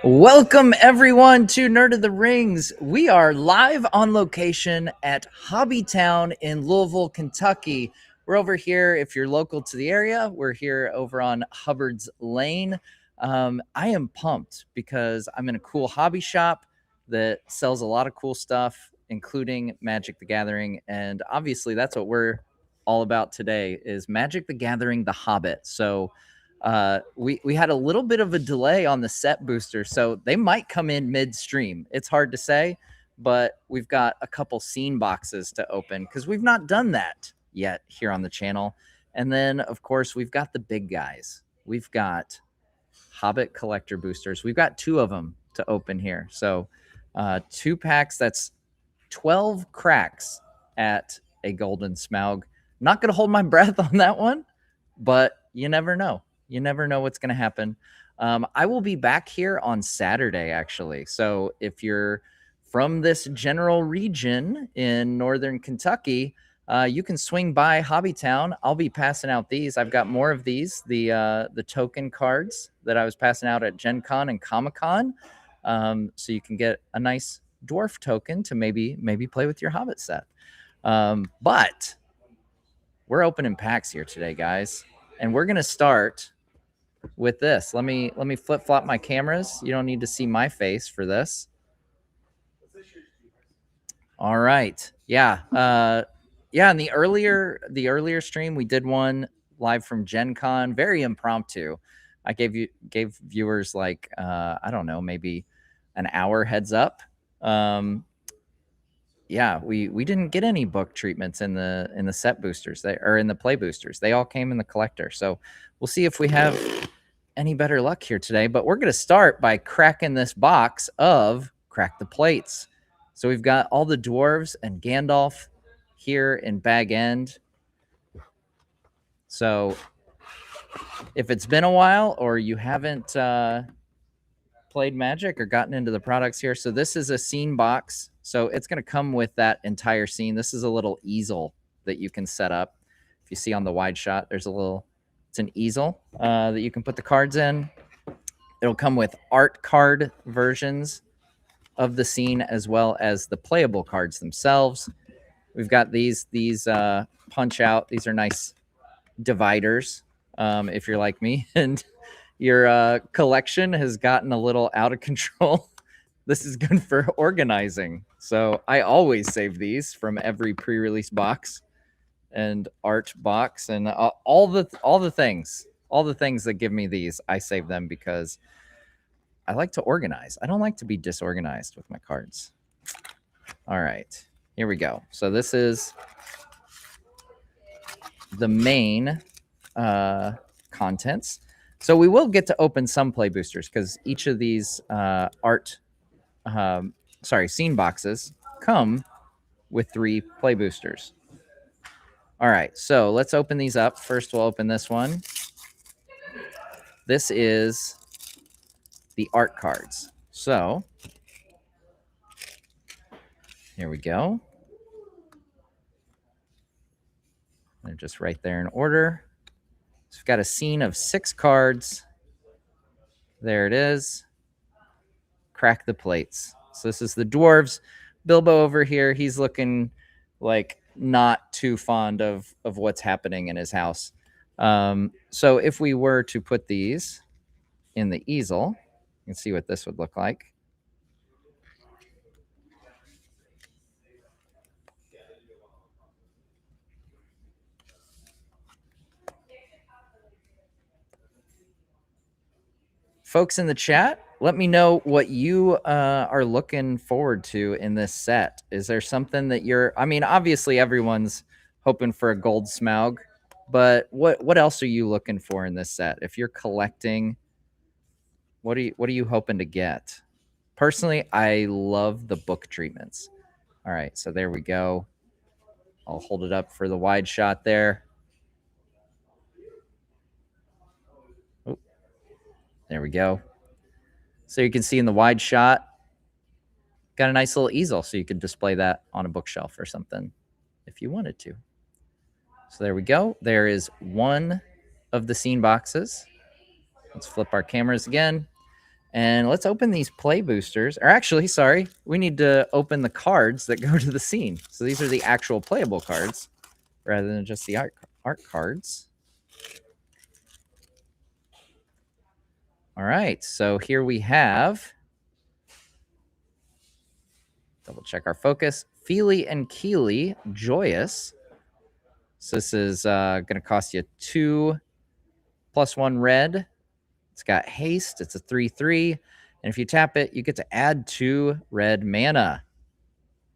Welcome everyone to Nerd of the Rings. We are live on location at Hobbytown in Louisville, Kentucky. We're over here, if you're local to the area, we're here over on Hubbard's Lane. I am pumped because I'm in a cool hobby shop that sells a lot of cool stuff, including Magic the Gathering. And obviously that's what we're all about today is Magic the Gathering The Hobbit. So we had a little bit of a delay on the set booster, so they might come in midstream. It's hard to say, but we've got a couple scene boxes to open because we've not done that yet here on the channel. And then, of course, we've got the big guys. We've got Hobbit collector boosters. We've got two of them to open here. So 2 packs, that's 12 cracks at a Golden Smaug. Not going to hold my breath on that one, but you never know. You never know what's going to happen. I will be back here on Saturday, actually. So if you're from this general region in northern Kentucky, you can swing by Hobbytown. I'll be passing out these. I've got more of these, the token cards that I was passing out at Gen Con and Comic-Con. So you can get a nice dwarf token to maybe play with your Hobbit set. But we're opening packs here today, guys. And we're going to start with this. Let me flip-flop my cameras. You don't need to see my face for this. All right. Yeah. In the earlier stream, we did one live from Gen Con, very impromptu. I gave viewers like I don't know, maybe an hour heads up. Yeah, we didn't get any book treatments in the set boosters, or in the play boosters. They all came in the collector. So we'll see if we have any better luck here today. But we're going to start by cracking this box of Crack the Plates. So we've got all the dwarves and Gandalf here in Bag End. So if it's been a while or you haven't played Magic or gotten into the products here, so this is a scene box. So it's going to come with that entire scene. This is a little easel that you can set up. If you see on the wide shot, there's it's an easel that you can put the cards in. It'll come with art card versions of the scene as well as the playable cards themselves. We've got these punch out. These are nice dividers if you're like me and your collection has gotten a little out of control. This is good for organizing. So I always save these from every pre-release box and art box and all the things that give me these. I save them because I like to organize. I don't like to be disorganized with my cards. All right, here we go. So this is the main contents. So we will get to open some play boosters because each of these scene boxes come with 3 play boosters. All right, so let's open these up. First, we'll open this one. This is the art cards. So here we go. They're just right there in order. So we've got a scene of 6 cards. There it is. Crack the Plates. So this is the dwarves. Bilbo over here, he's looking like not too fond of what's happening in his house. So if we were to put these in the easel, you can see what this would look like. Folks in the chat, let me know what you are looking forward to in this set. Is there something that obviously everyone's hoping for a Gold Smaug, but what else are you looking for in this set? If you're collecting, what are you hoping to get? Personally, I love the book treatments. All right, so there we go. I'll hold it up for the wide shot there. Oh, there we go. So you can see in the wide shot, got a nice little easel, so you could display that on a bookshelf or something if you wanted to. So there we go. There is one of the scene boxes. Let's flip our cameras again. And let's open these play boosters. Or actually, sorry, we need to open the cards that go to the scene. So these are the actual playable cards rather than just the art cards. All right, so here we have, double check our focus, Feely and Keely, Joyous. So this is going to cost you 2+1 red. It's got haste. It's a 3/3. And if you tap it, you get to add 2 red mana.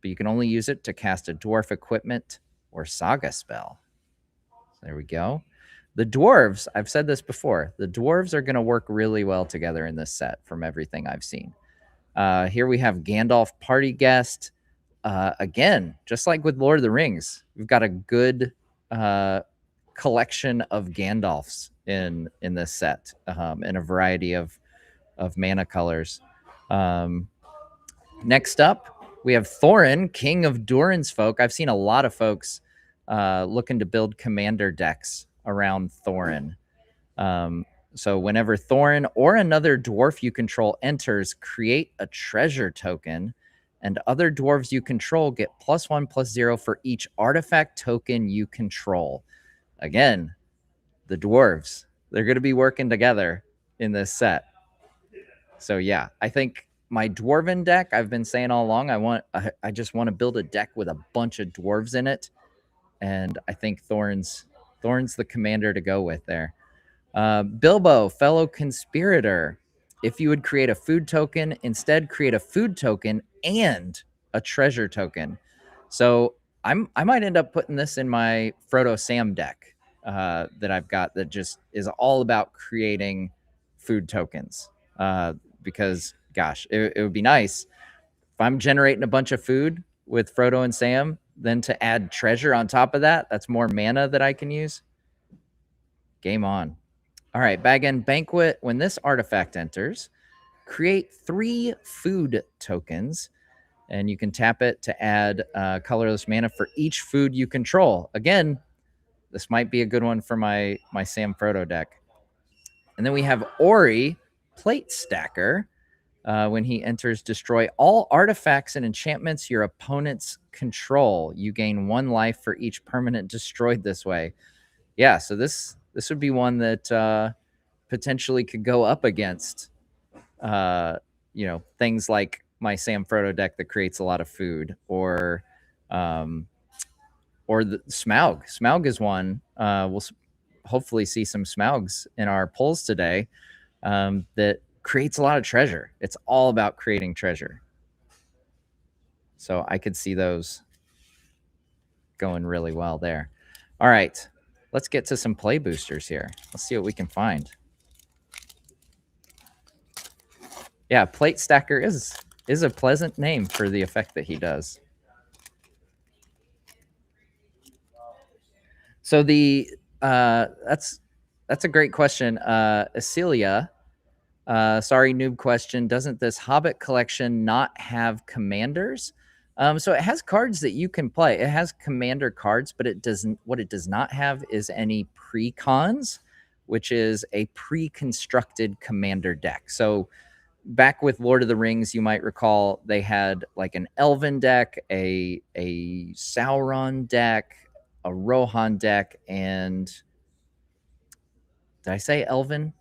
But you can only use it to cast a dwarf equipment or saga spell. So there we go. The dwarves, I've said this before, the dwarves are going to work really well together in this set from everything I've seen. Here we have Gandalf Party Guest. Again, just like with Lord of the Rings, we've got a good collection of Gandalfs in this set, in a variety of mana colors. Next up, we have Thorin, King of Durin's Folk. I've seen a lot of folks looking to build commander decks around Thorin. So whenever Thorin or another dwarf you control enters, create a treasure token, and other dwarves you control get +1/+0 for each artifact token you control. Again, the dwarves, they're going to be working together in this set. So yeah, I think my dwarven deck, I've been saying all along, I just want to build a deck with a bunch of dwarves in it, and I think Thorin's the commander to go with there. Bilbo, Fellow Conspirator. If you would create a food token, instead create a food token and a treasure token. So I might end up putting this in my Frodo Sam deck that I've got that just is all about creating food tokens. Because, gosh, it would be nice if I'm generating a bunch of food with Frodo and Sam, then to add treasure on top of that, that's more mana that I can use. Game on. All right, Bag End Banquet. When this artifact enters, create 3 food tokens, and you can tap it to add colorless mana for each food you control. Again, this might be a good one for my Sam Frodo deck. And then we have Ori, Plate Stacker. When he enters, destroy all artifacts and enchantments your opponents control. You gain 1 life for each permanent destroyed this way. Yeah, so this would be one that potentially could go up against, things like my Sam Frodo deck that creates a lot of food, or the Smaug. Smaug is one. We'll hopefully see some Smaugs in our polls today that creates a lot of treasure. It's all about creating treasure. So I could see those going really well there. All right, let's get to some play boosters here. Let's see what we can find. Yeah, Plate Stacker is a pleasant name for the effect that he does. So that's a great question. Acelia, sorry, noob question. Doesn't this Hobbit collection not have commanders? So it has cards that you can play. It has commander cards, but it doesn't. What it does not have is any pre-cons, which is a pre-constructed commander deck. So back with Lord of the Rings, you might recall they had like an Elven deck, a Sauron deck, a Rohan deck, and did I say Elven?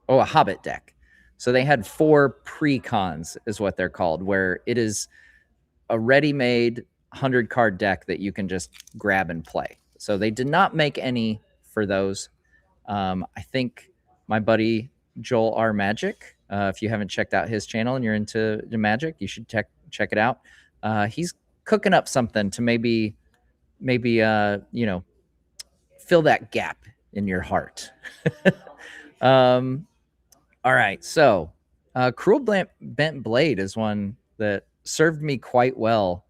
Oh, a Hobbit deck. So they had 4 pre-cons is what they're called, where it is a ready-made 100-card deck that you can just grab and play. So they did not make any for those. I think my buddy Joel R. Magic, if you haven't checked out his channel and you're into Magic, you should check it out. He's cooking up something to maybe fill that gap in your heart. All right, so Cruel Bent Blade is one that served me quite well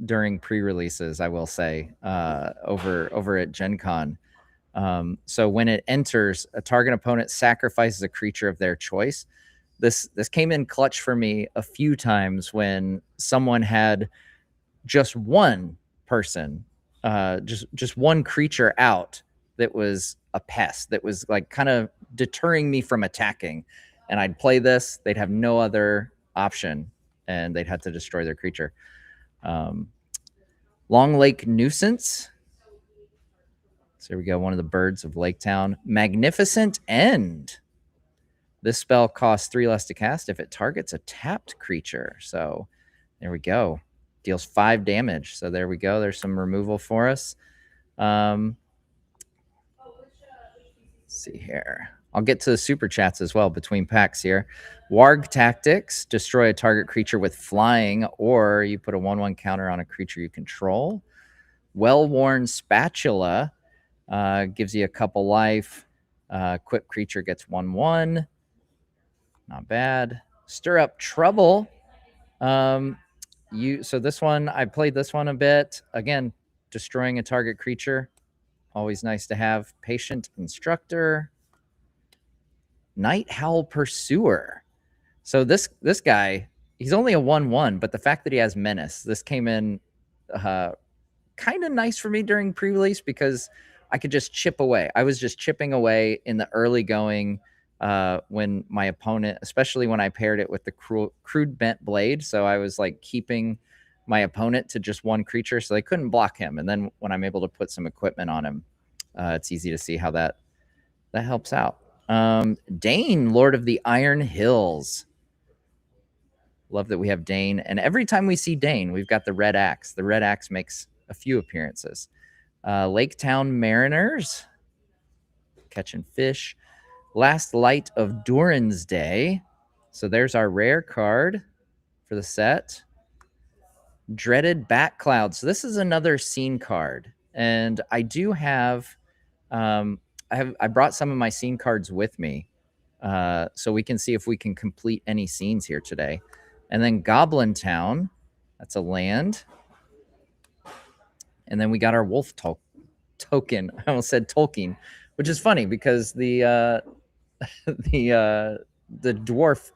during pre-releases, I will say, over at Gen Con. So when it enters, a target opponent sacrifices a creature of their choice. This came in clutch for me a few times when someone had just one person, just one creature out that was a pest, that was like kind of deterring me from attacking. and I'd play this, they'd have no other option, and they'd have to destroy their creature. Long Lake Nuisance. So here we go, one of the birds of Lake Town. Magnificent End. This spell costs 3 less to cast if it targets a tapped creature. So there we go. Deals 5 damage. So there we go. There's some removal for us. Let's see here. I'll get to the super chats as well between packs here. Warg Tactics. Destroy a target creature with flying, or you put a 1/1 counter on a creature you control. Well-Worn Spatula. Gives you a couple life. Equip creature gets 1/1. Not bad. Stir Up Trouble. So this one, I played this one a bit. Again, destroying a target creature. Always nice to have. Patient Instructor. Night Howl Pursuer. So this guy, he's only a 1/1, but the fact that he has Menace, this came in kind of nice for me during pre-release because I could just chip away. I was just chipping away in the early going when my opponent, especially when I paired it with the crude bent blade. So I was like keeping my opponent to just one creature so they couldn't block him. And then when I'm able to put some equipment on him, it's easy to see how that helps out. Dane, Lord of the Iron Hills. Love that we have Dane. And every time we see Dane, we've got the red axe. The red axe makes a few appearances. Lake Town Mariners. Catching fish. Last Light of Durin's Day. So there's our rare card for the set. Dreaded Bat Cloud. So this is another scene card. And I do have... I brought some of my scene cards with me so we can see if we can complete any scenes here today. And then Goblin Town, that's a land. And then we got our wolf token. I almost said Tolkien, which is funny because the dwarf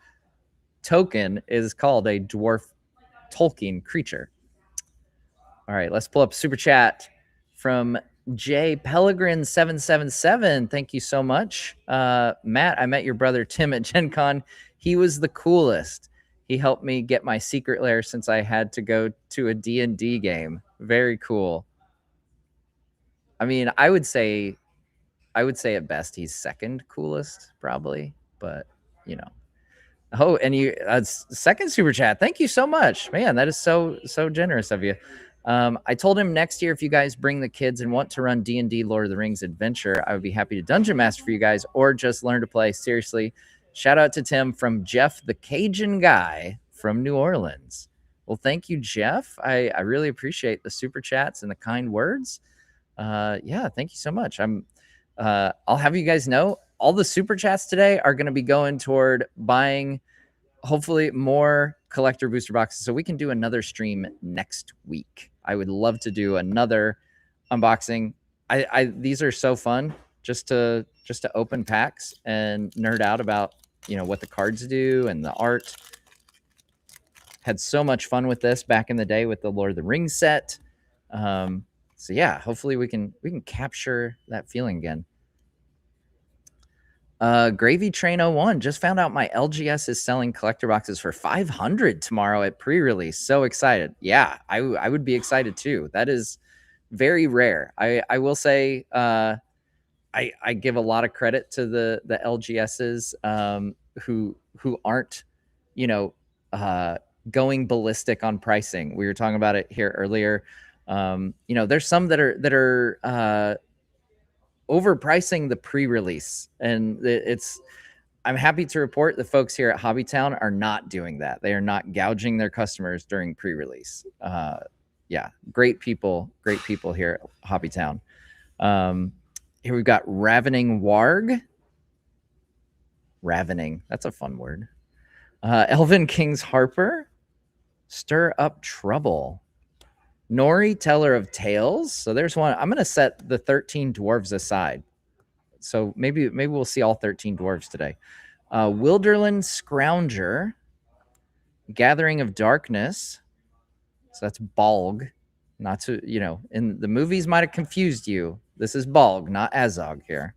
token is called a dwarf Tolkien creature. All right, let's pull up super chat from J Pellegrin 777. Thank you so much. Matt, I met your brother Tim at Gen Con. He was the coolest. He helped me get my secret lair since I had to go to a D&D game. Very cool. I mean, I would say at best he's second coolest probably, but you know. Oh, and you second super chat. Thank you so much, man. That is so generous of you. I told him next year, if you guys bring the kids and want to run D&D Lord of the Rings adventure, I would be happy to dungeon master for you guys or just learn to play. Seriously, shout out to Tim from Jeff, the Cajun guy from New Orleans. Well, thank you, Jeff. I really appreciate the super chats and the kind words. Yeah, thank you so much. I'll have you guys know all the super chats today are going to be going toward buying hopefully more collector booster boxes so we can do another stream next week. I would love to do another unboxing. These are so fun just to open packs and nerd out about, you know, what the cards do and the art. Had so much fun with this back in the day with the Lord of the Rings set. So yeah, hopefully we can capture that feeling again. Gravy Train 01 just found out my LGS is selling collector boxes for $500 tomorrow at pre-release. So excited. Yeah, I would be excited too. That is very rare. I will say I give a lot of credit to the LGSs who aren't, you know, going ballistic on pricing. We were talking about it here earlier. You know, there's some that are overpricing the pre-release, and I'm happy to report the folks here at Hobbytown are not doing that. They are not gouging their customers during pre-release. Yeah, great people here at Hobbytown. Here we've got Ravening Warg. Ravening, that's a fun word. Elven King's Harper. Stir Up Trouble. Nori, Teller of Tales. So there's one. I'm going to set the 13 dwarves aside. So maybe we'll see all 13 dwarves today. Wilderland Scrounger. Gathering of Darkness. So that's Balg. Not to, you know, in the movies might have confused you. This is Balg, not Azog here.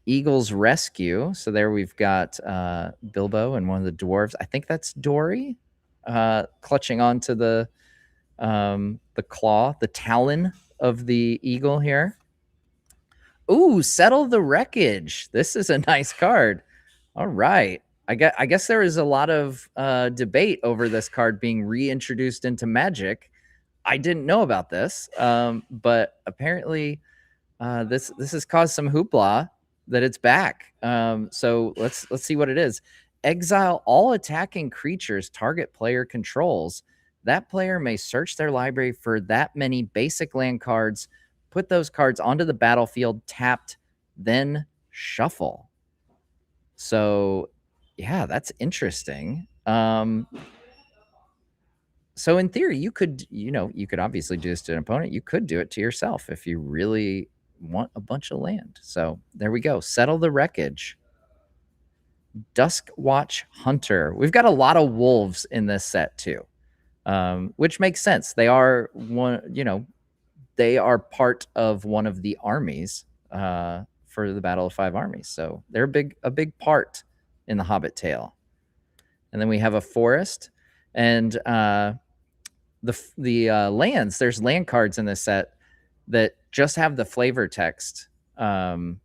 Eagle's Rescue. So there we've got Bilbo and one of the dwarves. I think that's Dory, clutching onto the claw, the talon of the eagle here. Ooh, Settle the Wreckage. This is a nice card. All right. I guess there is a lot of debate over this card being reintroduced into Magic. I didn't know about this, but apparently this has caused some hoopla that it's back. So let's see what it is. Exile all attacking creatures target player controls. That player may search their library for that many basic land cards, put those cards onto the battlefield tapped, then shuffle. So yeah, that's interesting. So in theory, you could obviously do this to an opponent. You could do it to yourself if you really want a bunch of land. So there we go. Settle the Wreckage. Duskwatch Hunter. We've got a lot of wolves in this set too, which makes sense. They are they are part of one of the armies for the Battle of Five Armies. So they're a big part in the Hobbit tale. And then we have a forest, and the lands. There's land cards in this set that just have the flavor text, and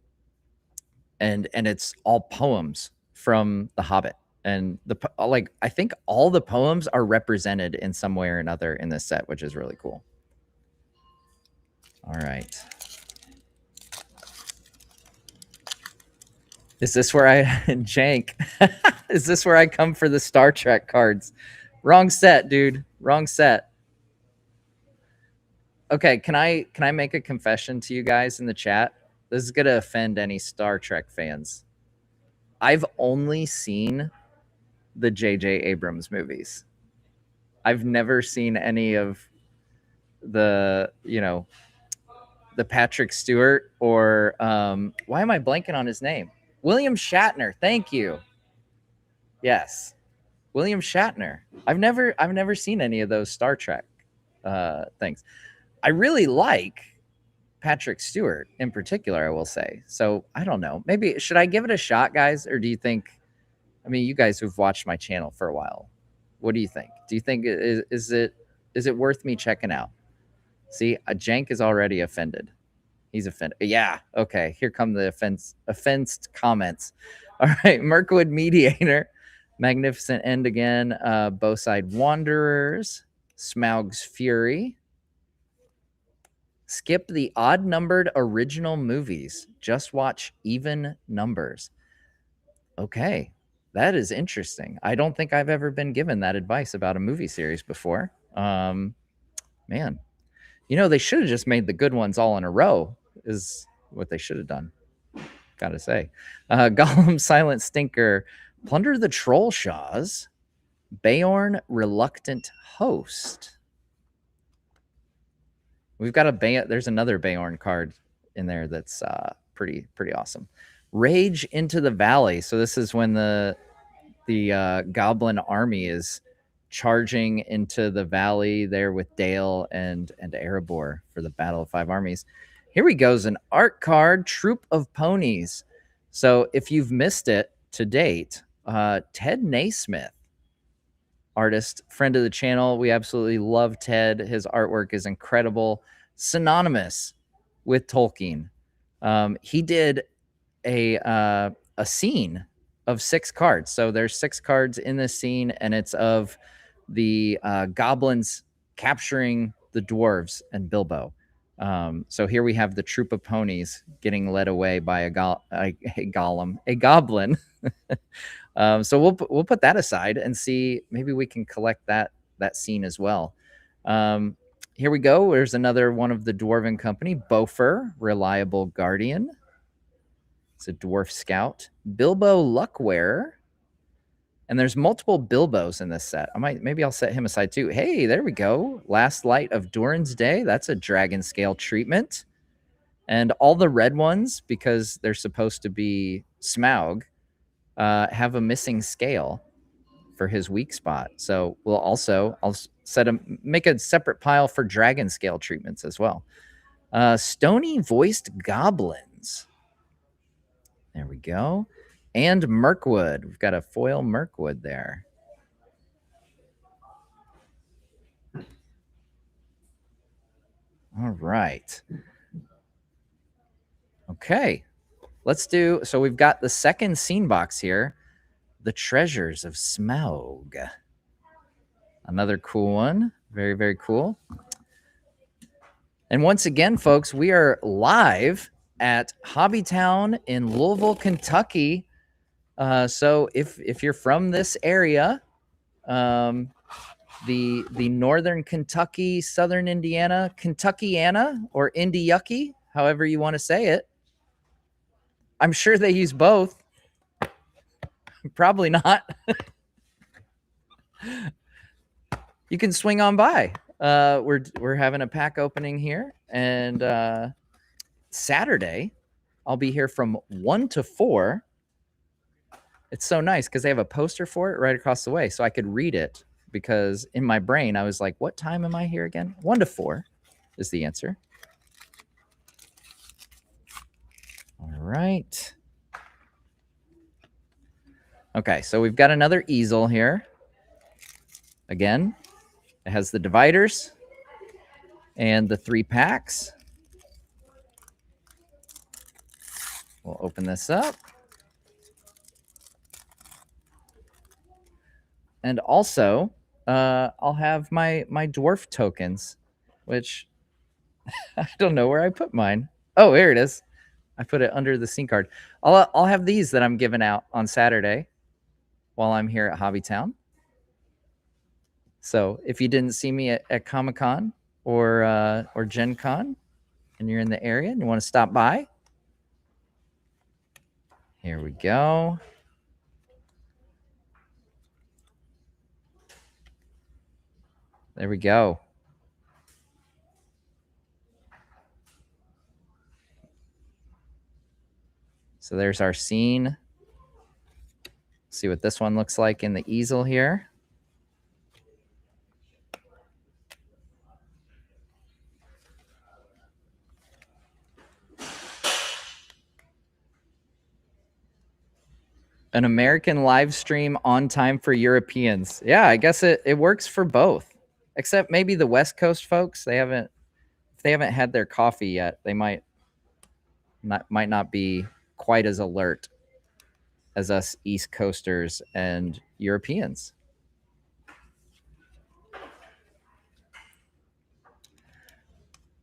it's all poems from The Hobbit. And I think all the poems are represented in some way or another in this set, which is really cool. All right. Is this where I jank? Is this where I come for the Star Trek cards? Wrong set, dude. Wrong set. Okay, can I make a confession to you guys in the chat? This is gonna offend any Star Trek fans. I've only seen the J.J. Abrams movies. I've never seen any of the Patrick Stewart or why am I blanking on his name? William Shatner. Thank you. Yes, William Shatner. I've never seen any of those Star Trek things. I really like Patrick Stewart in particular, I will say. So I don't know. Maybe should I give it a shot, guys? Or do you think, I mean, you guys who've watched my channel for a while, what do you think? Do you think is it worth me checking out? See, Jank is already offended. He's offended. Yeah. Okay. Here come the offensed comments. All right. Mirkwood Mediator, Magnificent End again. Bowside Wanderers, Smaug's Fury. Skip the odd-numbered original movies. Just watch even numbers. Okay, that is interesting. I don't think I've ever been given that advice about a movie series before. Man, they should have just made the good ones all in a row, is what they should have done. Gotta say. Gollum Silent Stinker, Plunder the Trollshaws, Beorn Reluctant Host. We've got there's another Beorn card in there that's pretty awesome. Rage into the Valley. So this is when the goblin army is charging into the valley there with Dale and Erebor for the Battle of Five Armies. Here we go, is an art card, Troop of Ponies. So if you've missed it to date, Ted Naismith, artist, friend of the channel. We absolutely love Ted. His artwork is incredible. Synonymous with Tolkien. He did a scene of 6 cards. So there's 6 cards in this scene, and it's of the goblins capturing the dwarves and Bilbo. So here we have the troop of ponies getting led away by a goblin. So we'll put that aside and see, maybe we can collect that scene as well. Here we go. There's another one of the Dwarven Company, Bofer, Reliable Guardian. It's a dwarf scout. Bilbo Luckwearer. And there's multiple Bilbos in this set. Maybe I'll set him aside too. Hey, there we go. Last Light of Durin's Day. That's a dragon scale treatment. And all the red ones, because they're supposed to be Smaug, have a missing scale for his weak spot. So I'll make a separate pile for dragon scale treatments as well. Stony Voiced Goblins. There we go. And Mirkwood. We've got a foil Mirkwood there. All right. Okay. Let's do, so we've got the second scene box here. The Treasures of Smaug. Another cool one. Very, very cool. And once again, folks, we are live at Hobbytown in Louisville, Kentucky. So if you're from this area, the northern Kentucky, southern Indiana, Kentuckiana, or Indiucky, however you want to say it, I'm sure they use both. Probably not. You can swing on by. We're having a pack opening here, and Saturday I'll be here from 1 to 4. It's so nice because they have a poster for it right across the way, so I could read it, because in my brain I was like, what time am I here again? 1 to 4 is the answer. All right. Okay, so we've got another easel here. Again, it has the dividers and the 3 packs. We'll open this up. And also, I'll have my dwarf tokens, which I don't know where I put mine. Oh, here it is. I put it under the scene card. I'll have these that I'm giving out on Saturday while I'm here at Hobbytown. So if you didn't see me at Comic-Con or Gen Con and you're in the area and you want to stop by, here we go. There we go. So there's our scene. See what this one looks like in the easel here. An American live stream on time for Europeans. Yeah, I guess it works for both. Except maybe the West Coast folks, if they haven't had their coffee yet, they might not be quite as alert as us East Coasters and Europeans.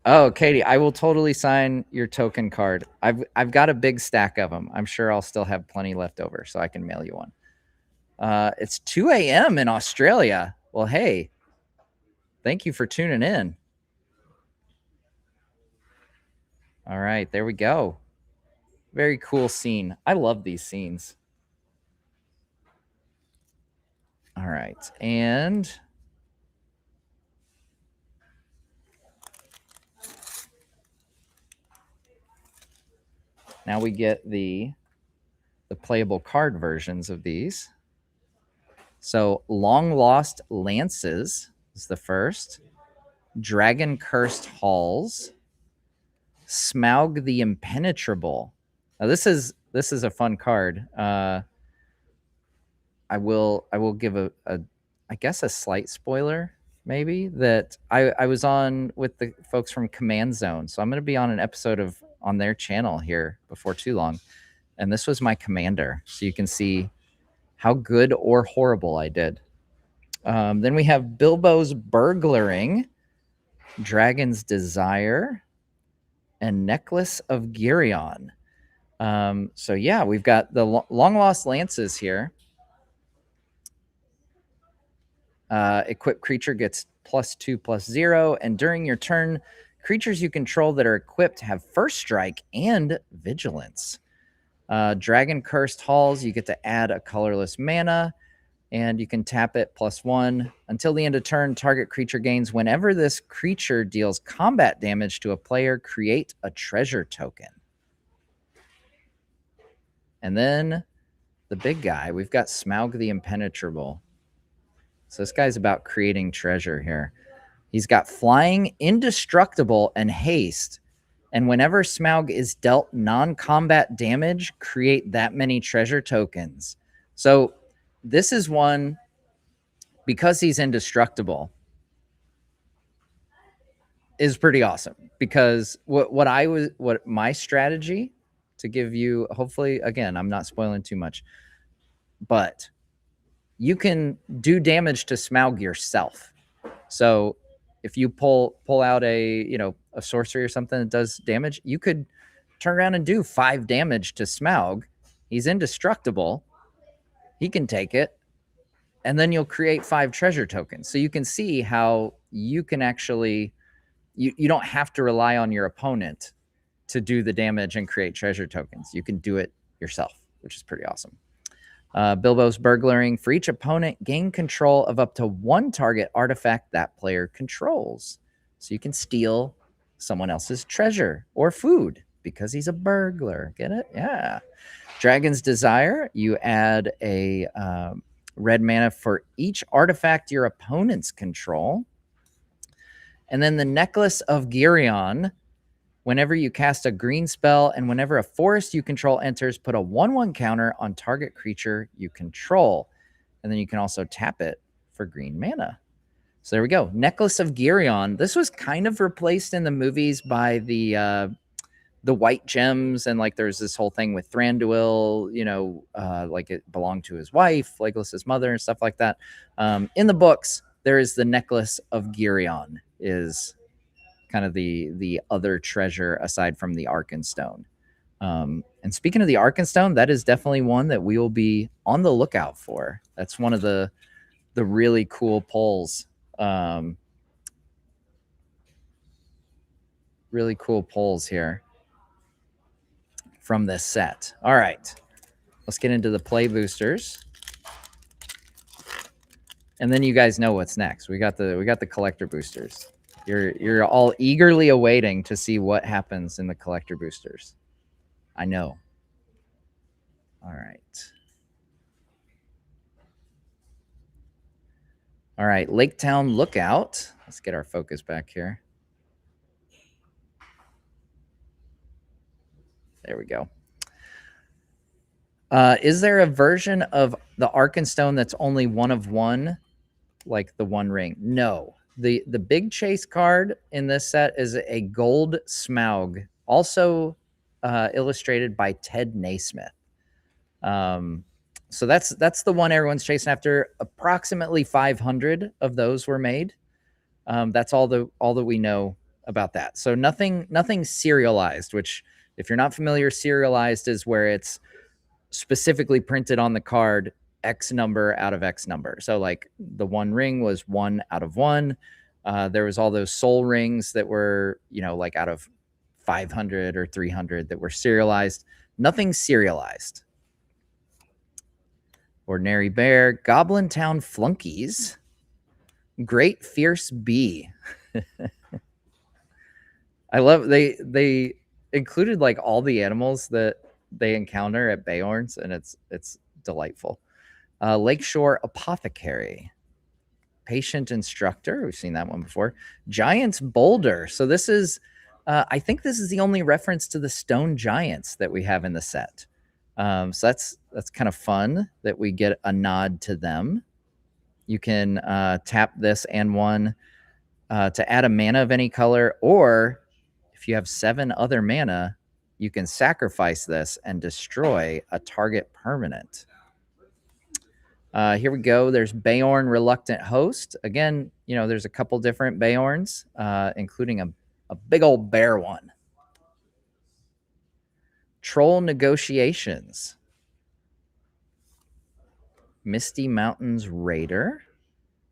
Oh, Katie, I will totally sign your token card. I've got a big stack of them. I'm sure I'll still have plenty left over, so I can mail you one. It's 2 a.m. in Australia. Well, hey, thank you for tuning in. All right, there we go. Very cool scene. I love these scenes. All right, and now we get the playable card versions of these. So Long Lost Lances is the first. Dragon Cursed Halls. Smaug the Impenetrable. Now this is a fun card. I will give a I guess a slight spoiler, maybe, that I was on with the folks from Command Zone. So I'm going to be on an episode on their channel here before too long. And this was my commander. So you can see how good or horrible I did. Then we have Bilbo's Burglaring, Dragon's Desire, and Necklace of Girion. So yeah, we've got the Long Lost Lances here. Equipped creature gets +2/+0, and during your turn, creatures you control that are equipped have first strike and vigilance. Dragon Cursed Halls, you get to add a colorless mana, and you can tap it +1. Until the end of turn, target creature gains. Whenever this creature deals combat damage to a player, create a treasure token. And then the big guy, we've got Smaug the Impenetrable. So this guy's about creating treasure here. He's got flying, indestructible, and haste. And whenever Smaug is dealt non-combat damage, create that many treasure tokens. So this is one, because he's indestructible, is pretty awesome. Because what my strategy, to give you, hopefully, again, I'm not spoiling too much, but you can do damage to Smaug yourself. So if you pull out a sorcery or something that does damage, you could turn around and do 5 damage to Smaug. He's indestructible. He can take it. And then you'll create 5 treasure tokens. So you can see how you can actually, you don't have to rely on your opponent to do the damage and create treasure tokens. You can do it yourself, which is pretty awesome. Bilbo's burglaring. For each opponent, gain control of up to 1 target artifact that player controls. So you can steal someone else's treasure or food because he's a burglar. Get it? Yeah. Dragon's Desire. You add a red mana for each artifact your opponents control. And then the Necklace of Girion. Whenever you cast a green spell and whenever a forest you control enters, put a 1/1 counter on target creature you control. And then you can also tap it for green mana. So there we go. Necklace of Girion. This was kind of replaced in the movies by the white gems, and like there's this whole thing with Thranduil, like it belonged to his wife, Legolas's mother, and stuff like that. In the books, there is the Necklace of Girion, is kind of the other treasure aside from the Arkenstone. And speaking of the Arkenstone, that is definitely one that we will be on the lookout for. That's one of the really cool pulls. Really cool pulls here from this set. All right, let's get into the play boosters. And then you guys know what's next. We got the collector boosters. You're all eagerly awaiting to see what happens in the collector boosters. I know. All right. All right, Laketown Lookout. Let's get our focus back here. There we go. Is there a version of the Arkenstone that's only 1 of 1, like the One Ring? No. The big chase card in this set is a Gold Smaug, also illustrated by Ted Naismith. So that's the one everyone's chasing after. Approximately 500 of those were made. That's all that we know about that. So nothing serialized, which, if you're not familiar, serialized is where it's specifically printed on the card X number out of X number. So like the One Ring was 1 out of 1. There was all those soul rings that were, like out of 500 or 300 that were serialized. Nothing serialized. Ordinary Bear, Goblin Town Flunkies, Great Fierce Bee. I love they included like all the animals that they encounter at Bayorns, and it's delightful. Lakeshore Apothecary, Patient Instructor. We've seen that one before. Giant's Boulder. So this is, I think this is the only reference to the stone giants that we have in the set. So that's kind of fun that we get a nod to them. You can tap this and 1 to add a mana of any color, or if you have 7 other mana, you can sacrifice this and destroy a target permanent. Here we go. There's Bayorn Reluctant Host. Again, there's a couple different Bayorns, including a big old bear one. Troll Negotiations. Misty Mountains Raider.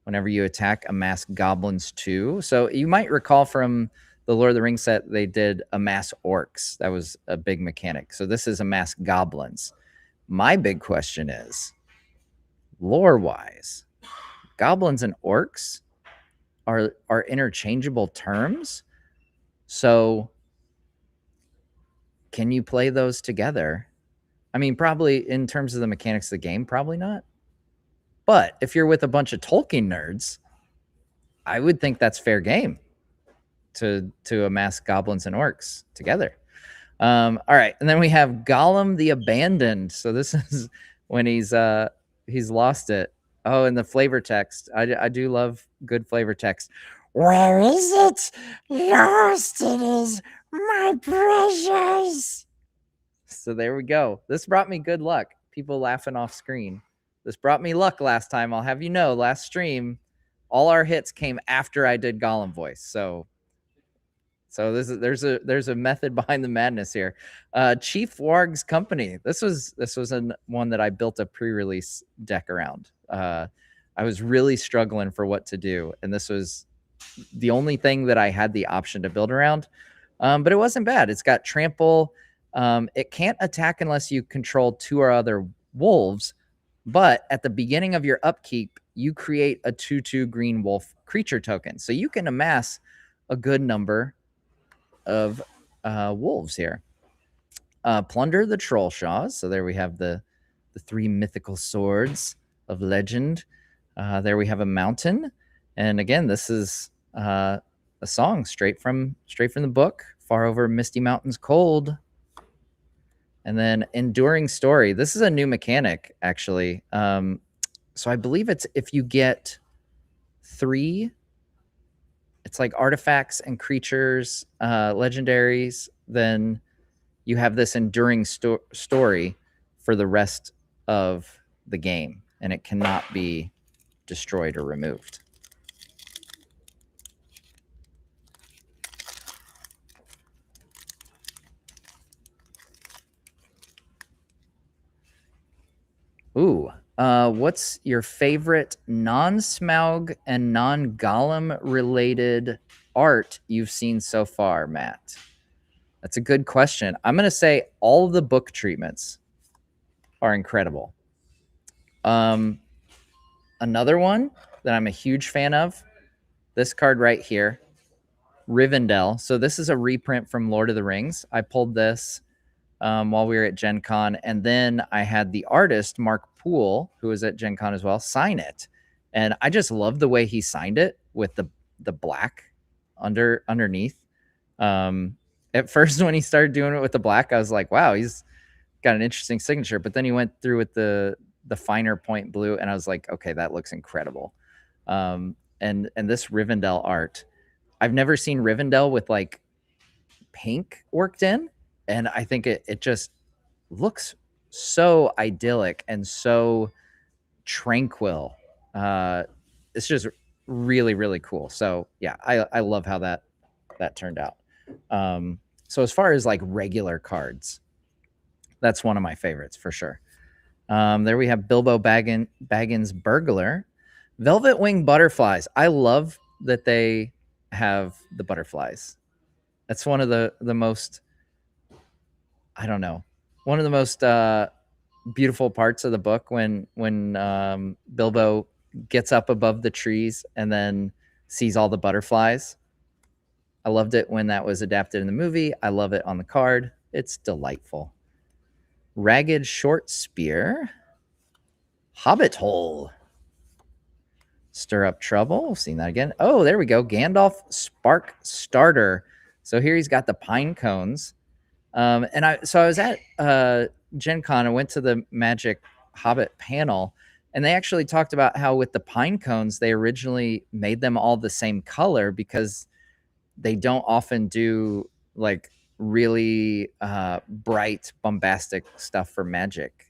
Whenever you attack, amass goblins too. So you might recall from the Lord of the Rings set, they did amass orcs. That was a big mechanic. So this is amass goblins. My big question is, lore-wise, goblins and orcs are interchangeable terms. So can you play those together? I mean, probably in terms of the mechanics of the game, probably not. But if you're with a bunch of Tolkien nerds, I would think that's fair game. to amass goblins and orcs together. All right, and then we have Gollum the Abandoned. So this is when he's lost it. Oh, and the flavor text. I do love good flavor text. Where is it? Lost it is, my precious. So there we go. This brought me good luck. People laughing off screen. This brought me luck last time. I'll have you know, last stream, all our hits came after I did Gollum voice. So there's a method behind the madness here. Chief Warg's Company. This was one that I built a pre-release deck around. I was really struggling for what to do, and this was the only thing that I had the option to build around. But it wasn't bad. It's got trample. It can't attack unless you control 2 or other wolves. But at the beginning of your upkeep, you create a 2/2 green wolf creature token, so you can amass a good number of wolves here. Plunder the Trollshaws. So there we have the 3 mythical swords of legend. There we have a mountain, and again, this is a song straight from the book. Far over misty mountains cold. And then Enduring Story. This is a new mechanic, actually. So I believe it's if you get 3, it's like artifacts and creatures, legendaries, then you have this enduring story for the rest of the game, and it cannot be destroyed or removed. Ooh, what's your favorite non-Smaug and non-Gollum related art you've seen so far, Matt? That's a good question. I'm going to say all of the book treatments are incredible. Another one that I'm a huge fan of, this card right here, Rivendell. So this is a reprint from Lord of the Rings. I pulled this while we were at Gen Con, and then I had the artist, Mark Poole, who was at Gen Con as well, sign it. And I just love the way he signed it with the black underneath. At first, when he started doing it with the black, I was like, wow, he's got an interesting signature. But then he went through with the finer point blue, and I was like, okay, that looks incredible. And this Rivendell art, I've never seen Rivendell with like pink worked in, and I think it just looks so idyllic and so tranquil. It's just really, really cool. So yeah, I love how that turned out. So as far as like regular cards, that's one of my favorites for sure. There we have Bilbo Baggins Burglar. Velvet Wing Butterflies. I love that they have the butterflies. That's one of the most, I don't know, one of the most beautiful parts of the book when Bilbo gets up above the trees and then sees all the butterflies. I loved it when that was adapted in the movie. I love it on the card. It's delightful. Ragged Short Spear. Hobbit Hole. Stir Up Trouble. Seen that again. Oh, there we go. Gandalf Spark Starter. So here he's got the pine cones. And I was at Gen Con. I went to the Magic Hobbit panel, and they actually talked about how with the pine cones, they originally made them all the same color because they don't often do like really bright, bombastic stuff for Magic,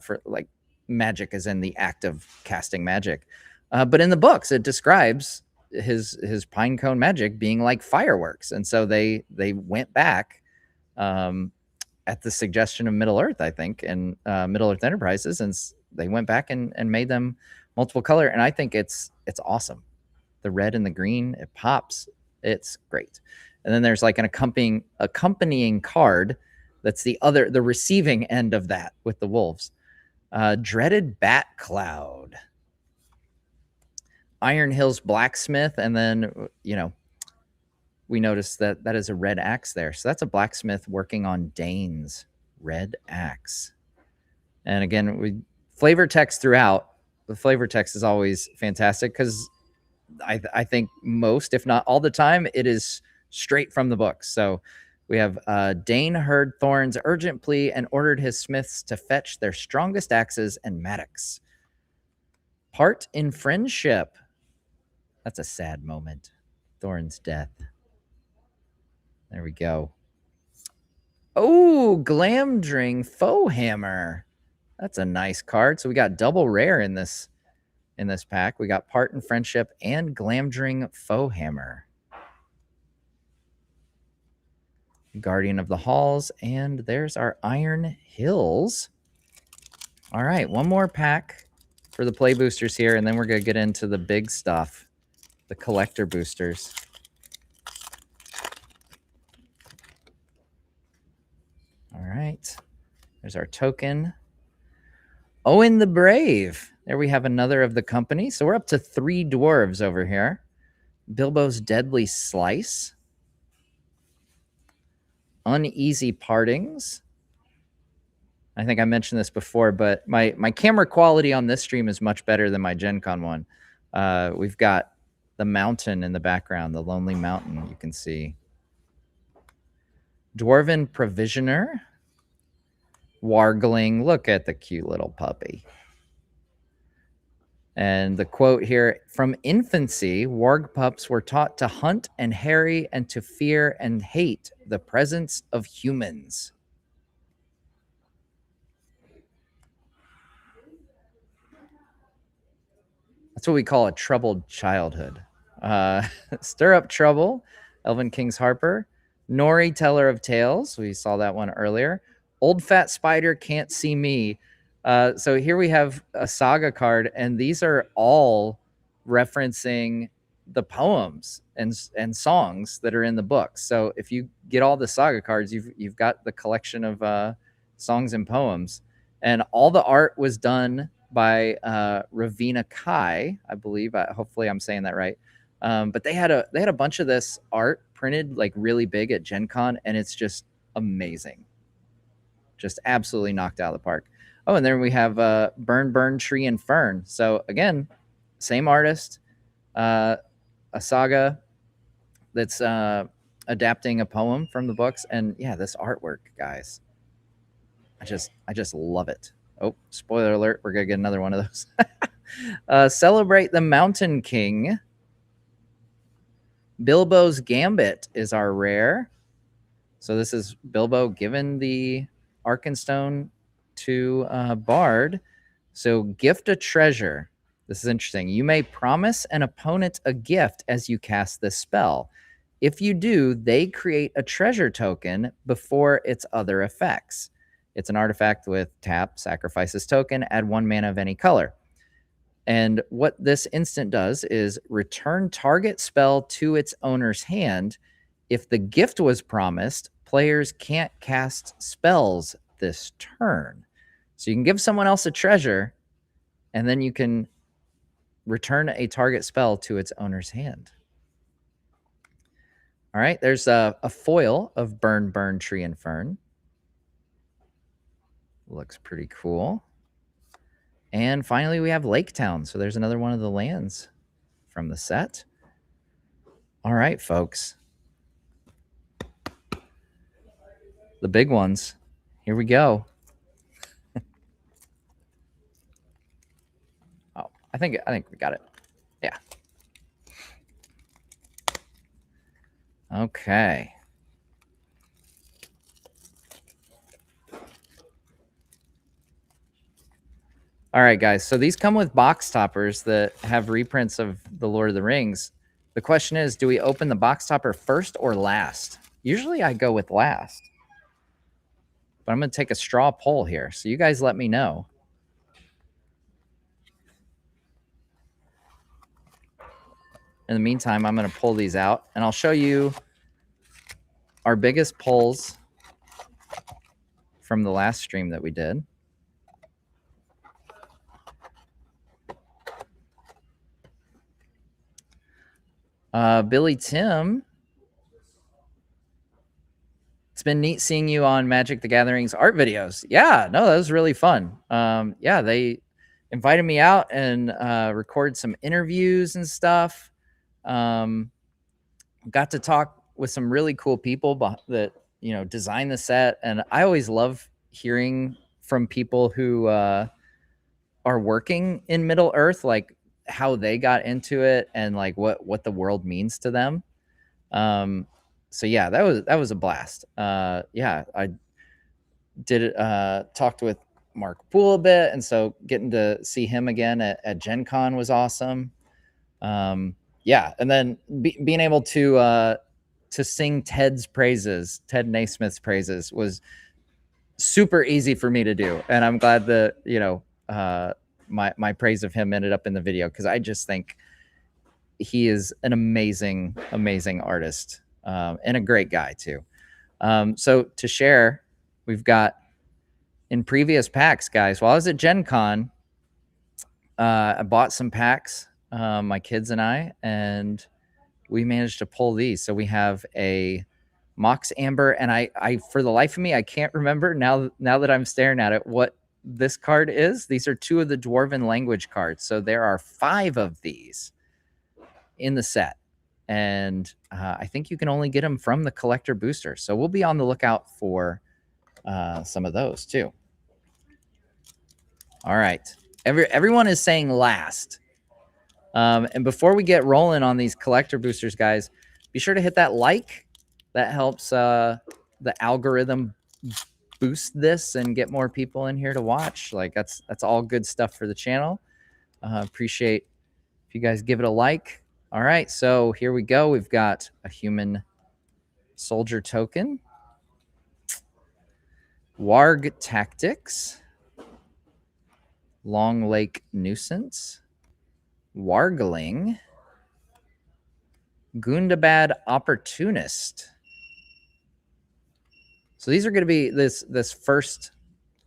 for like magic as in the act of casting magic. But in the books, it describes his pine cone magic being like fireworks. And so they went back at the suggestion of Middle Earth, I think, and Middle Earth Enterprises, and they went back and made them multiple color. And I think it's awesome. The red and the green, it pops. It's great. And then there's like an accompanying card that's the receiving end of that with the wolves. Dreaded Bat Cloud. Iron Hills Blacksmith, and then, we noticed that is a red axe there. So that's a blacksmith working on Dane's red axe. And again, flavor text throughout. The flavor text is always fantastic because I think most, if not all the time, it is straight from the books. So we have Dane heard Thorin's urgent plea and ordered his smiths to fetch their strongest axes and mattocks. Part in friendship. That's a sad moment. Thorin's death. There we go. Oh, Glamdring Foehammer. That's a nice card. So we got double rare in this pack. We got Part in Friendship and Glamdring Foehammer. Guardian of the Halls, and there's our Iron Hills. All right, one more pack for the play boosters here, and then we're going to get into the big stuff, the collector boosters. All right, there's our token. Owen the Brave. There we have another of the company. So we're up to 3 dwarves over here. Bilbo's Deadly Slice. Uneasy Partings. I think I mentioned this before, but my camera quality on this stream is much better than my Gen Con one. We've got the mountain in the background, the Lonely Mountain, you can see. Dwarven Provisioner. Wargling. Look at the cute little puppy. And the quote here, from infancy, warg pups were taught to hunt and harry and to fear and hate the presence of humans. That's what we call a troubled childhood. Stir Up Trouble, Elven King's Harper. Nori, Teller of Tales. We saw that one earlier. Old Fat Spider Can't See Me. So here we have a saga card, and these are all referencing the poems and songs that are in the book. So if you get all the saga cards, you've got the collection of songs and poems, and all the art was done by Ravina Kai, I believe. Hopefully, I'm saying that right. But they had a bunch of this art printed like really big at Gen Con, and it's just amazing. Just absolutely knocked out of the park. Oh, and then we have Burn, Tree, and Fern. So again, same artist, a saga that's adapting a poem from the books. And yeah, this artwork, guys, I just love it. Oh, spoiler alert, we're gonna get another one of those. Celebrate the Mountain King. Bilbo's Gambit is our rare. So this is Bilbo given the Arkenstone to Bard. So gift a treasure. This is interesting. You may promise an opponent a gift as you cast this spell. If you do, they create a treasure token before its other effects. It's an artifact with tap, sacrifice this token, add 1 mana of any color. And what this instant does is return target spell to its owner's hand. If the gift was promised, players can't cast spells this turn. So you can give someone else a treasure, and then you can return a target spell to its owner's hand. All right, there's a foil of Burn, Tree, and Fern. Looks pretty cool. And finally, we have Lake Town. So there's another one of the lands from the set. All right, folks. The big ones. Here we go. Oh, I think we got it. Yeah. Okay. All right, guys. So these come with box toppers that have reprints of The Lord of the Rings. The question is, do we open the box topper first or last? Usually I go with last. But I'm going to take a straw poll here. So you guys let me know. In the meantime, I'm going to pull these out, and I'll show you our biggest pulls from the last stream that we did. Billy Tim. It's been neat seeing you on Magic the Gathering's art videos. Yeah, no, that was really fun. Yeah, they invited me out and recorded some interviews and stuff. Got to talk with some really cool people that design the set, and I always love hearing from people who are working in Middle Earth, like how they got into it and like what the world means to them. So yeah, that was a blast. Yeah, I did talked with Mark Poole a bit, and so getting to see him again at Gen Con was awesome. Yeah, and then being able to sing Ted's praises, Ted Naismith's praises, was super easy for me to do, and I'm glad that my praise of him ended up in the video, because I just think he is an amazing artist, and a great guy too. So to share, we've got in previous packs, guys. While I was at Gen Con, I bought some packs, my kids and I, and we managed to pull these. So we have a Mox Amber, and I for the life of me, I can't remember now that I'm staring at it what this card is. These are 2 of the Dwarven language cards. So there are 5 of these in the set, and I think you can only get them from the collector booster. So we'll be on the lookout for some of those too. All right, everyone is saying last. And before we get rolling on these collector boosters, guys, be sure to hit that like. That helps the algorithm boost this and get more people in here to watch. Like that's all good stuff for the channel. Appreciate if you guys give it a like. All right, so here we go. We've got a human soldier token, Warg Tactics, Long Lake Nuisance, Wargling, Gundabad Opportunist. So these are going to be this first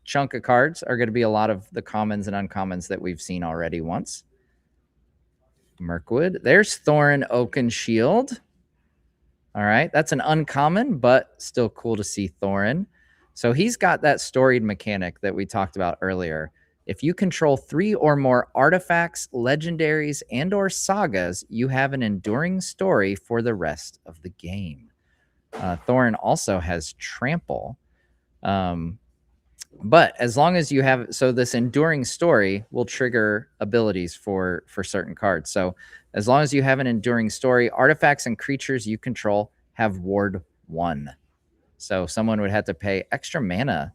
chunk of cards are going to be a lot of the commons and uncommons that we've seen already once. Mirkwood. There's Thorin Oakenshield. All right, that's an uncommon, but still cool to see Thorin. So he's got that storied mechanic that we talked about earlier. If you control 3 or more artifacts, legendaries, and or sagas, you have an enduring story for the rest of the game. Thorin also has Trample. But as long as you have, so this enduring story will trigger abilities for certain cards. So as long as you have an enduring story, artifacts and creatures you control have Ward 1. So someone would have to pay extra mana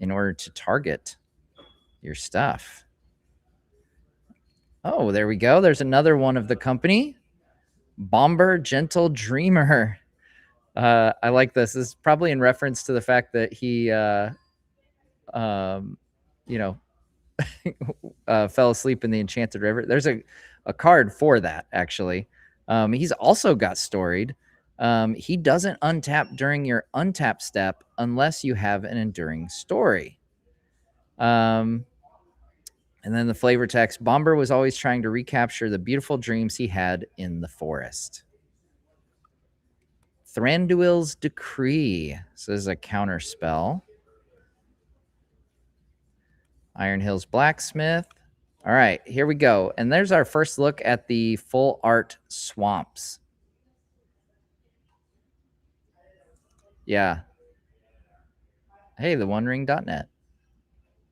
in order to target your stuff. Oh, there we go. There's another one of the company. Bomber Gentle Dreamer. I like this. This is probably in reference to the fact that he fell asleep in the Enchanted River. There's a card for that, actually. He's also got storied. He doesn't untap during your untap step unless you have an enduring story. And then the flavor text, Bomber was always trying to recapture the beautiful dreams he had in the forest. Thranduil's Decree. So this is a counter spell. Iron Hills Blacksmith. All right, here we go. And there's our first look at the full art swamps. Yeah. Hey, the OneRing.net.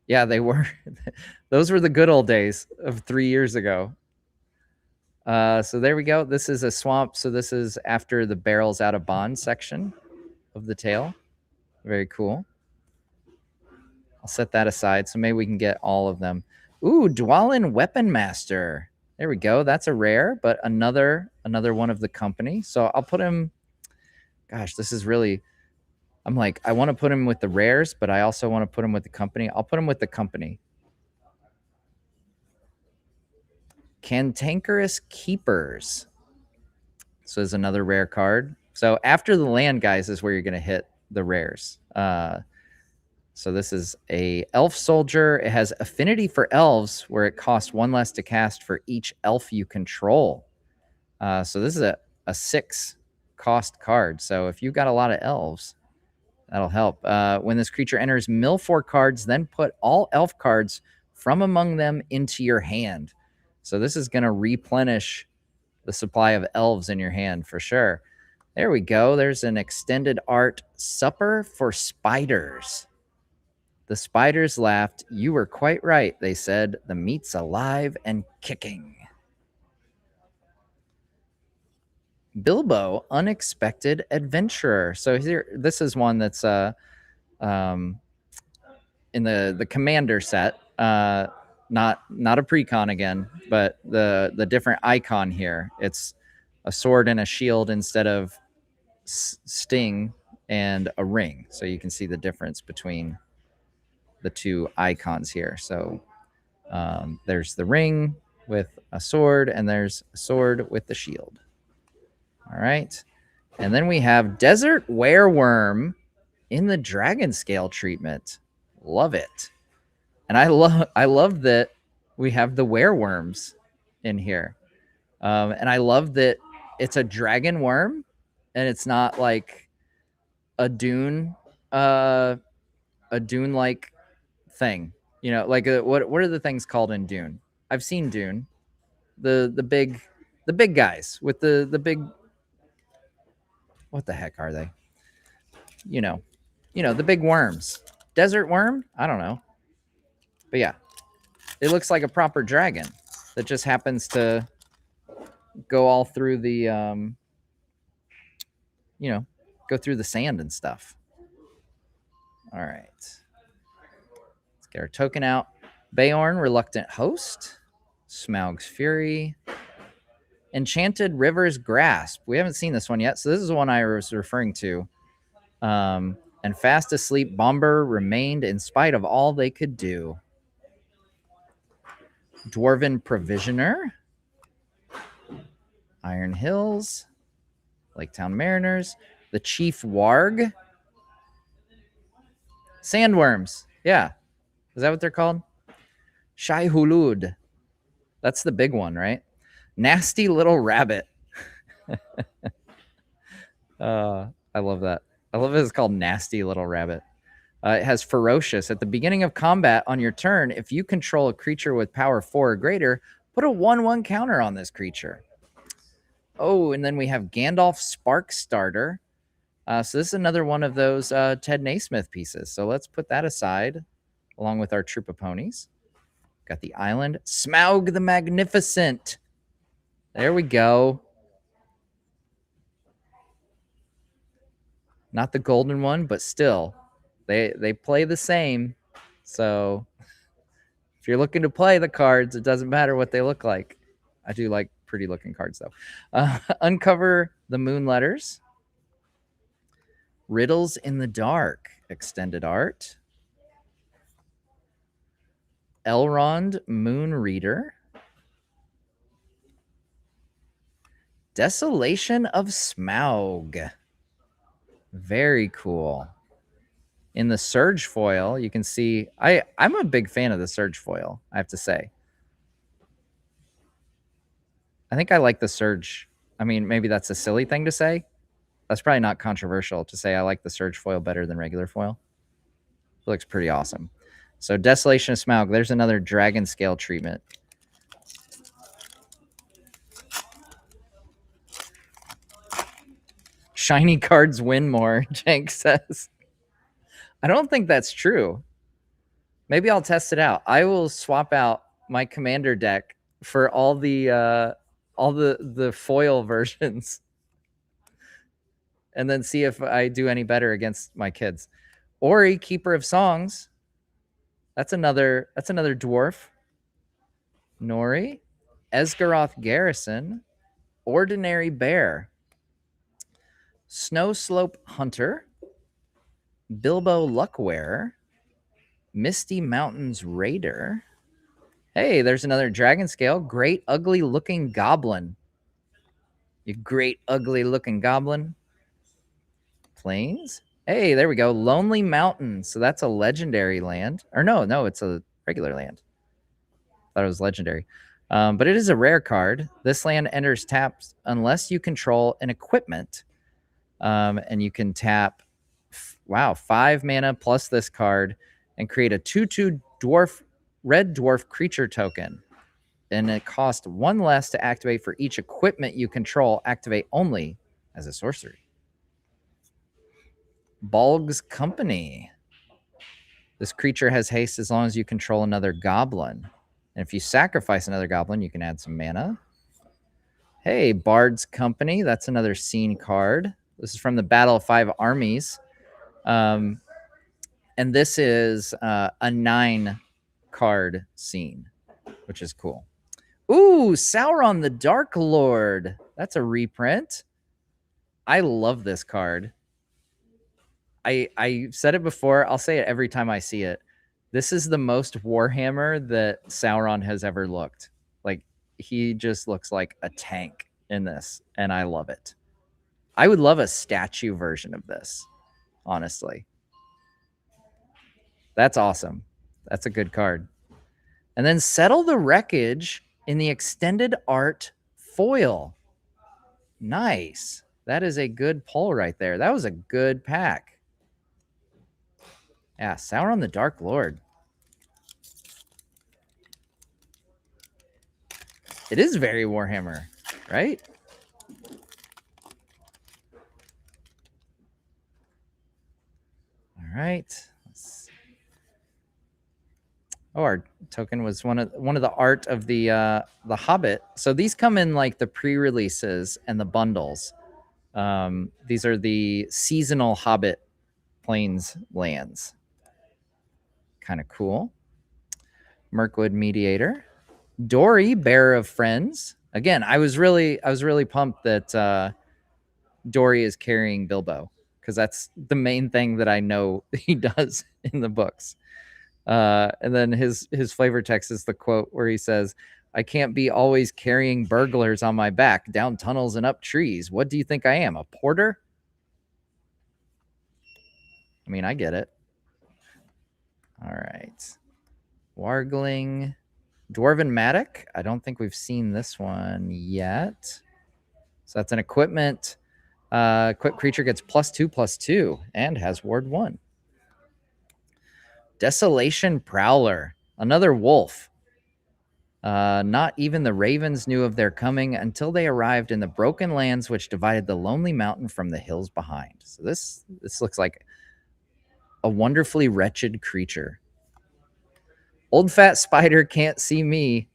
Yeah, they were. Those were the good old days of 3 years ago. So there we go. This is a swamp. So this is after the barrels out of bond section of the tail. Very cool. I'll set that aside. So maybe we can get all of them. Ooh, Dwalin Weapon Master. There we go. That's a rare, but another one of the company. So I'll put him. Gosh, this is really. I'm like, I want to put him with the rares, but I also want to put him with the company. I'll put him with the company. Cantankerous Keepers. So there's another rare card. So after the land, guys, is where you're going to hit the rares. So this is a elf soldier. It has affinity for elves, where it costs 1 less to cast for each elf you control. So this is a 6 cost card. So if you've got a lot of elves, that'll help. When this creature enters, mill 4 cards, then put all elf cards from among them into your hand. So this is going to replenish the supply of elves in your hand for sure. There we go. There's an extended art supper for spiders. The spiders laughed. You were quite right, they said. The meat's alive and kicking. Bilbo, unexpected adventurer. So here, this is one that's um, in the commander set. Not a precon again, but the different icon here. It's a sword and a shield instead of sting and a ring. So you can see the difference between the two icons here. So there's the ring with a sword, and there's a sword with the shield. All right. And then we have Desert Wereworm in the Dragon Scale treatment. Love it. And I love that we have the wereworms in here. And I love that it's a dragon worm and it's not like a dune like thing. You know, like what are the things called in Dune? I've seen Dune. The big guys with the big, what the heck are they? You know, the big worms. Desert worm? I don't know. But yeah, it looks like a proper dragon that just happens to go all through the, go through the sand and stuff. All right. Let's get our token out. Beorn, Reluctant Host. Smaug's Fury. Enchanted River's Grasp. We haven't seen this one yet, so this is the one I was referring to. And fast asleep Bomber remained in spite of all they could do. Dwarven Provisioner. Iron Hills. Laketown Mariners. The Chief Warg. Sandworms. Yeah. Is that what they're called? Shai Hulud. That's the big one, right? Nasty Little Rabbit. I love that. I love it's called Nasty Little Rabbit. It has Ferocious. At the beginning of combat on your turn, if you control a creature with power 4 or greater, put a 1/1 counter on this creature. Oh, and then we have Gandalf Spark Starter. So this is another one of those Ted Naismith pieces. So let's put that aside along with our troop of ponies. Got the island. Smaug the Magnificent. There we go. Not the golden one, but still, they play the same. So if you're looking to play the cards, it doesn't matter what they look like. I do like pretty looking cards, though. Uncover the Moon Letters. Riddles in the Dark. Extended art. Elrond Moon Reader. Desolation of Smaug. Very cool. In the Surge foil, you can see I'm a big fan of the Surge foil, I have to say. I think I like the Surge. I mean, maybe that's a silly thing to say. That's probably not controversial to say I like the Surge foil better than regular foil. It looks pretty awesome. So Desolation of Smaug, there's another dragon scale treatment. Shiny cards win more, Jank says. I don't think that's true. Maybe I'll test it out. I will swap out my commander deck for all the foil versions and then see if I do any better against my kids. Ori, Keeper of Songs. That's another dwarf. Nori, Esgaroth Garrison, Ordinary Bear, Snowslope Hunter, Bilbo Luckwearer, Misty Mountains Raider. Hey, there's another dragon scale. Great ugly looking goblin. You great ugly looking goblin. Plains. Hey, there we go. Lonely Mountain. So that's a legendary land. Or no, it's a regular land. Thought it was legendary. But it is a rare card. This land enters taps unless you control an equipment. And you can tap, 5 mana plus this card and create a 2/2 red dwarf creature token. And it costs 1 less to activate for each equipment you control. Activate only as a sorcery. Balg's Company. This creature has haste as long as you control another goblin. And if you sacrifice another goblin, you can add some mana. Hey, Bard's Company. That's another scene card. This is from the Battle of Five Armies. And this is a 9-card scene, which is cool. Ooh, Sauron the Dark Lord. That's a reprint. I love this card. I said it before. I'll say it every time I see it. This is the most Warhammer that Sauron has ever looked. Like, he just looks like a tank in this, and I love it. I would love a statue version of this, honestly. That's awesome. That's a good card. And then Settle the Wreckage in the extended art foil. Nice. That is a good pull right there. That was a good pack. Yeah, Sauron the Dark Lord. It is very Warhammer, right? All right. Oh, our token was one of the art of the Hobbit. So these come in like the pre-releases and the bundles. These are the seasonal Hobbit Plains lands. Kind of cool. Mirkwood Mediator. Dory, Bearer of Friends. Again, I was really pumped that Dory is carrying Bilbo, because that's the main thing that I know he does in the books. And then his flavor text is the quote where he says, "I can't be always carrying burglars on my back down tunnels and up trees. What do you think I am, a porter?" I mean, I get it. All right. Wargling. Dwarven Matic. I don't think we've seen this one yet. So that's an equipment. Equipped creature gets +2/+2 and has Ward 1. Desolation Prowler. Another wolf. Not even the ravens knew of their coming until they arrived in the broken lands which divided the lonely mountain from the hills behind. So this looks like a wonderfully wretched creature. Old Fat Spider Can't See Me.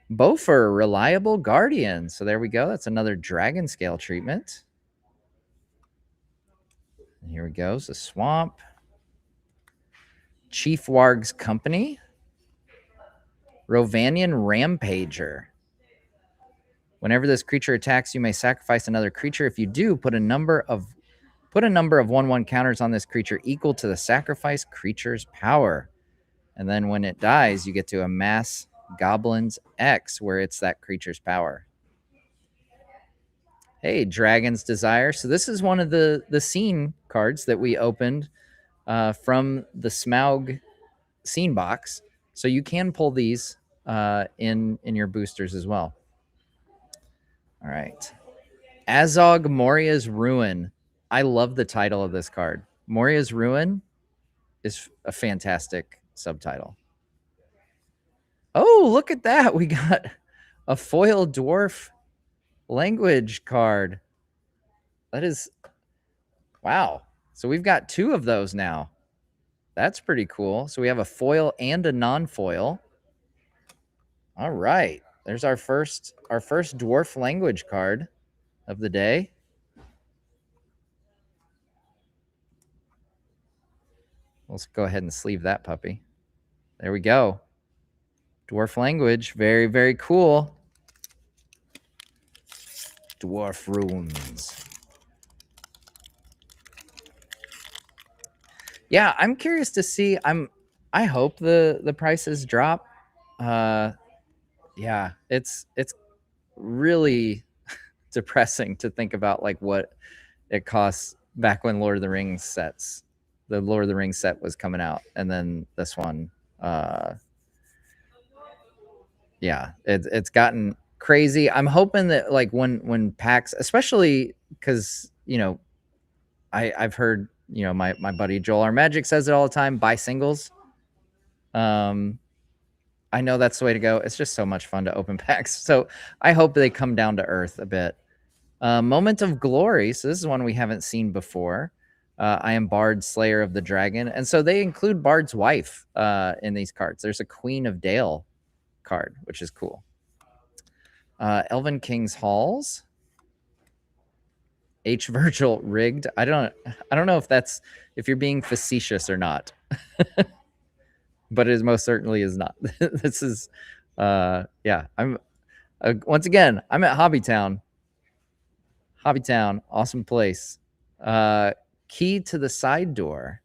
Bofer, Reliable Guardian. So there we go. That's another dragon scale treatment. And here we go. So Swamp. Chief Warg's Company. Rovanian Rampager. Whenever this creature attacks, you may sacrifice another creature. If you do, put a number of 1/1 counters on this creature equal to the sacrifice creature's power. And then when it dies, you get to amass Goblin's X, where it's that creature's power. Hey, Dragon's Desire. So this is one of the scene cards that we opened from the Smaug scene box. So you can pull these in your boosters as well. All right. Azog Moria's Ruin. I love the title of this card. Moria's Ruin is a fantastic subtitle. Oh, look at that. We got a foil dwarf language card. That is, wow. So we've got 2 of those now. That's pretty cool. So we have a foil and a non-foil. All right. There's our first dwarf language card of the day. Let's go ahead and sleeve that puppy. There we go. Dwarf language. Very, very cool. Dwarf runes. Yeah, I'm curious to see. I hope the prices drop. Yeah, it's really depressing to think about like what it costs back when Lord of the Rings the Lord of the Rings set was coming out, and then this one. Yeah, it's gotten crazy. I'm hoping that like when packs, especially because I've heard my buddy Joel R. Magic says it all the time. Buy singles. I know that's the way to go. It's just so much fun to open packs. So I hope they come down to earth a bit. Moment of Glory. So this is one we haven't seen before. I am Bard, Slayer of the Dragon. And so they include Bard's wife in these cards. There's a Queen of Dale card, which is cool. Elven King's Halls. H. Virgil rigged. I don't know if you're being facetious or not. But it most certainly is not. This is yeah, I'm once again, I'm at Hobbytown. Hobbytown, awesome place. Key to the side door.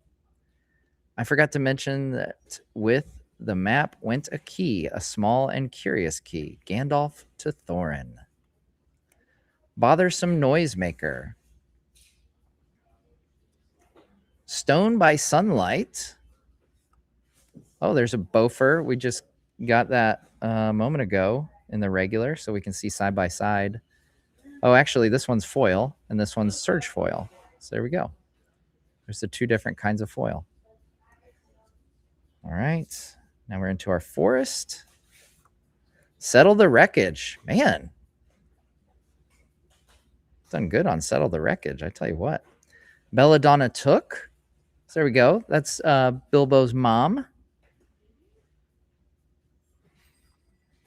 I forgot to mention that with the map went a key, a small and curious key. Gandalf to Thorin. Bothersome noisemaker. Stone by sunlight. Oh, there's a Bofur. We just got that a moment ago in the regular, so we can see side by side. Oh, actually, this one's foil, and this one's surge foil. So there we go. There's the two different kinds of foil. All right. Now we're into our forest. Settle the Wreckage. Man. Done good on Settle the Wreckage, I tell you what. Belladonna Took. So there we go. That's Bilbo's mom.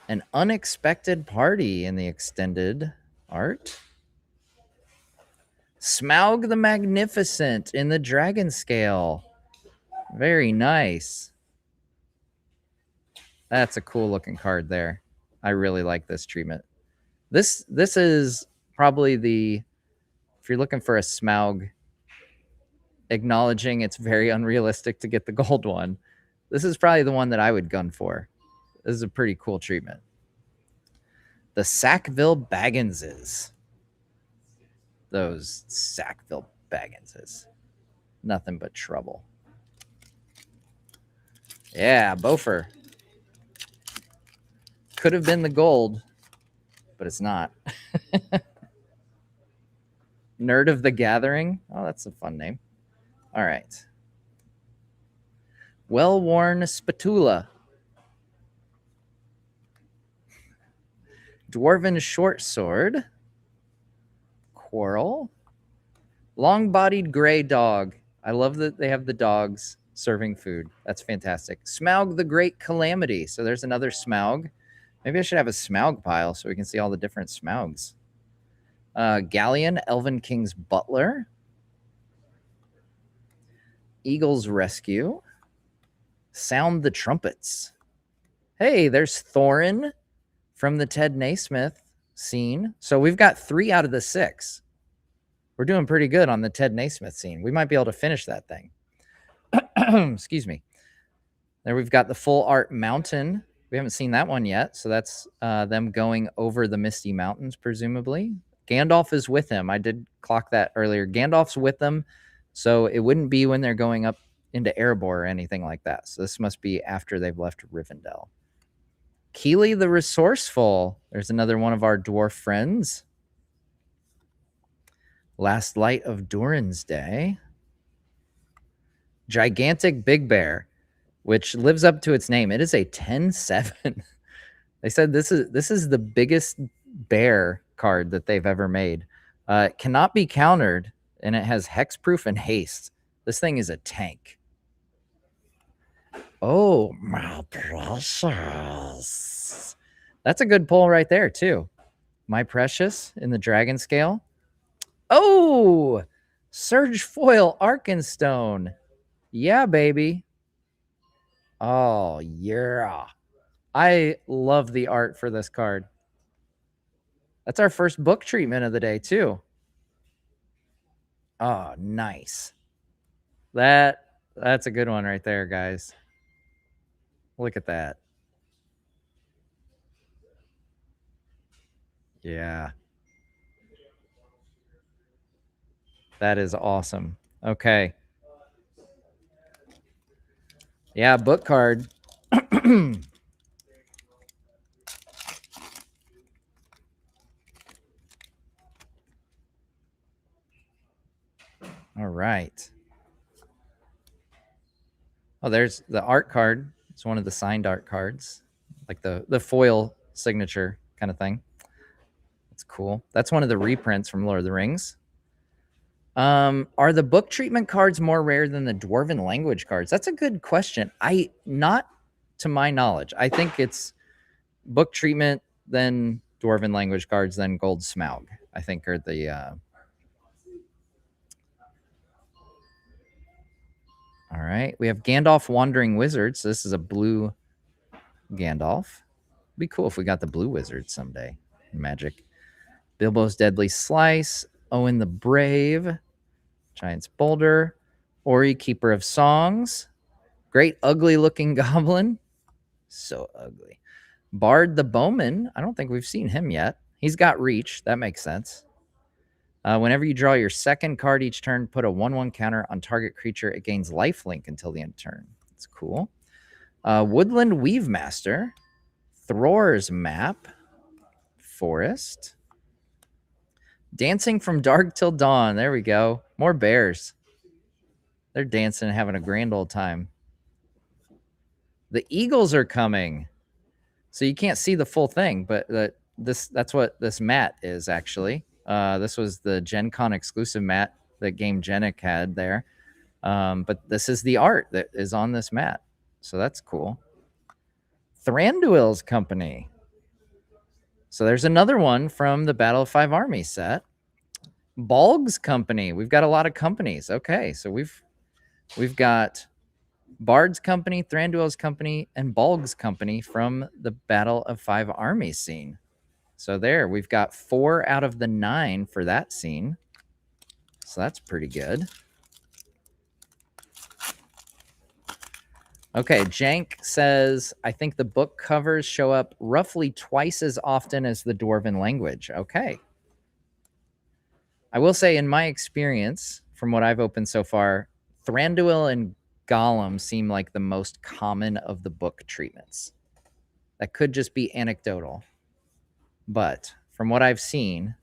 An Unexpected Party in the extended art. Smaug the Magnificent in the dragon scale. Very nice. That's a cool looking card there. I really like this treatment. This is probably if you're looking for a Smaug, acknowledging it's very unrealistic to get the gold one, this is probably the one that I would gun for. This is a pretty cool treatment. The Sackville Bagginses. Those Sackville Bagginses. Nothing but trouble. Yeah, Bofur. Could have been the gold, but it's not. Nerd of the Gathering. Oh, that's a fun name. All right. Well-worn Spatula. Dwarven Short Sword. Quarrel. Long-bodied gray dog. I love that they have the dogs serving food. That's fantastic. Smaug the Great Calamity. So there's another Smaug. Maybe I should have a Smaug pile so we can see all the different Smaugs. Galleon, Elven King's Butler. Eagle's Rescue. Sound the Trumpets. Hey, there's Thorin from the Ted Naismith scene. So we've got 3 out of the 6. We're doing pretty good on the Ted Naismith scene. We might be able to finish that thing. Excuse me. There we've got the full art mountain. We haven't seen that one yet. So that's them going over the Misty Mountains, presumably. Gandalf is with him. I did clock that earlier. Gandalf's with them. So it wouldn't be when they're going up into Erebor or anything like that. So this must be after they've left Rivendell. Keely the Resourceful. There's another one of our dwarf friends. Last Light of Durin's Day. Gigantic Big Bear, which lives up to its name. It is a 10-7. They said this is the biggest bear card that they've ever made. It cannot be countered, and it has hexproof and haste. This thing is a tank. Oh, my precious. That's a good pull right there, too. My Precious in the dragon scale. Oh, Surge Foil Arkenstone. Yeah, baby. Oh, yeah. I love the art for this card. That's our first book treatment of the day, too. Oh, nice. That's a good one right there, guys. Look at that. Yeah. That is awesome. Okay. Yeah, book card. All right. Oh, there's the art card. It's one of the signed art cards, like the foil signature kind of thing. It's cool. That's one of the reprints from Lord of the Rings. Are the book treatment cards more rare than the Dwarven language cards? That's a good question. Not to my knowledge. I think it's book treatment, then Dwarven language cards, then Gold Smaug, I think are the all right. We have Gandalf Wandering Wizard. So this is a blue Gandalf. It'd be cool if we got the blue wizard someday. Magic. Bilbo's Deadly Slice. Owen the Brave. Giant's Boulder. Ori, Keeper of Songs. Great ugly looking goblin. So ugly. Bard the Bowman. I don't think we've seen him yet. He's got reach. That makes sense. Whenever you draw your second card each turn, put a 1/1 counter on target creature. It gains lifelink until the end of turn. That's cool. Woodland Weave Master. Thror's Map. Forest. Dancing from Dark Till Dawn. There we go. More bears. They're dancing and having a grand old time. The Eagles are coming. So you can't see the full thing, but that's what this mat is actually. This was the Gen Con exclusive mat that Game Genic had there. But this is the art that is on this mat. So that's cool. Thranduil's Company. So there's another one from the Battle of Five Armies set. Balg's Company. We've got a lot of companies. Okay, so we've got Bard's Company, Thranduil's Company, and Balg's Company from the Battle of Five Armies scene. So there, we've got 4 out of the 9 for that scene. So that's pretty good. Okay, Jank says, I think the book covers show up roughly twice as often as the Dwarven language. Okay. I will say, in my experience, from what I've opened so far, Thranduil and Gollum seem like the most common of the book treatments. That could just be anecdotal. But from what I've seen,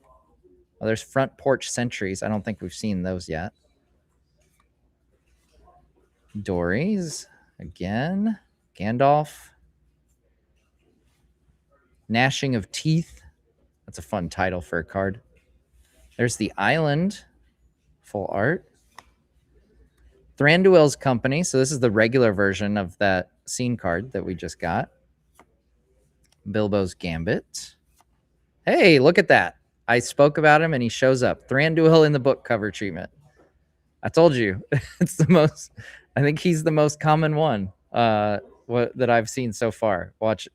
well, there's Front Porch Sentries. I don't think we've seen those yet. Dories. Again, Gandalf. Gnashing of Teeth. That's a fun title for a card. There's the Island. Full art. Thranduil's Company. So this is the regular version of that scene card that we just got. Bilbo's Gambit. Hey, look at that. I spoke about him and he shows up. Thranduil in the book cover treatment. I told you. It's the most... I think he's the most common one that I've seen so far. Watch,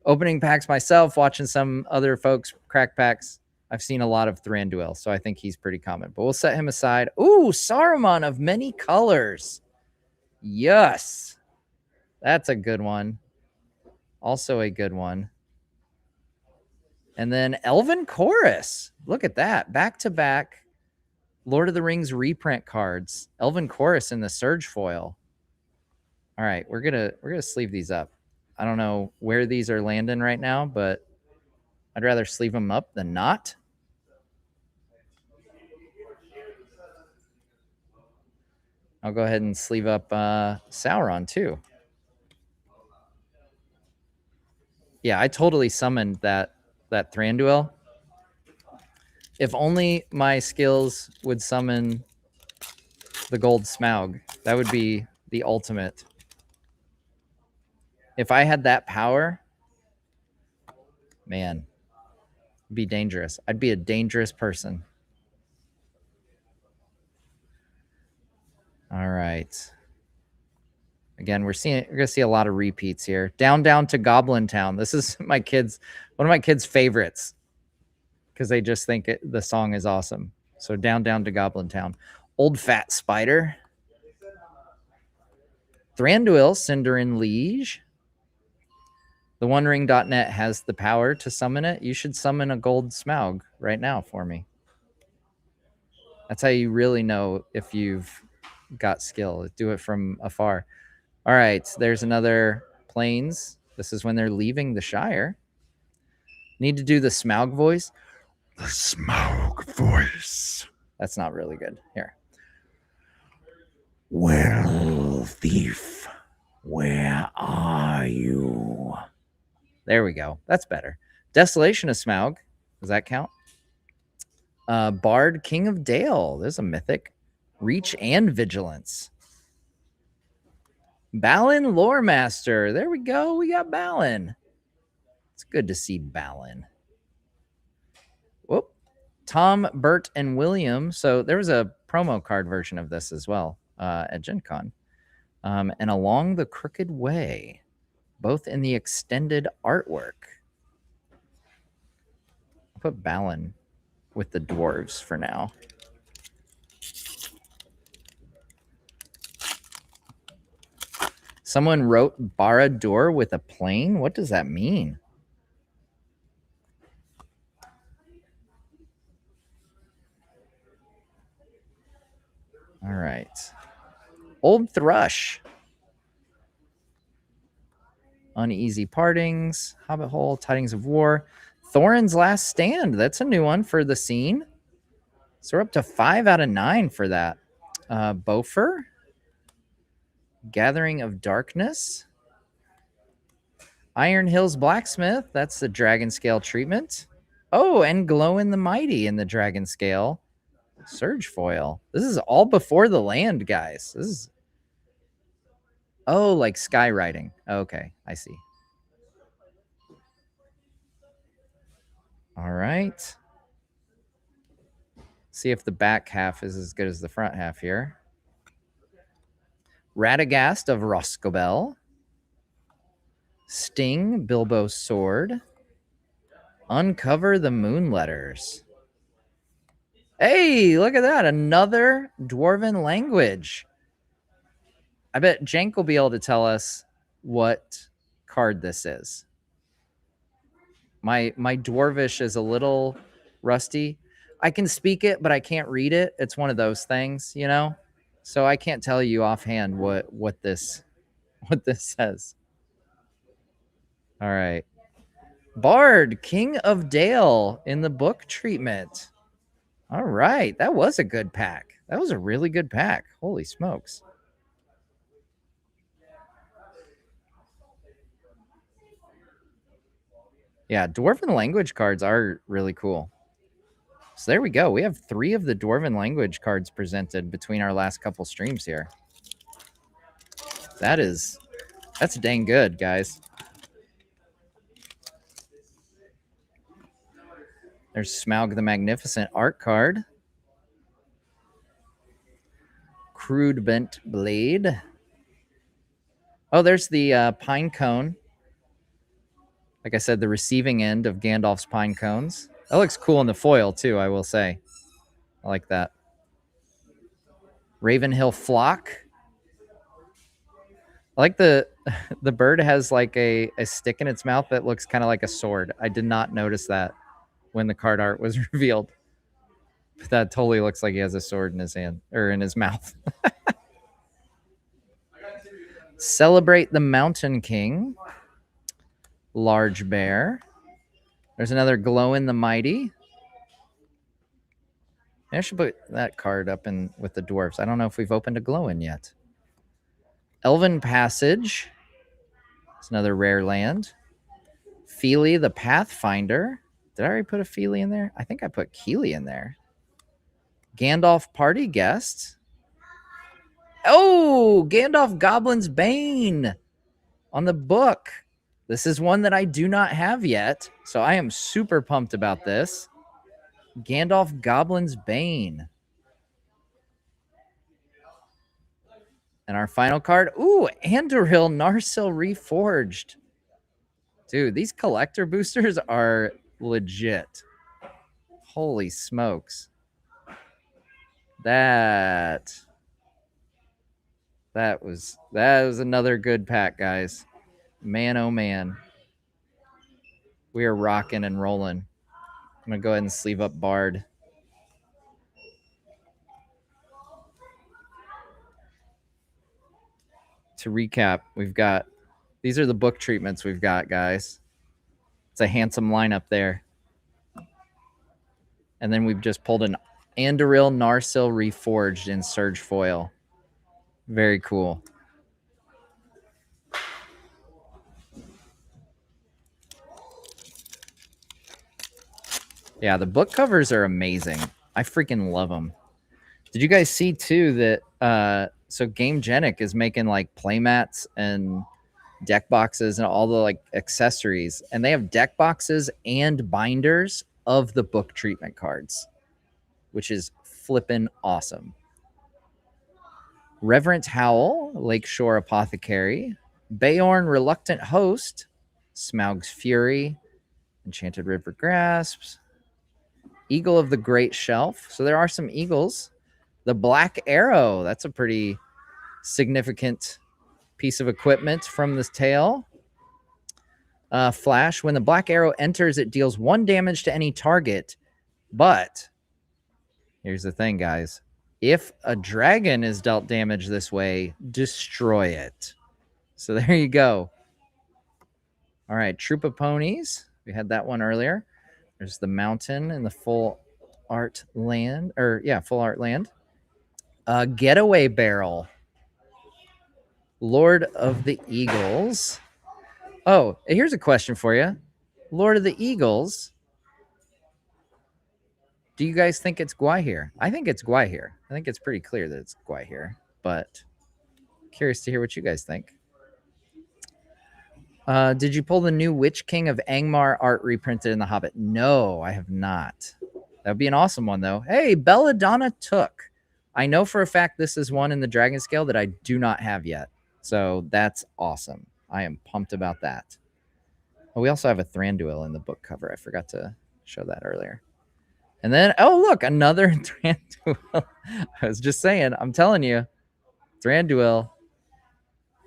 opening packs myself, watching some other folks crack packs. I've seen a lot of Thranduil, so I think he's pretty common. But we'll set him aside. Ooh, Saruman of Many Colors. Yes. That's a good one. Also a good one. And then Elven Chorus. Look at that. Back-to-back Lord of the Rings reprint cards. Elven Chorus in the Surge foil. All right, we're gonna sleeve these up. I don't know where these are landing right now, but I'd rather sleeve them up than not. I'll go ahead and sleeve up Sauron too. Yeah, I totally summoned that Thranduil. If only my skills would summon the Gold Smaug. That would be the ultimate. If I had that power, man, it'd be dangerous. I'd be a dangerous person. All right. Again, we're gonna see a lot of repeats here. Down to Goblin Town. This is one of my kids' favorites, because they just think the song is awesome. So down to Goblin Town. Old Fat Spider. Thranduil, Cinderin Liege. The OneRing.net has the power to summon it. You should summon a Gold Smaug right now for me. That's how you really know if you've got skill. Do it from afar. All right, there's another Plains. This is when they're leaving the Shire. Need to do the Smaug voice. The Smaug voice. That's not really good. Here. Well, thief, where are you? There we go. That's better. Desolation of Smaug. Does that count? Bard, King of Dale. There's a mythic. Reach and Vigilance. Balin, Lore Master. There we go. We got Balin. It's good to see Balin. Whoop. Tom, Bert, and William. So there was a promo card version of this as well at Gen Con. And Along the Crooked Way, both in the extended artwork. I'll put Balin with the dwarves for now. Someone wrote Barad-dûr with a plane. What does that mean? All right. Old Thrush. Uneasy Partings. Hobbit Hole. Tidings of War. Thorin's Last Stand. That's a new one for the scene. So we're up to 5 out of 9 for that. Bofer. Gathering of Darkness. Iron Hills Blacksmith. That's the Dragon Scale treatment. Oh, and Glowin the Mighty in the Dragon Scale. Surge Foil. This is all before the land, guys. This is... Oh, like skywriting. Okay, I see. All right. See if the back half is as good as the front half here. Radagast of Roscobel. Sting, Bilbo's Sword. Uncover the Moon Letters. Hey, look at that. Another Dwarven language. I bet Jank will be able to tell us what card this is. My Dwarvish is a little rusty. I can speak it, but I can't read it. It's one of those things, you know? So I can't tell you offhand what this says. All right. Bard, King of Dale in the book treatment. All right. That was a good pack. That was a really good pack. Holy smokes. Yeah, Dwarven language cards are really cool. So there we go. We have 3 of the Dwarven language cards presented between our last couple streams here. That's dang good, guys. There's Smaug the Magnificent art card. Crude Bent Blade. Oh, there's the Pine Cone. Like I said, the receiving end of Gandalf's Pine Cones. That looks cool in the foil, too, I will say. I like that. Ravenhill Flock. I like the bird has like a stick in its mouth that looks kind of like a sword. I did not notice that when the card art was revealed. But that totally looks like he has a sword in his hand or in his mouth. Celebrate the Mountain King. Large Bear. There's another Glowin the Mighty. I should put that card up in with the dwarves. I don't know if we've opened a Glowin yet. Elven Passage. It's another rare land. Feely the Pathfinder. Did I already put a Feely in there? I think I put Keely in there. Gandalf Party Guest. Oh, Gandalf Goblin's Bane on the book. This is one that I do not have yet, so I am super pumped about this. Gandalf Goblin's Bane. And our final card, ooh, Andoril Narsil Reforged. Dude, these collector boosters are legit. Holy smokes. That was another good pack, guys. Man, oh man. We are rocking and rolling. I'm going to go ahead and sleeve up Bard. To recap, we've got... These are the book treatments we've got, guys. It's a handsome lineup there. And then we've just pulled an Andoril Narsil Reforged in Surge Foil. Very cool. Yeah, the book covers are amazing. I freaking love them. Did you guys see too that so Gamegenic is making like playmats and deck boxes and all the like accessories, and they have deck boxes and binders of the book treatment cards, which is flippin' awesome. Reverent Howl, Lakeshore Apothecary, Bayorn Reluctant Host, Smaug's Fury, Enchanted River Grasps, Eagle of the Great Shelf. So there are some eagles. The Black Arrow, that's a pretty significant piece of equipment from this tail. Flash, when the Black Arrow enters, it deals 1 damage to any target. But here's the thing, guys. If a dragon is dealt damage this way, destroy it. So there you go. All right, Troop of Ponies. We had that one earlier. There's the mountain and the full art land. Or, yeah, full art land. Getaway Barrel. Lord of the Eagles. Oh, here's a question for you. Lord of the Eagles. Do you guys think it's Gwaihir? I think it's Gwaihir. I think it's pretty clear that it's Gwaihir, but curious to hear what you guys think. Did you pull the new Witch King of Angmar art reprinted in The Hobbit? No, I have not. That would be an awesome one, though. Hey, Belladonna Took. I know for a fact this is one in the Dragon Scale that I do not have yet. So that's awesome. I am pumped about that. Oh, we also have a Thranduil in the book cover. I forgot to show that earlier. And then, oh, look, another Thranduil. I was just saying, I'm telling you, Thranduil.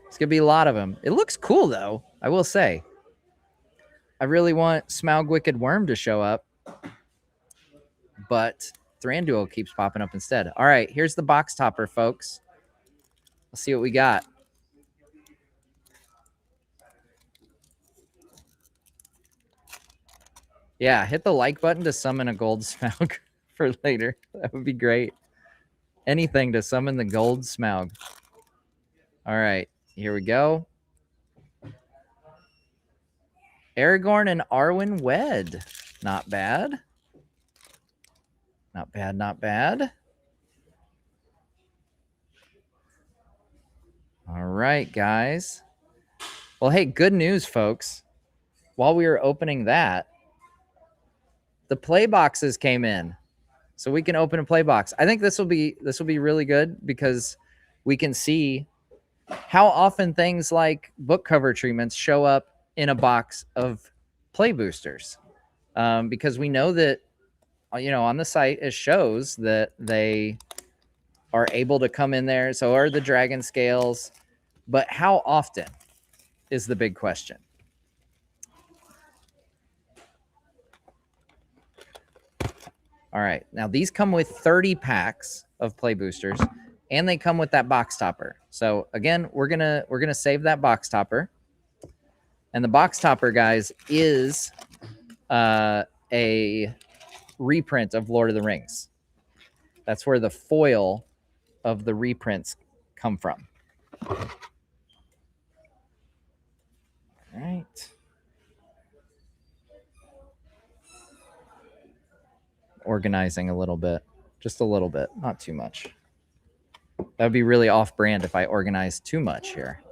It's going to be a lot of them. It looks cool, though, I will say. I really want Smaug Wicked Worm to show up, but Thranduil keeps popping up instead. All right, here's the box topper, folks. Let's see what we got. Yeah, hit the like button to summon a Gold Smaug for later. That would be great. Anything to summon the Gold Smaug. All right, here we go. Aragorn and Arwen wed. Not bad. Not bad, not bad. All right, guys. Well, hey, good news, folks. While we were opening that, the play boxes came in. So we can open a play box. I think this will be really good because we can see how often things like book cover treatments show up in a box of play boosters. Because we know that, you know, on the site it shows that they are able to come in there. So are the dragon scales. But how often is the big question. All right. Now these come with 30 packs of play boosters, and they come with that box topper. So again, we're gonna save that box topper. And the box topper, guys, is a reprint of Lord of the Rings. That's where the foil of the reprints come from. All right. Organizing a little bit, just a little bit, not too much. That would be really off-brand if I organized too much here.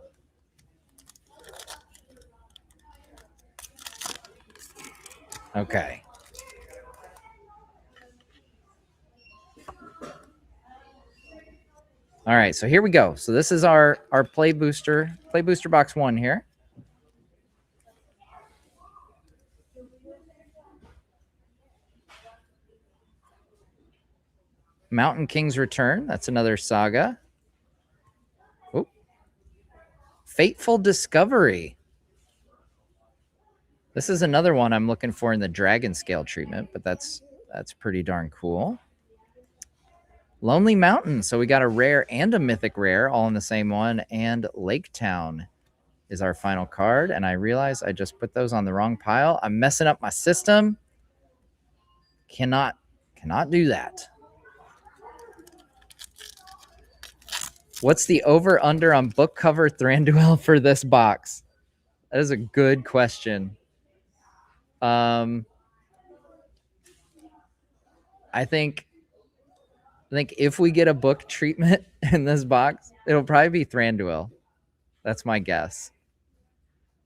Okay. All right, so here we go. So this is our play booster box 1 here. Mountain King's Return. That's another saga. Oh. Fateful Discovery. This is another one I'm looking for in the Dragon Scale treatment, but that's pretty darn cool. Lonely Mountain. So we got a rare and a mythic rare all in the same one. And Lake Town is our final card. And I realize I just put those on the wrong pile. I'm messing up my system. Cannot do that. What's the over-under on book cover Thranduil for this box? That is a good question. I think if we get a book treatment in this box, it'll probably be Thranduil. That's my guess.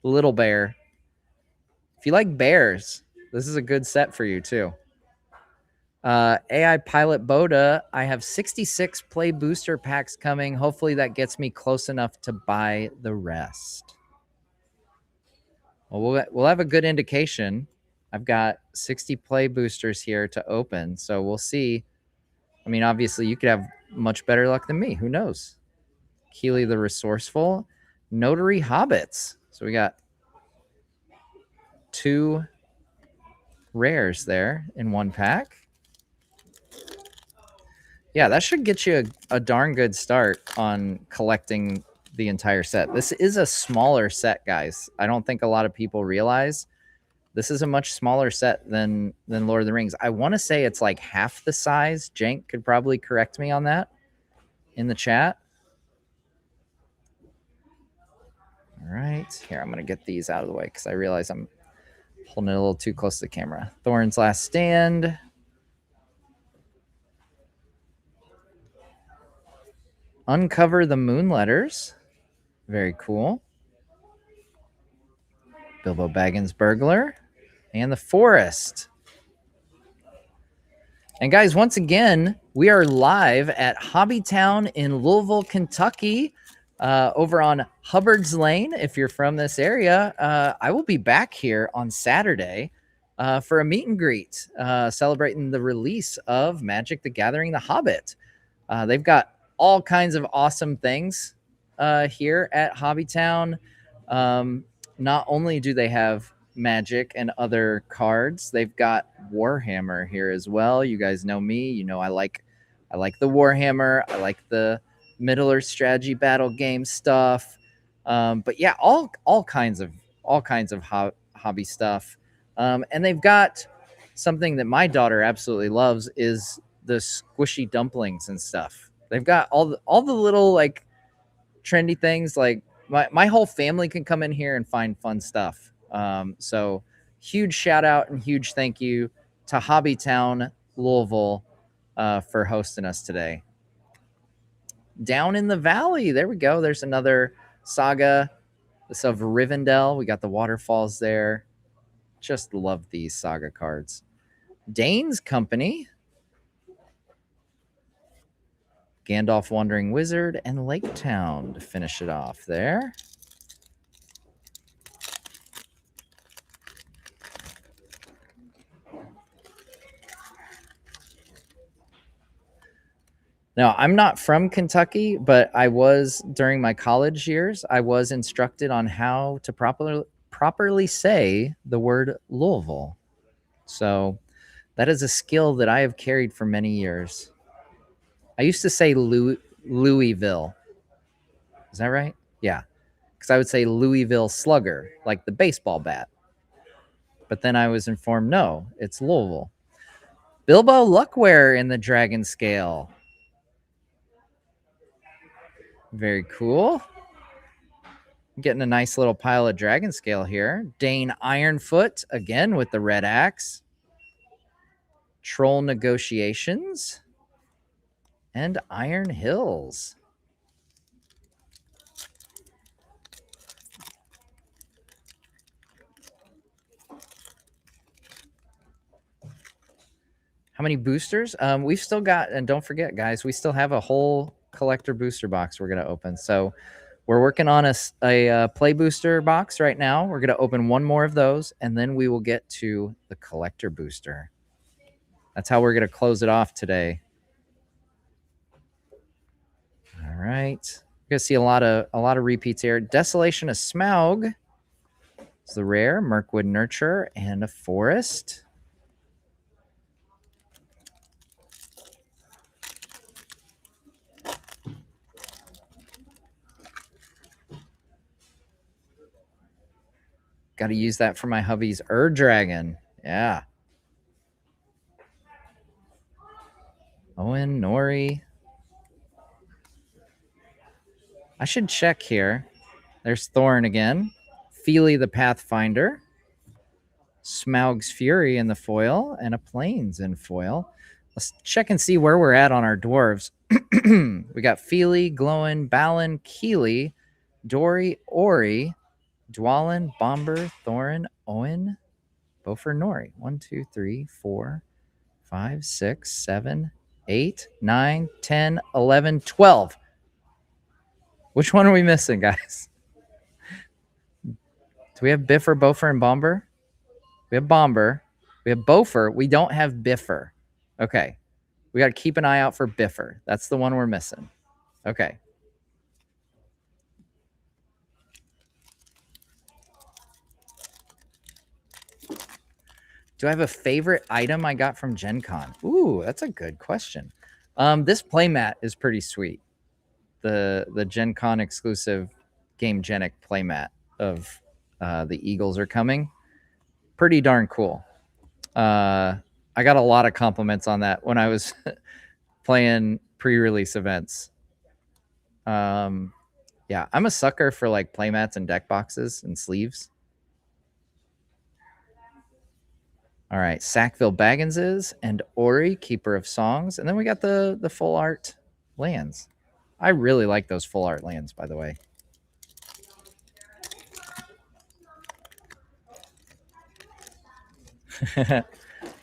Little Bear. If you like bears, this is a good set for you too. AI Pilot Boda, I have 66 play booster packs coming. Hopefully that gets me close enough to buy the rest. Well, we'll have a good indication. I've got 60 play boosters here to open, so we'll see. I mean, obviously you could have much better luck than me. Who knows? Keely the Resourceful, Notary Hobbits. So we got 2 rares there in one pack. Yeah, that should get you a darn good start on collecting the entire set. This is a smaller set, guys. I don't think a lot of people realize this is a much smaller set than Lord of the Rings. I want to say it's like half the size. Jank could probably correct me on that in the chat. All right, here, I'm going to get these out of the way because I realize I'm holding it a little too close to the camera. Thorin's Last Stand. Uncover the Moon Letters. Very cool. Bilbo Baggins Burglar. And the Forest. And guys, once again, we are live at Hobbytown in Louisville, Kentucky, over on Hubbard's Lane. If you're from this area, I will be back here on Saturday for a meet and greet, celebrating the release of Magic: The Gathering The Hobbit. They've got all kinds of awesome things here at Hobbytown. Not only do they have Magic and other cards, they've got Warhammer here as well. You guys know me. You know I like the Warhammer. I like the Middle Earth strategy battle game stuff. But yeah, all kinds of hobby stuff. And they've got something that my daughter absolutely loves is the squishy dumplings and stuff. They've got all the little like trendy things. Like my whole family can come in here and find fun stuff. So huge shout out and huge thank you to Hobbytown Louisville for hosting us today. Down in the valley, there we go. There's another saga. This of Rivendell. We got the waterfalls there. Just love these saga cards. Dane's Company. Gandalf Wandering Wizard and Lake Town to finish it off there. Now, I'm not from Kentucky, but I was, during my college years, I was instructed on how to properly say the word Louisville. So that is a skill that I have carried for many years. I used to say Louisville. Is that right? Yeah. Because I would say Louisville Slugger, like the baseball bat. But then I was informed, no, it's Louisville. Bilbo Luckware in the Dragon Scale. Very cool. Getting a nice little pile of Dragon Scale here. Dane Ironfoot, again with the red axe. Troll Negotiations. And Iron Hills. How many boosters? We've still got, and don't forget, guys, we still have a whole collector booster box we're going to open. So we're working on a play booster box right now. We're going to open one more of those, and then we will get to the collector booster. That's how we're going to close it off today. All right. We're going to see a lot of repeats here. Desolation of Smaug is the rare. Mirkwood Nurture and a Forest. Got to use that for my hubby's Dragon. Yeah. Owen, Nori. I should check here. There's Thorn again. Feely the Pathfinder. Smaug's Fury in the foil and a Plains in foil. Let's check and see where we're at on our dwarves. We got Feely, Glowin, Balin, Keely, Dory, Ori, Dwalin, Bomber, Thorin, Owen, Bofer, Nori. 1, 2, 3, 4, 5, 6, 7, 8, 9, 10, 11, 12. Which one are we missing, guys? Do we have Biffer, Bofer, and Bomber? We have Bomber. We have Bofer. We don't have Biffer. Okay. We got to keep an eye out for Biffer. That's the one we're missing. Okay. Do I have a favorite item I got from Gen Con? Ooh, that's a good question. This playmat is pretty sweet. The Gen Con exclusive Game Genic playmat of the Eagles are coming. Pretty darn cool. I got a lot of compliments on that when I was playing pre-release events. Yeah, I'm a sucker for like playmats and deck boxes and sleeves. All right, Sackville Bagginses and Ori, Keeper of Songs. And then we got the full art lands. I really like those full art lands, by the way.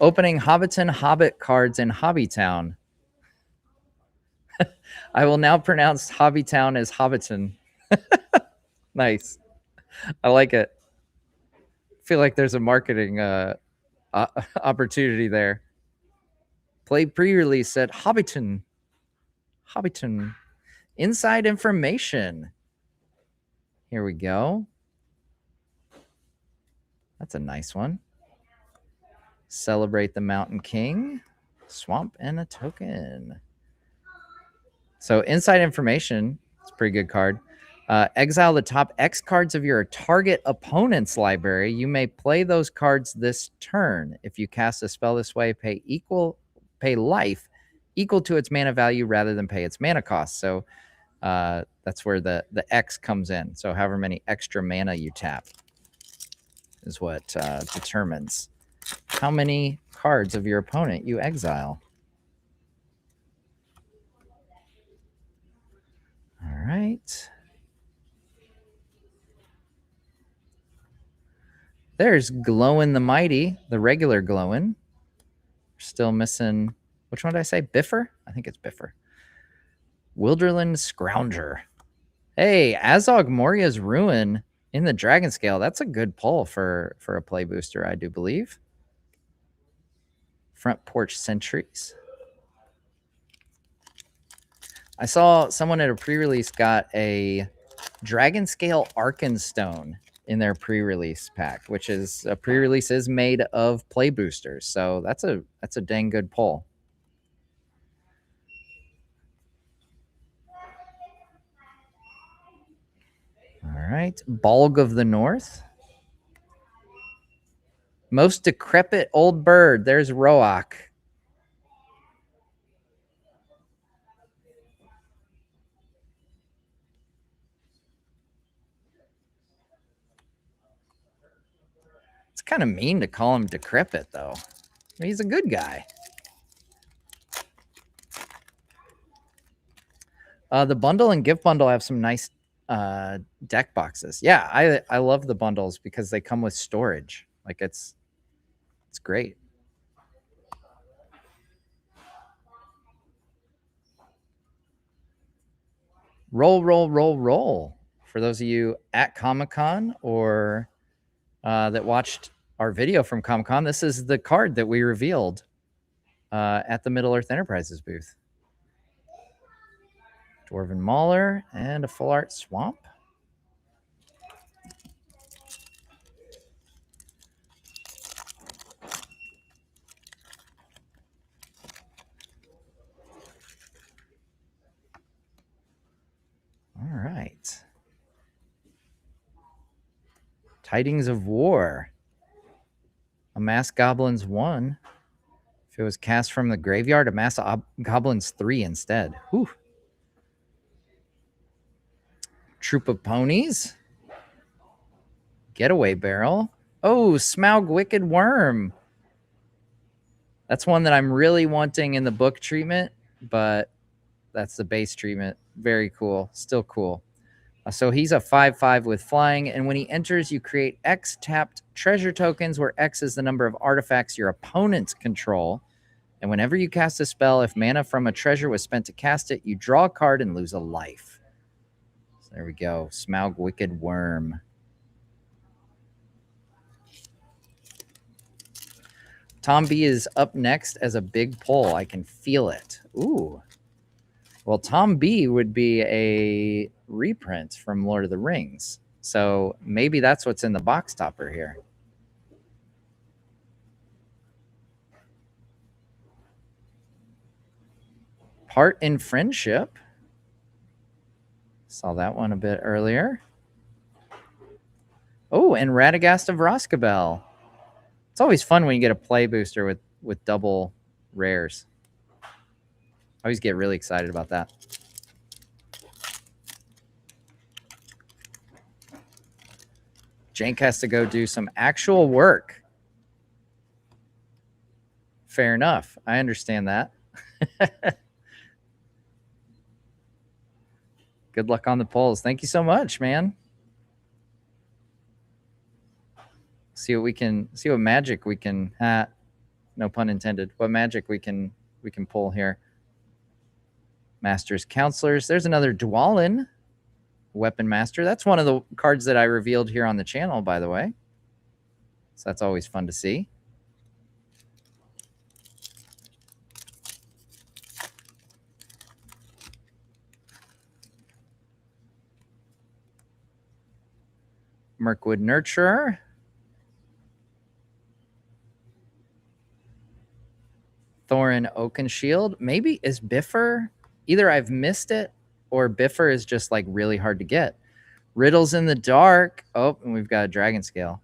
Opening Hobbiton Hobbit cards in Hobbytown. I will now pronounce Hobbytown as Hobbiton. Nice. I like it. I feel like there's a marketing opportunity there. Play pre-release at Hobbiton. Hobbiton. Inside information. Here we go. That's a nice one. Celebrate the Mountain King. Swamp and a token. So inside information. It's a pretty good card. Exile the top X cards of your target opponent's library. You may play those cards this turn. If you cast a spell this way, pay life equal to its mana value rather than pay its mana cost. So that's where the X comes in. So however many extra mana you tap is what determines how many cards of your opponent you exile. All right. There's Glowin the Mighty, the regular Glowin. Still missing, which one did I say? Biffer? I think it's Biffer. Wilderland Scrounger. Hey, Azog Moria's Ruin in the Dragon Scale. That's a good pull for a play booster, I do believe. Front Porch Sentries. I saw someone at a pre-release got a Dragon Scale Arkenstone in their pre-release pack, which is a pre-release is made of play boosters. So that's a dang good pull. All right. Balg of the North. Most decrepit old bird. There's Roak. It's kind of mean to call him decrepit, though. I mean, he's a good guy. The bundle and gift bundle have some nice deck boxes. Yeah, I love the bundles because they come with storage. Like it's great. Roll, roll, roll, roll. For those of you at Comic-Con or that watched our video from Comic-Con, this is the card that we revealed at the Middle Earth Enterprises booth. Dwarven Mauler and a full art Swamp. All right. Tidings of War. Amass Goblins 1. If it was cast from the graveyard, Amass Goblins 3 instead. Whew. Troop of Ponies. Getaway Barrel. Oh, Smaug Wicked Worm. That's one that I'm really wanting in the book treatment, but that's the base treatment. Very cool. Still cool. So he's a 5/5 with flying, and when he enters, you create X tapped treasure tokens, where X is the number of artifacts your opponents control. And whenever you cast a spell, if mana from a treasure was spent to cast it, you draw a card and lose a life. So there we go. Smaug Wicked Worm. Tom B is up next as a big pull. I can feel it. Ooh. Well, Tom B would be a reprint from Lord of the Rings. So maybe that's what's in the box topper here. Part in Friendship. Saw that one a bit earlier. Oh, and Radagast of Roscabel. It's always fun when you get a play booster with double rares. I always get really excited about that. Jank has to go do some actual work. Fair enough. I understand that. Good luck on the polls. Thank you so much, man. See what magic we can no pun intended. What magic we can pull here. Master's Counselors. There's another Dwalin Weapon Master. That's one of the cards that I revealed here on the channel, by the way. So that's always fun to see. Mirkwood Nurturer. Thorin Oakenshield. Maybe is Biffer. Either I've missed it or Biffer is just like really hard to get. Riddles in the Dark. Oh, and we've got a Dragon Scale.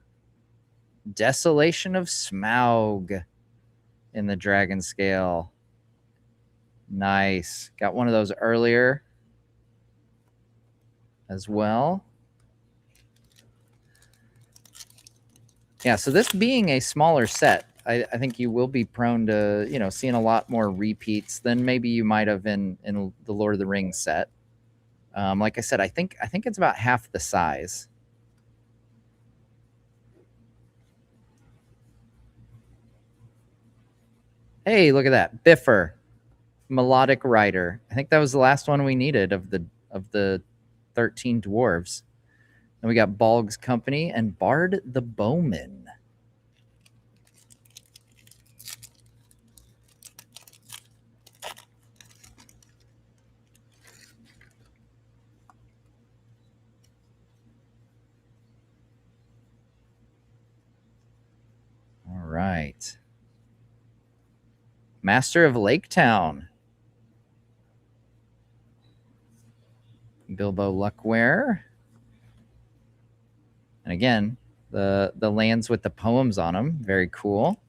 Desolation of Smaug in the Dragon Scale. Nice. Got one of those earlier as well. Yeah, so this being a smaller set, I think you will be prone to, seeing a lot more repeats than maybe you might have in the Lord of the Rings set. Like I said, I think it's about half the size. Hey, look at that. Biffer. Melodic Rider. I think that was the last one we needed of the 13 dwarves. And we got Balg's Company and Bard the Bowman. All right. Master of Lake Town. Bilbo Luckware. And again, the lands with the poems on them. Very cool.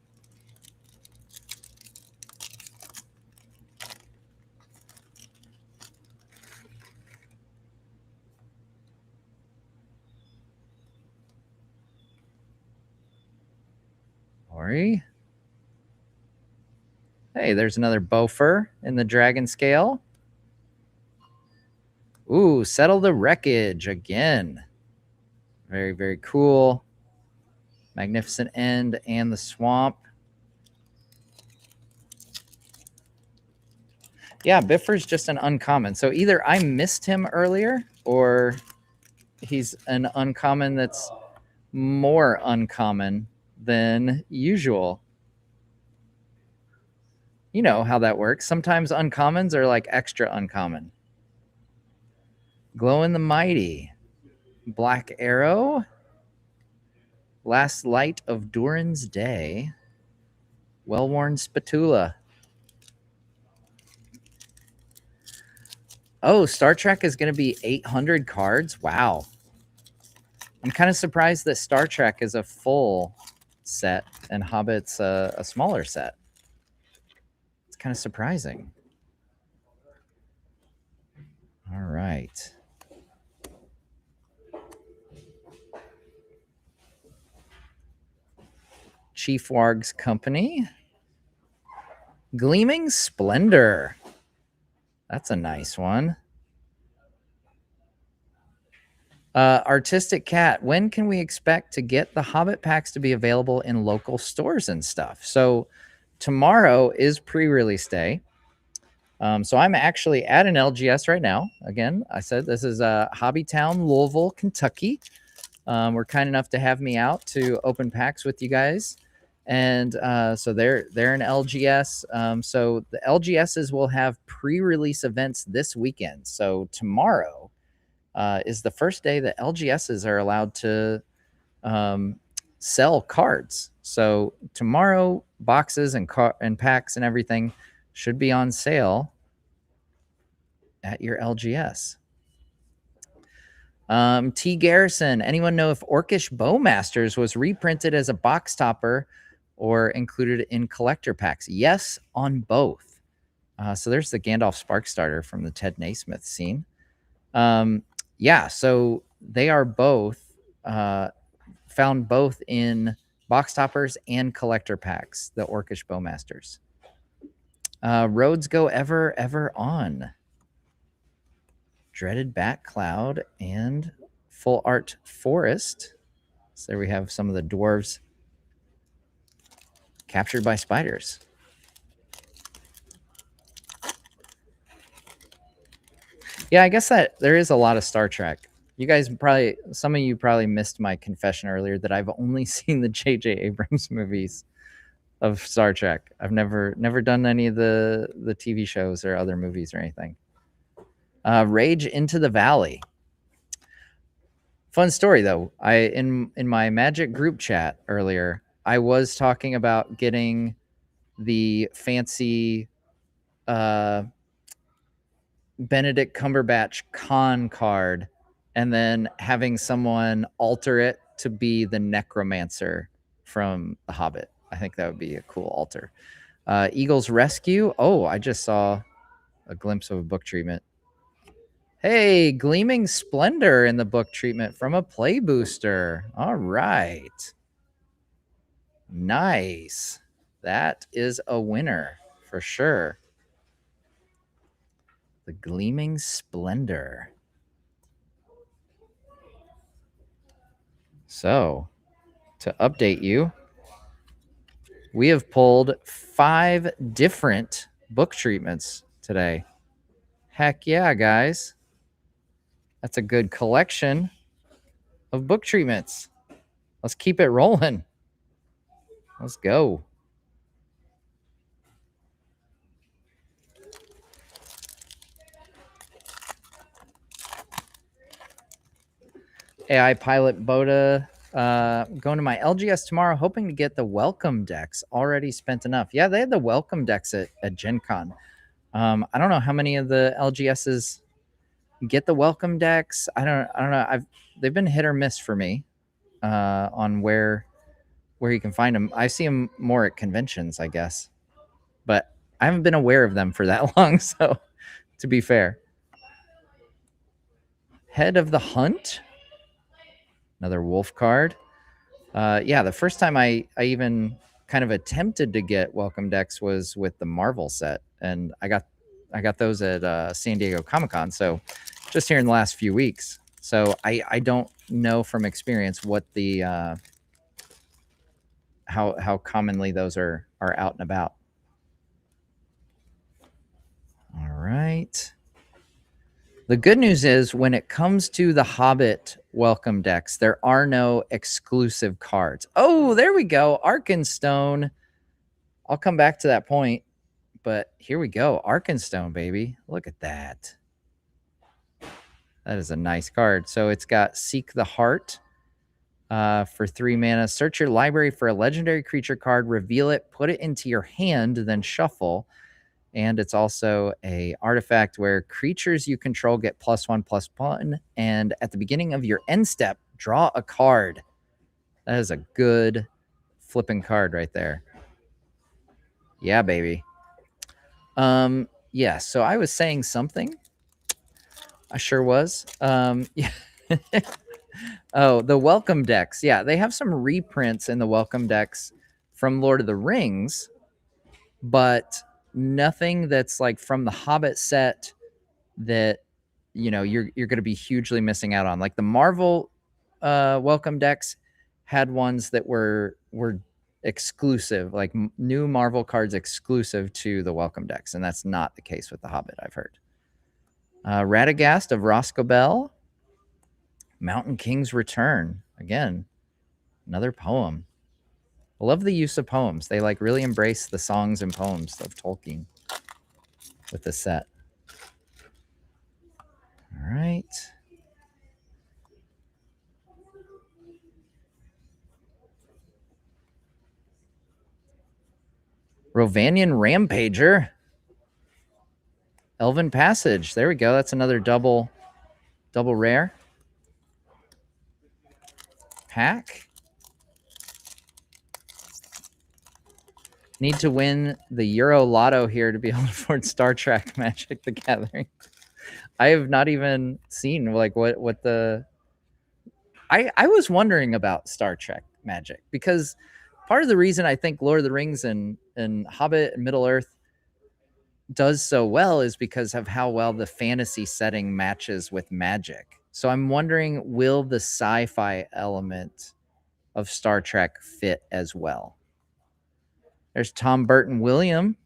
Ori. Hey, there's another Bofur in the Dragon Scale. Ooh, Settle the Wreckage again. Very, very cool. Magnificent End and the Swamp. Yeah, Biffer's just an uncommon. So either I missed him earlier or he's an uncommon that's more uncommon than usual. You know how that works. Sometimes uncommons are like extra uncommon. Glow in the Mighty. Black Arrow. Last Light of Durin's Day. Well-worn Spatula. Oh, Star Trek is going to be 800 cards? Wow. I'm kind of surprised that Star Trek is a full set and Hobbit's a smaller set. It's kind of surprising. All right. Chief Warg's Company. Gleaming Splendor. That's a nice one. Artistic Cat, when can we expect to get the Hobbit packs to be available in local stores and stuff? So tomorrow is pre-release day. So I'm actually at an LGS right now. Again, I said this is Hobbytown, Louisville, Kentucky. Were kind enough to have me out to open packs with you guys. And so they're an LGS. So the LGSs will have pre-release events this weekend. So tomorrow is the first day that LGSs are allowed to sell cards. So tomorrow, boxes and packs and everything should be on sale at your LGS. T. Garrison, anyone know if Orcish Bowmasters was reprinted as a box topper or included in collector packs? Yes, on both. So there's the Gandalf Sparkstarter from the Ted Naismith scene. Yeah, so they are both found both in box toppers and collector packs, the Orcish Bowmasters. Roads Go Ever, Ever On. Dreaded Bat Cloud and Full Art Forest. So there we have some of the dwarves captured by spiders. Yeah, I guess that there is a lot of Star Trek. You guys probably, some of you probably missed my confession earlier that I've only seen the J.J. Abrams movies of Star Trek. I've never done any of the TV shows or other movies or anything. Rage Into the Valley. Fun story though. In my Magic group chat earlier, I was talking about getting the fancy Benedict Cumberbatch con card and then having someone alter it to be the necromancer from The Hobbit. I think that would be a cool alter. Eagle's Rescue. Oh, I just saw a glimpse of a book treatment. Hey, Gleaming Splendor in the book treatment from a play booster. All right. Nice. That is a winner for sure. The Gleaming Splendor. So, to update you, we have pulled 5 different book treatments today. Heck yeah, guys. That's a good collection of book treatments. Let's keep it rolling. Let's go. AI Pilot Boda, going to my LGS tomorrow, hoping to get the welcome decks. Already spent enough. Yeah, they had the welcome decks at Gen Con. I don't know how many of the LGSs get the welcome decks. I don't know. They've been hit or miss for me on where you can find them. I see them more at conventions, I guess, but I haven't been aware of them for that long. So, to be fair, Head of the Hunt, another wolf card. Yeah, the first time I even kind of attempted to get welcome decks was with the Marvel set, and I got those at San Diego Comic-Con. So just here in the last few weeks. So I don't know from experience what the how commonly those are out and about. All right. The good news is when it comes to the Hobbit welcome decks, there are no exclusive cards. Oh, there we go. Arkenstone. I'll come back to that point, but here we go. Arkenstone, baby. Look at that. That is a nice card. So it's got Seek the Heart for 3 mana. Search your library for a legendary creature card, reveal it, put it into your hand, then shuffle. And it's also a artifact where creatures you control get +1/+1. And at the beginning of your end step, draw a card. That is a good flipping card right there. Yeah, baby. Yeah, so I was saying something. I sure was. Yeah. Oh, the welcome decks. Yeah, they have some reprints in the welcome decks from Lord of the Rings, but nothing that's like from the Hobbit set that you're going to be hugely missing out on. Like the Marvel welcome decks had ones that were exclusive, like new Marvel cards exclusive to the welcome decks, and that's not the case with the Hobbit, I've heard. Radagast of Roscoe, Mountain King's Return. Again, another poem. I love the use of poems. They like really embrace the songs and poems of Tolkien with the set. All right. Rovanian Rampager. Elven Passage. There we go. That's another double rare. Pack. Need to win the Euro Lotto here to be able to afford Star Trek Magic: The Gathering. I have not even seen like what the. I was wondering about Star Trek Magic because part of the reason I think Lord of the Rings and Hobbit and Middle Earth does so well is because of how well the fantasy setting matches with Magic. So I'm wondering, will the sci-fi element of Star Trek fit as well? There's Tom Burton William,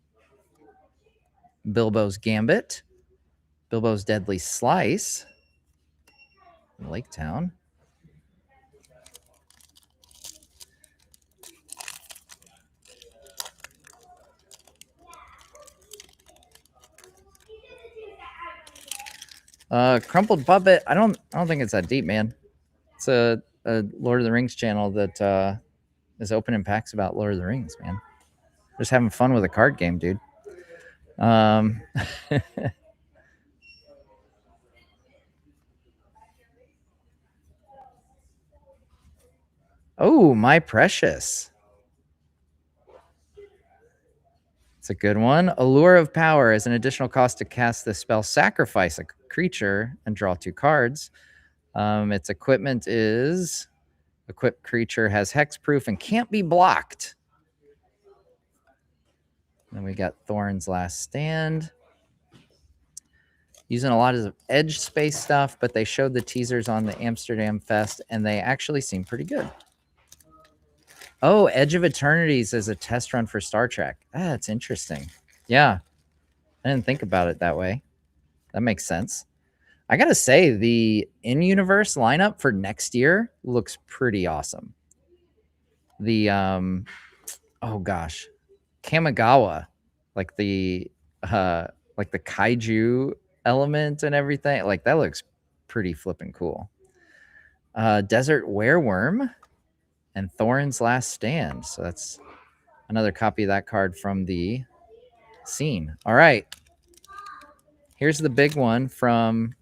Bilbo's Gambit, Bilbo's Deadly Slice, Lake Town. Crumpled Puppet. I don't think it's that deep, man. It's a Lord of the Rings channel that is opening packs about Lord of the Rings, man. Just having fun with a card game, dude. Oh, My Precious. It's a good one. Allure of Power. As an additional cost to cast this spell, sacrifice a creature and draw 2 cards. Its equipment is equipped creature has hexproof and can't be blocked. Then we got Thorin's Last Stand. Using a lot of edge space stuff, but they showed the teasers on the Amsterdam Fest, and they actually seem pretty good. Oh, Edge of Eternities is a test run for Star Trek. That's interesting. Yeah, I didn't think about it that way. That makes sense. I gotta say, the in-universe lineup for next year looks pretty awesome. The oh gosh, Kamigawa, like the kaiju element and everything, like that looks pretty flippin' cool. Desert Wereworm and Thorin's Last Stand. So that's another copy of that card from the scene. All right. Here's the big one from,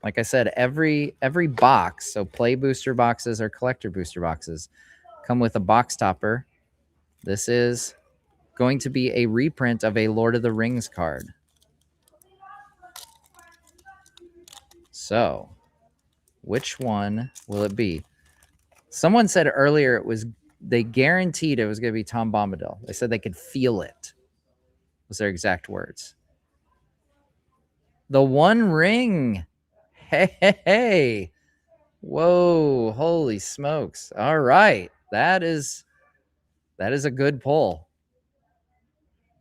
like I said, every box, so play booster boxes or collector booster boxes, come with a box topper. This is going to be a reprint of a Lord of the Rings card. So, which one will it be? Someone said earlier they guaranteed it was going to be Tom Bombadil. They said they could feel it. Was their exact words. The One Ring. Hey. Whoa, holy smokes. All right. That is a good pull.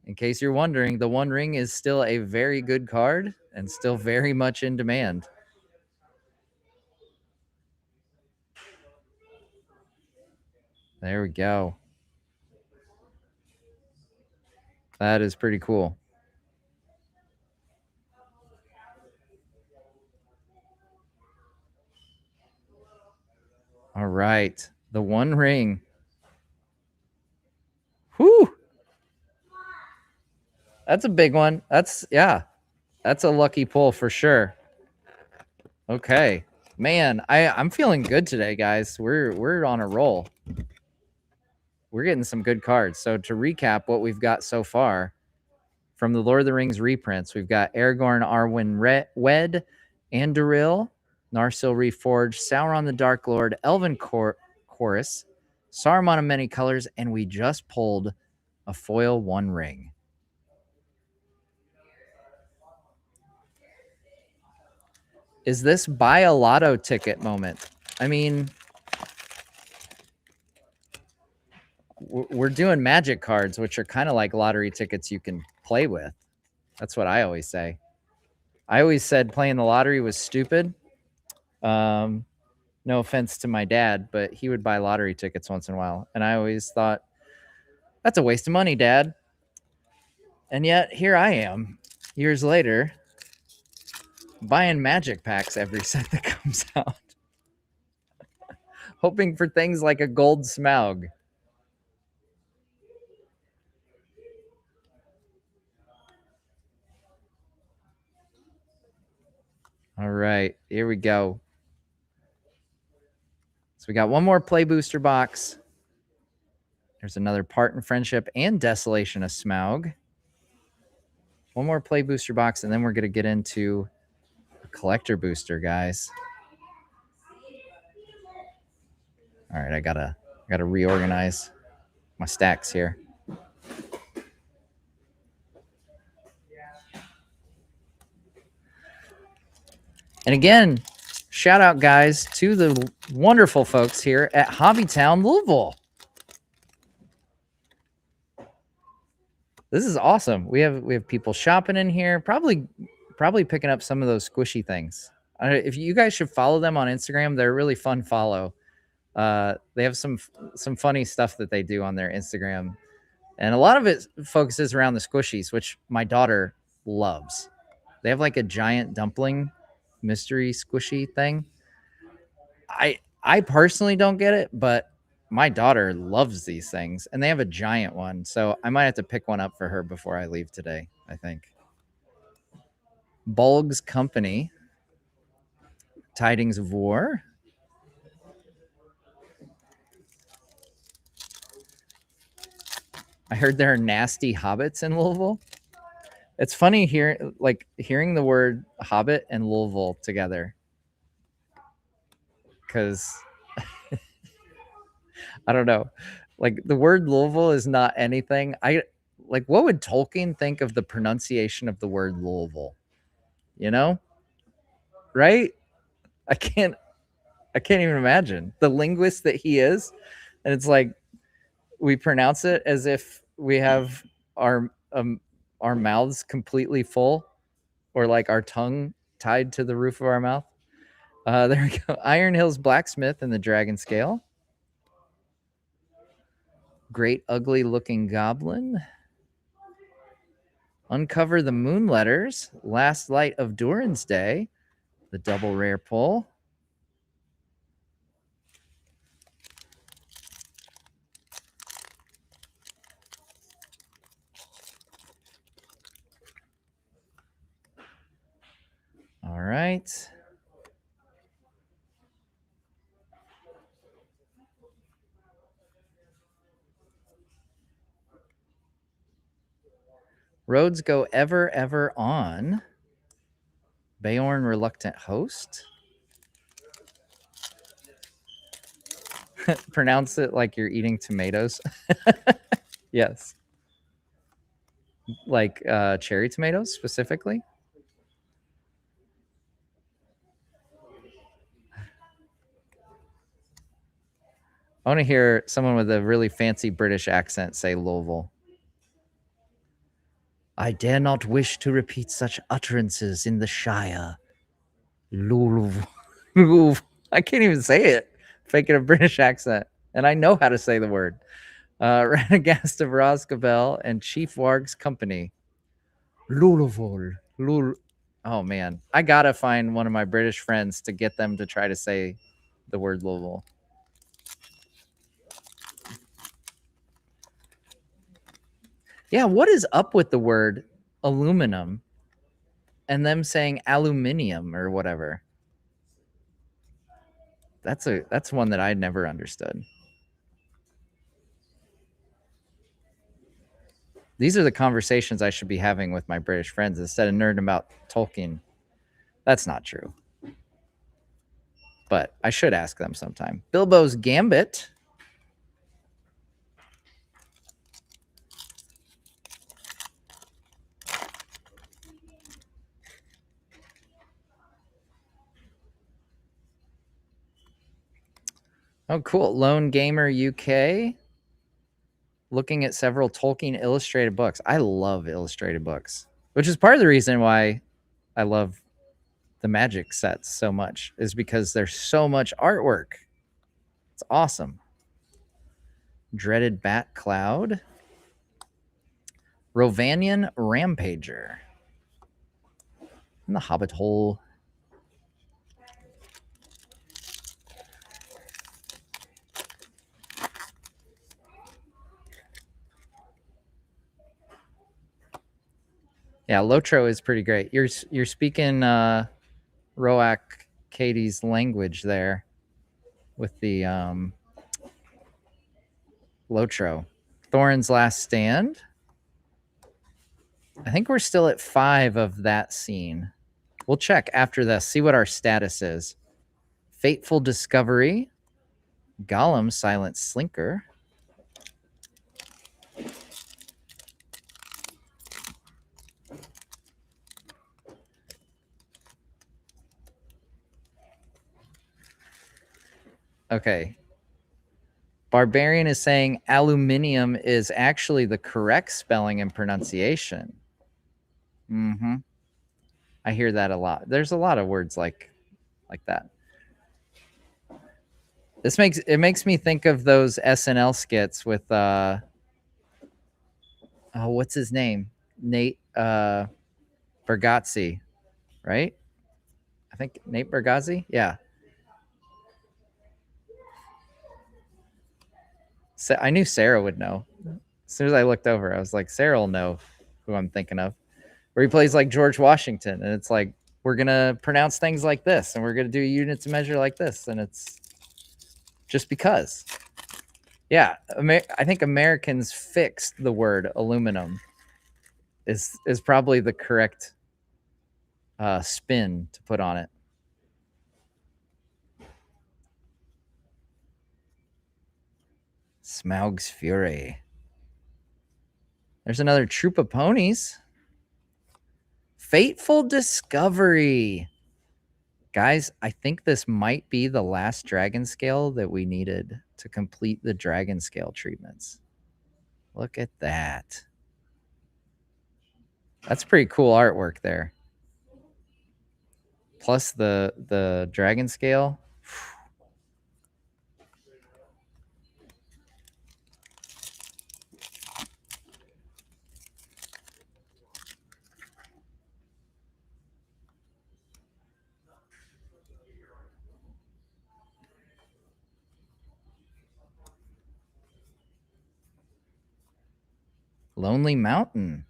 In case you're wondering, the One Ring is still a very good card and still very much in demand. There we go. That is pretty cool. All right. The One Ring. Whew. That's a big one. That's a lucky pull for sure. Okay. Man, I'm feeling good today, guys. We're on a roll. We're getting some good cards. So to recap what we've got so far from the Lord of the Rings reprints, we've got Aragorn, Arwen Wed, Anduril, Narsil Reforged, Sauron the Dark Lord, Elven Chorus, Saruman of Many Colors, and we just pulled a foil One Ring. is this buy a lotto ticket moment. I mean, we're doing magic cards, which are kind of like lottery tickets you can play with. That's what I always say. I always said playing the lottery was stupid. No offense to my dad, but he would buy lottery tickets once in a while. And I always thought, that's a waste of money, Dad. And yet here I am, years later, buying magic packs every set that comes out. Hoping for things like a Gold Smaug. All right, here we go. So we got one more play booster box. There's another Part in Friendship and Desolation of Smaug. One more play booster box, and then we're going to get into a collector booster, guys. All right, I gotta reorganize my stacks here. And again, shout out, guys, to the wonderful folks here at Hobbytown, Louisville. This is awesome. We have people shopping in here, probably picking up some of those squishy things. If you guys should follow them on Instagram, they're a really fun follow. They have some funny stuff that they do on their Instagram, and a lot of it focuses around the squishies, which my daughter loves. They have like a giant dumpling mystery squishy thing. I personally don't get it, but my daughter loves these things, and they have a giant one, so I might have to pick one up for her before I leave today, I think. Bulg's Company, Tidings of War. I heard there are nasty hobbits in Louisville. It's funny hearing the word Hobbit and Louisville together, because I don't know, like the word Louisville is not anything. What would Tolkien think of the pronunciation of the word Louisville? You know, right? I can't even imagine the linguist that he is, and it's like we pronounce it as if we have our mouths completely full, or like our tongue tied to the roof of our mouth. There we go. Iron Hills Blacksmith and the Dragon Scale. Great Ugly Looking Goblin. Uncover the Moon Letters. Last Light of Durin's Day. The double rare pull. All right. Roads Go Ever, Ever On. Beorn Reluctant Host. Pronounce it like you're eating tomatoes. Yes. Like cherry tomatoes specifically. I want to hear someone with a really fancy British accent say Louisville. I dare not wish to repeat such utterances in the Shire. Louisville. I can't even say it. Faking a British accent. And I know how to say the word. Radagast of Roscabel and Chief Warg's Company. Louisville. Oh, man. I got to find one of my British friends to get them to try to say the word Louisville. Yeah, what is up with the word aluminum and them saying aluminium or whatever? That's one that I never understood. These are the conversations I should be having with my British friends instead of nerding about Tolkien. That's not true. But I should ask them sometime. Bilbo's Gambit. Oh, cool. Lone Gamer UK. Looking at several Tolkien illustrated books. I love illustrated books, which is part of the reason why I love the Magic sets so much, is because there's so much artwork. It's awesome. Dreaded Bat Cloud. Rovanian Rampager. And the Hobbit Hole. Yeah, Lotro is pretty great. You're speaking Roak Katie's language there with the Lotro. Thorin's Last Stand. I think we're still at 5 of that scene. We'll check after this, see what our status is. Fateful Discovery. Gollum Silent Slinker. Okay. Barbarian is saying aluminium is actually the correct spelling and pronunciation. Mm-hmm. I hear that a lot. There's a lot of words like that. This makes me think of those SNL skits with what's his name? Nate Bargatze, right? I think Nate Bargatze. Yeah. So I knew Sarah would know. As soon as I looked over, I was like, Sarah will know who I'm thinking of. Where he plays like George Washington, and it's like, we're gonna pronounce things like this, and we're gonna do units of measure like this, and it's just because. Yeah, I think Americans fixed the word aluminum. Is probably the correct spin to put on it. Smaug's Fury. There's another troop of ponies. Fateful Discovery. Guys, I think this might be the last dragon scale that we needed to complete the dragon scale treatments. Look at that. That's pretty cool artwork there. Plus the dragon scale. Lonely Mountain.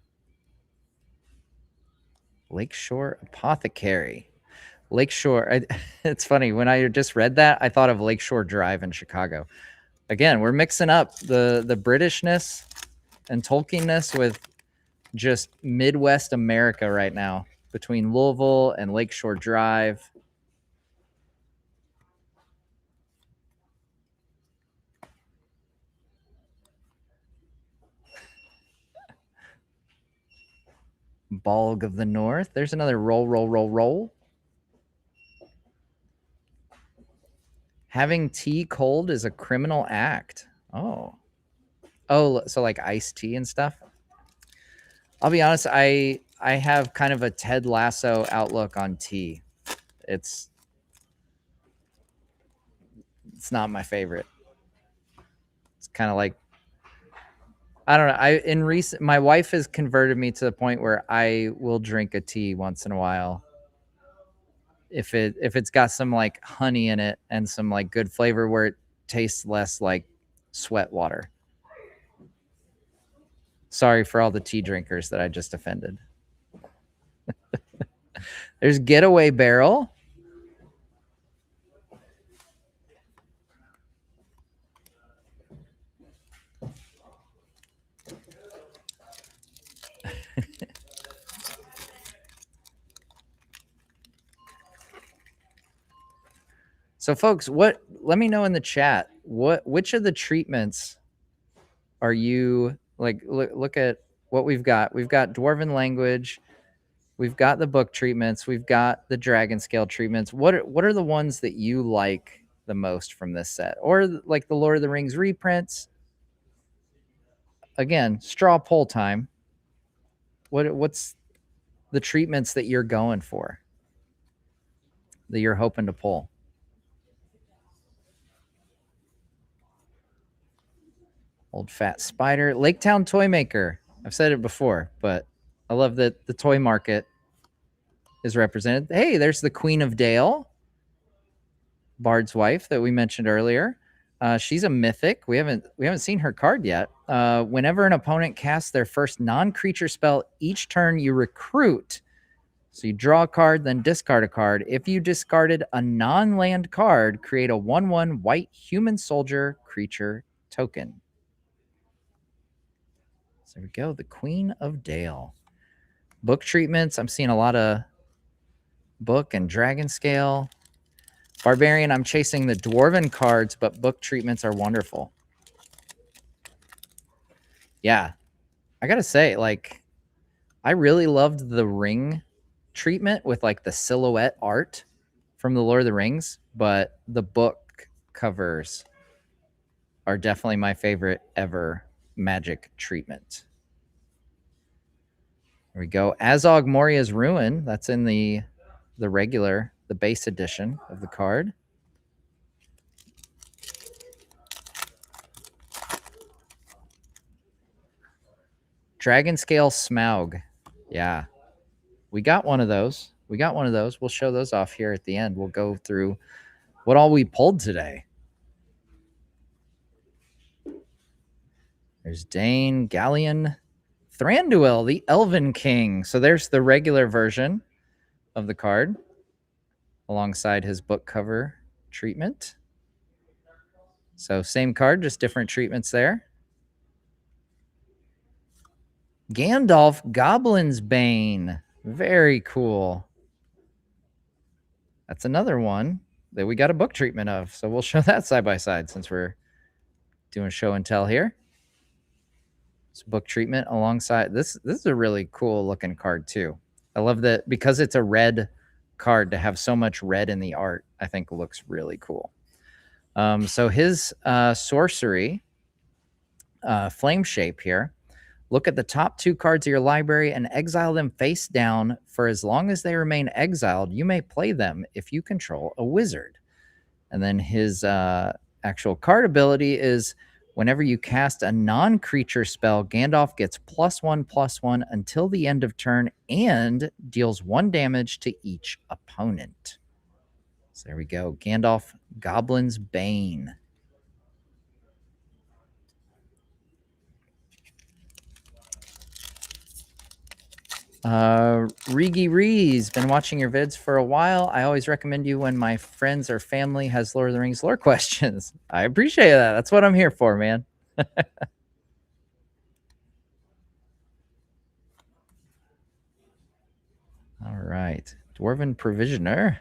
Lakeshore Apothecary. Lakeshore. It's funny. When I just read that, I thought of Lakeshore Drive in Chicago. Again, we're mixing up the Britishness and Tolkienness with just Midwest America right now, between Louisville and Lakeshore Drive. Balg of the North. There's another roll. Having tea cold is a criminal act. Oh, so like iced tea and stuff. I'll be honest, I have kind of a Ted Lasso outlook on tea. It's not my favorite. It's kind of like, I don't know. My wife has converted me to the point where I will drink a tea once in a while if it's got some like honey in it and some like good flavor, where it tastes less like sweat water. Sorry for all the tea drinkers that I just offended. There's Getaway Barrel. So folks, let me know in the chat, which of the treatments are you like? Look at what we've got. We've got Dwarven language, we've got the book treatments, we've got the dragon scale treatments. What are the ones that you like the most from this set, or like the Lord of the Rings reprints. Again, straw poll time. What's the treatments that you're going for, that you're hoping to pull? Old Fat Spider, Laketown Toy Maker. I've said it before, but I love that the toy market is represented. Hey, there's the Queen of Dale, Bard's wife that we mentioned earlier. She's a mythic. We haven't seen her card yet. Whenever an opponent casts their first non-creature spell each turn, you recruit. So you draw a card, then discard a card. If you discarded a non-land card, create a 1/1 white human soldier creature token. So there we go. The Queen of Dale. Book treatments. I'm seeing a lot of book and dragon scale. Barbarian, I'm chasing the dwarven cards, but book treatments are wonderful. Yeah. I got to say, like, I really loved the ring treatment with like the silhouette art from the Lord of the Rings, but the book covers are definitely my favorite ever Magic treatment. There we go. Azog Moria's Ruin. That's in the regular, the base edition of the card. Dragon Scale Smaug. Yeah. We got one of those. We'll show those off here at the end. We'll go through what all we pulled today. There's Dane, Galleon, Thranduil, the Elven King. So there's the regular version of the card alongside his book cover treatment. So same card, just different treatments there. Gandalf, Goblin's Bane. Very cool. That's another one that we got a book treatment of. So we'll show that side by side since we're doing show and tell here. It's book treatment alongside this. This is a really cool looking card too. I love that because it's a red card, to have so much red in the art, I think looks really cool. So his sorcery, flame shape here. Look at the top 2 cards of your library and exile them face down. For as long as they remain exiled, you may play them if you control a wizard. And then his actual card ability is whenever you cast a non-creature spell, Gandalf gets +1/+1 until the end of turn and deals 1 damage to each opponent. So there we go. Gandalf, Goblin's Bane. Rigi Ree's been watching your vids for a while. I always recommend you when my friends or family has Lord of the Rings lore questions. I appreciate that. That's what I'm here for, man. All right. Dwarven Provisioner.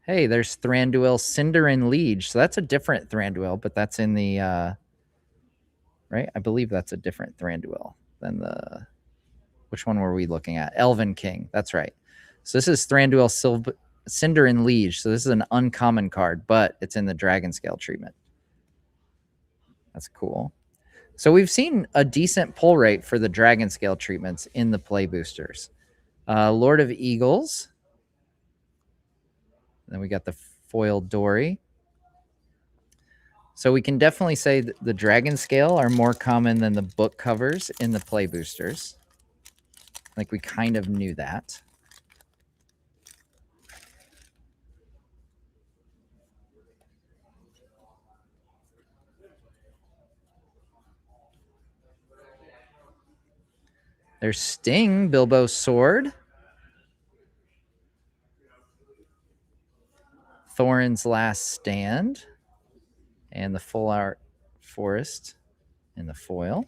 Hey, there's Thranduil, Cinderin Liege. So that's a different Thranduil, but that's in the right? I believe that's a different Thranduil than the... Which one were we looking at? Elven King. That's right. So this is Thranduil Cinderin Liege. So this is an uncommon card, but it's in the Dragon Scale treatment. That's cool. So we've seen a decent pull rate for the Dragon Scale treatments in the play boosters. Lord of Eagles. Then we got the foil Dory. So we can definitely say that the Dragon Scale are more common than the book covers in the play boosters. Like we kind of knew that. There's Sting, Bilbo's sword. Thorin's Last Stand. And the full art forest in the foil.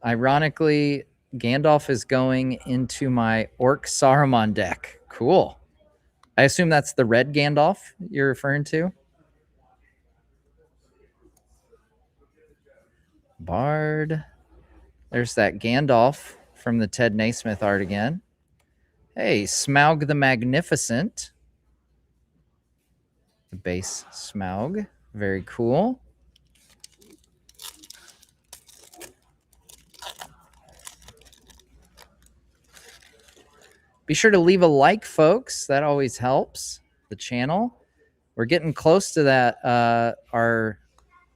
Ironically, Gandalf is going into my Orc Saruman deck. Cool. I assume that's the red Gandalf you're referring to? Bard. There's that Gandalf from the Ted Naismith art again. Hey, Smaug the Magnificent. The base Smaug. Very cool. Be sure to leave a like, folks. That always helps the channel. We're getting close to that. Our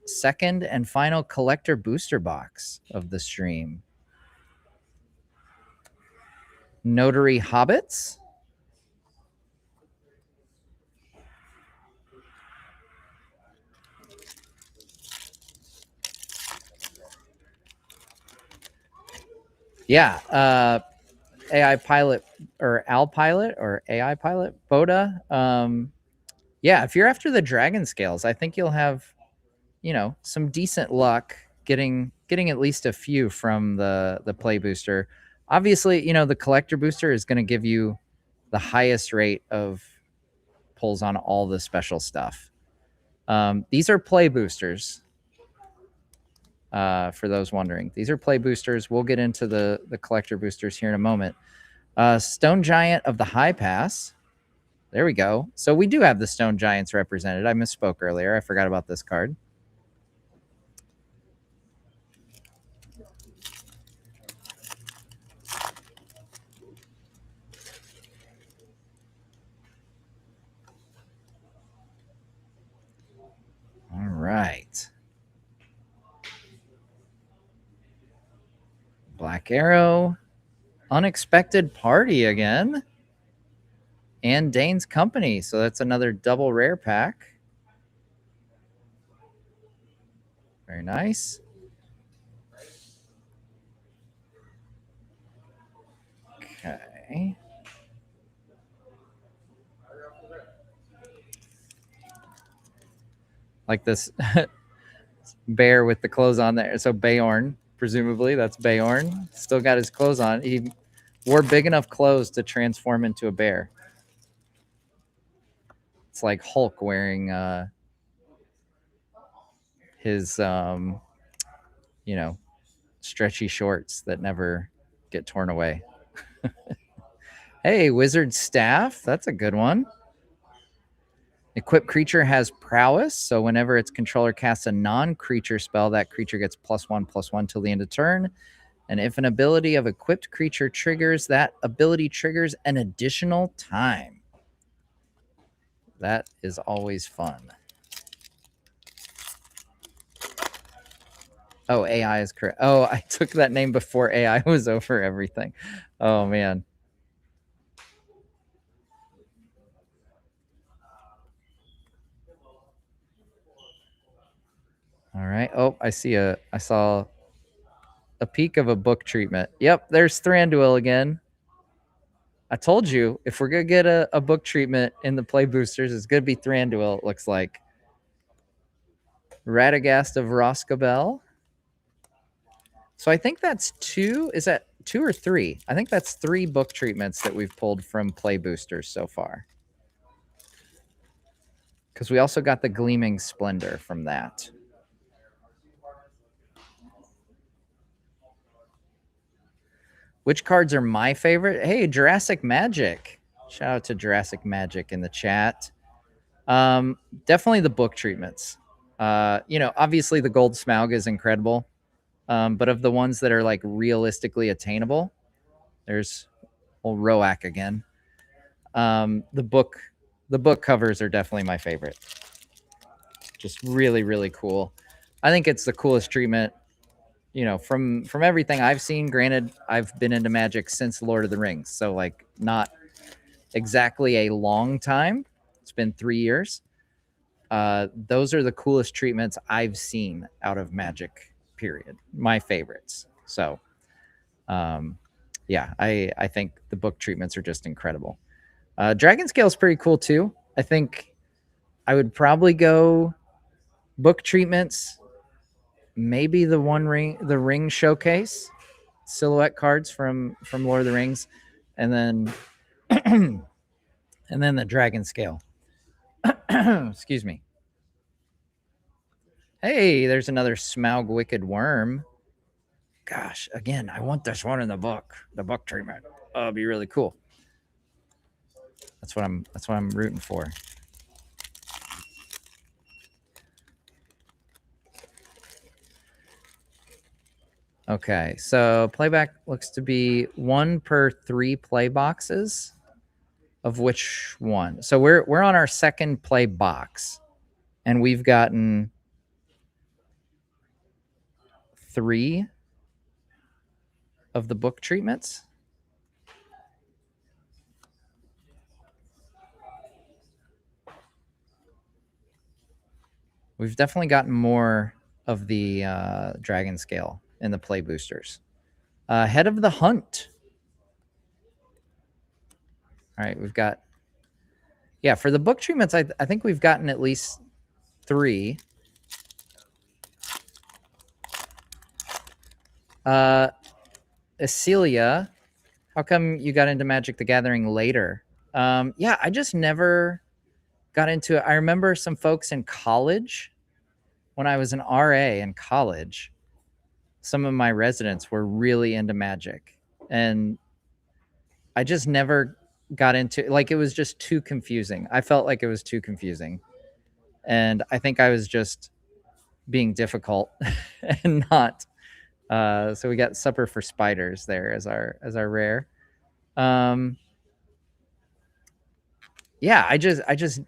second and final collector booster box of the stream. Notary Hobbits. Yeah, AI pilot or Al pilot or AI pilot Boda. Yeah, if you're after the dragon scales, I think you'll have, some decent luck getting at least a few from the play booster. Obviously, the collector booster is going to give you the highest rate of pulls on all the special stuff. These are play boosters. For those wondering, these are play boosters. We'll get into the collector boosters here in a moment. Stone Giant of the High Pass. There we go. So we do have the Stone Giants represented. I misspoke earlier. I forgot about this card. All right. Black Arrow. Unexpected Party again. And Dane's Company. So that's another double rare pack. Very nice. Okay. Like this bear with the clothes on there. So Beorn, presumably, that's Beorn. Still got his clothes on. He wore big enough clothes to transform into a bear. It's like Hulk wearing his stretchy shorts that never get torn away. Hey, Wizard Staff. That's a good one. Equipped creature has prowess, so whenever its controller casts a non-creature spell, that creature gets +1/+1 till the end of turn. And if an ability of equipped creature triggers, that ability triggers an additional time. That is always fun. Oh, AI is correct. Oh, I took that name before AI was over everything. Oh, man. All right. Oh, I saw a peek of a book treatment. Yep, there's Thranduil again. I told you, if we're going to get a book treatment in the play boosters, it's going to be Thranduil, it looks like. Radagast of Roscabel. So I think that's two. Is that 2 or 3? I think that's 3 book treatments that we've pulled from play boosters so far. Because we also got the Gleaming Splendor from that. Which cards are my favorite? Hey, Jurassic Magic. Shout out to Jurassic Magic in the chat. Definitely the book treatments. Obviously the Gold Smaug is incredible. But of the ones that are like realistically attainable, there's old Roak again. The book covers are definitely my favorite. Just really, really cool. I think it's the coolest treatment, from everything I've seen. Granted, I've been into Magic since Lord of the Rings, so like not exactly a long time. It's been 3 years. Those are the coolest treatments I've seen out of Magic, period. My favorites. So, yeah, I think the book treatments are just incredible. Dragon Scale is pretty cool too. I think I would probably go book treatments, maybe the ring showcase silhouette cards from Lord of the Rings, and then the Dragon Scale. Excuse me. Hey, there's another Smaug Wicked Worm. Gosh, again, I want this one in the book treatment. Oh, it'd be really cool. That's what I'm rooting for. Okay, so playback looks to be 1 per 3 play boxes. Of which one? So we're on our second play box, and we've gotten 3 of the book treatments. We've definitely gotten more of the dragon scale in the play boosters. Head of the Hunt. All right, we've got, yeah, for the book treatments, I think we've gotten at least 3. Acelia, how come you got into Magic the Gathering later? Yeah, I just never got into it. I remember some folks in college, when I was an RA in college, some of my residents were really into Magic, and I just never got into, like, it was just too confusing. I felt like it was too confusing, and I think I was just being difficult and not. So we got Supper for Spiders there as our rare. Yeah, I just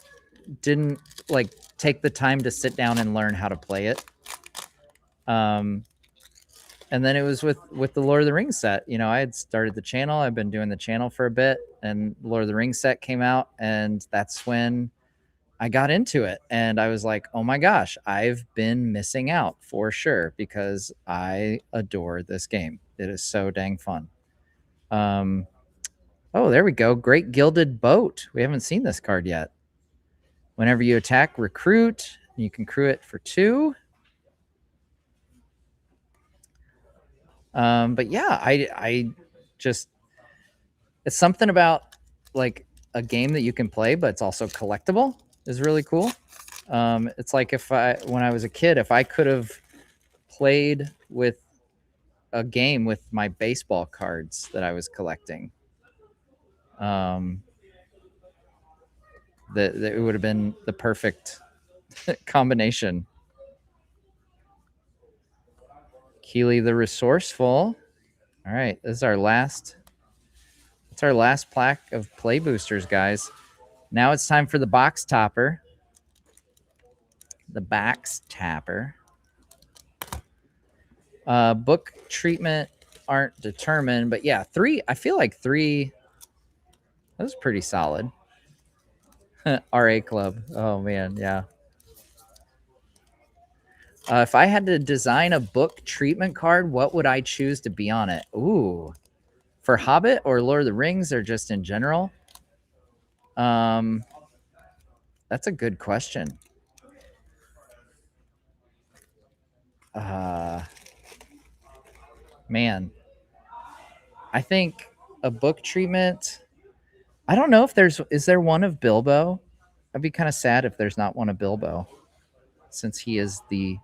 didn't like take the time to sit down and learn how to play it. And then it was with the Lord of the Rings set. You know, I had started the channel. I've been doing the channel for a bit, and Lord of the Rings set came out, and that's when I got into it. And I was like, oh my gosh, I've been missing out for sure, because I adore this game. It is so dang fun. Oh, there we go. Great Gilded Boat. We haven't seen this card yet. Whenever you attack, recruit. You can crew it for 2. But yeah, I just, it's something about like a game that you can play, but it's also collectible, is really cool. It's like when I was a kid, if I could have played with a game with my baseball cards that I was collecting, that it would have been the perfect combination. Keely the Resourceful. All right, this is our last. It's our last plaque of play boosters, guys. Now it's time for the box topper. The box topper. Book treatment aren't determined, but yeah, 3. I feel like 3. That was pretty solid. RA Club. Oh man, yeah. If I had to design a book treatment card, what would I choose to be on it? Ooh, for Hobbit or Lord of the Rings, or just in general? That's a good question. Man, I think a book treatment. I don't know if is there one of Bilbo? I'd be kind of sad if there's not one of Bilbo, since he is the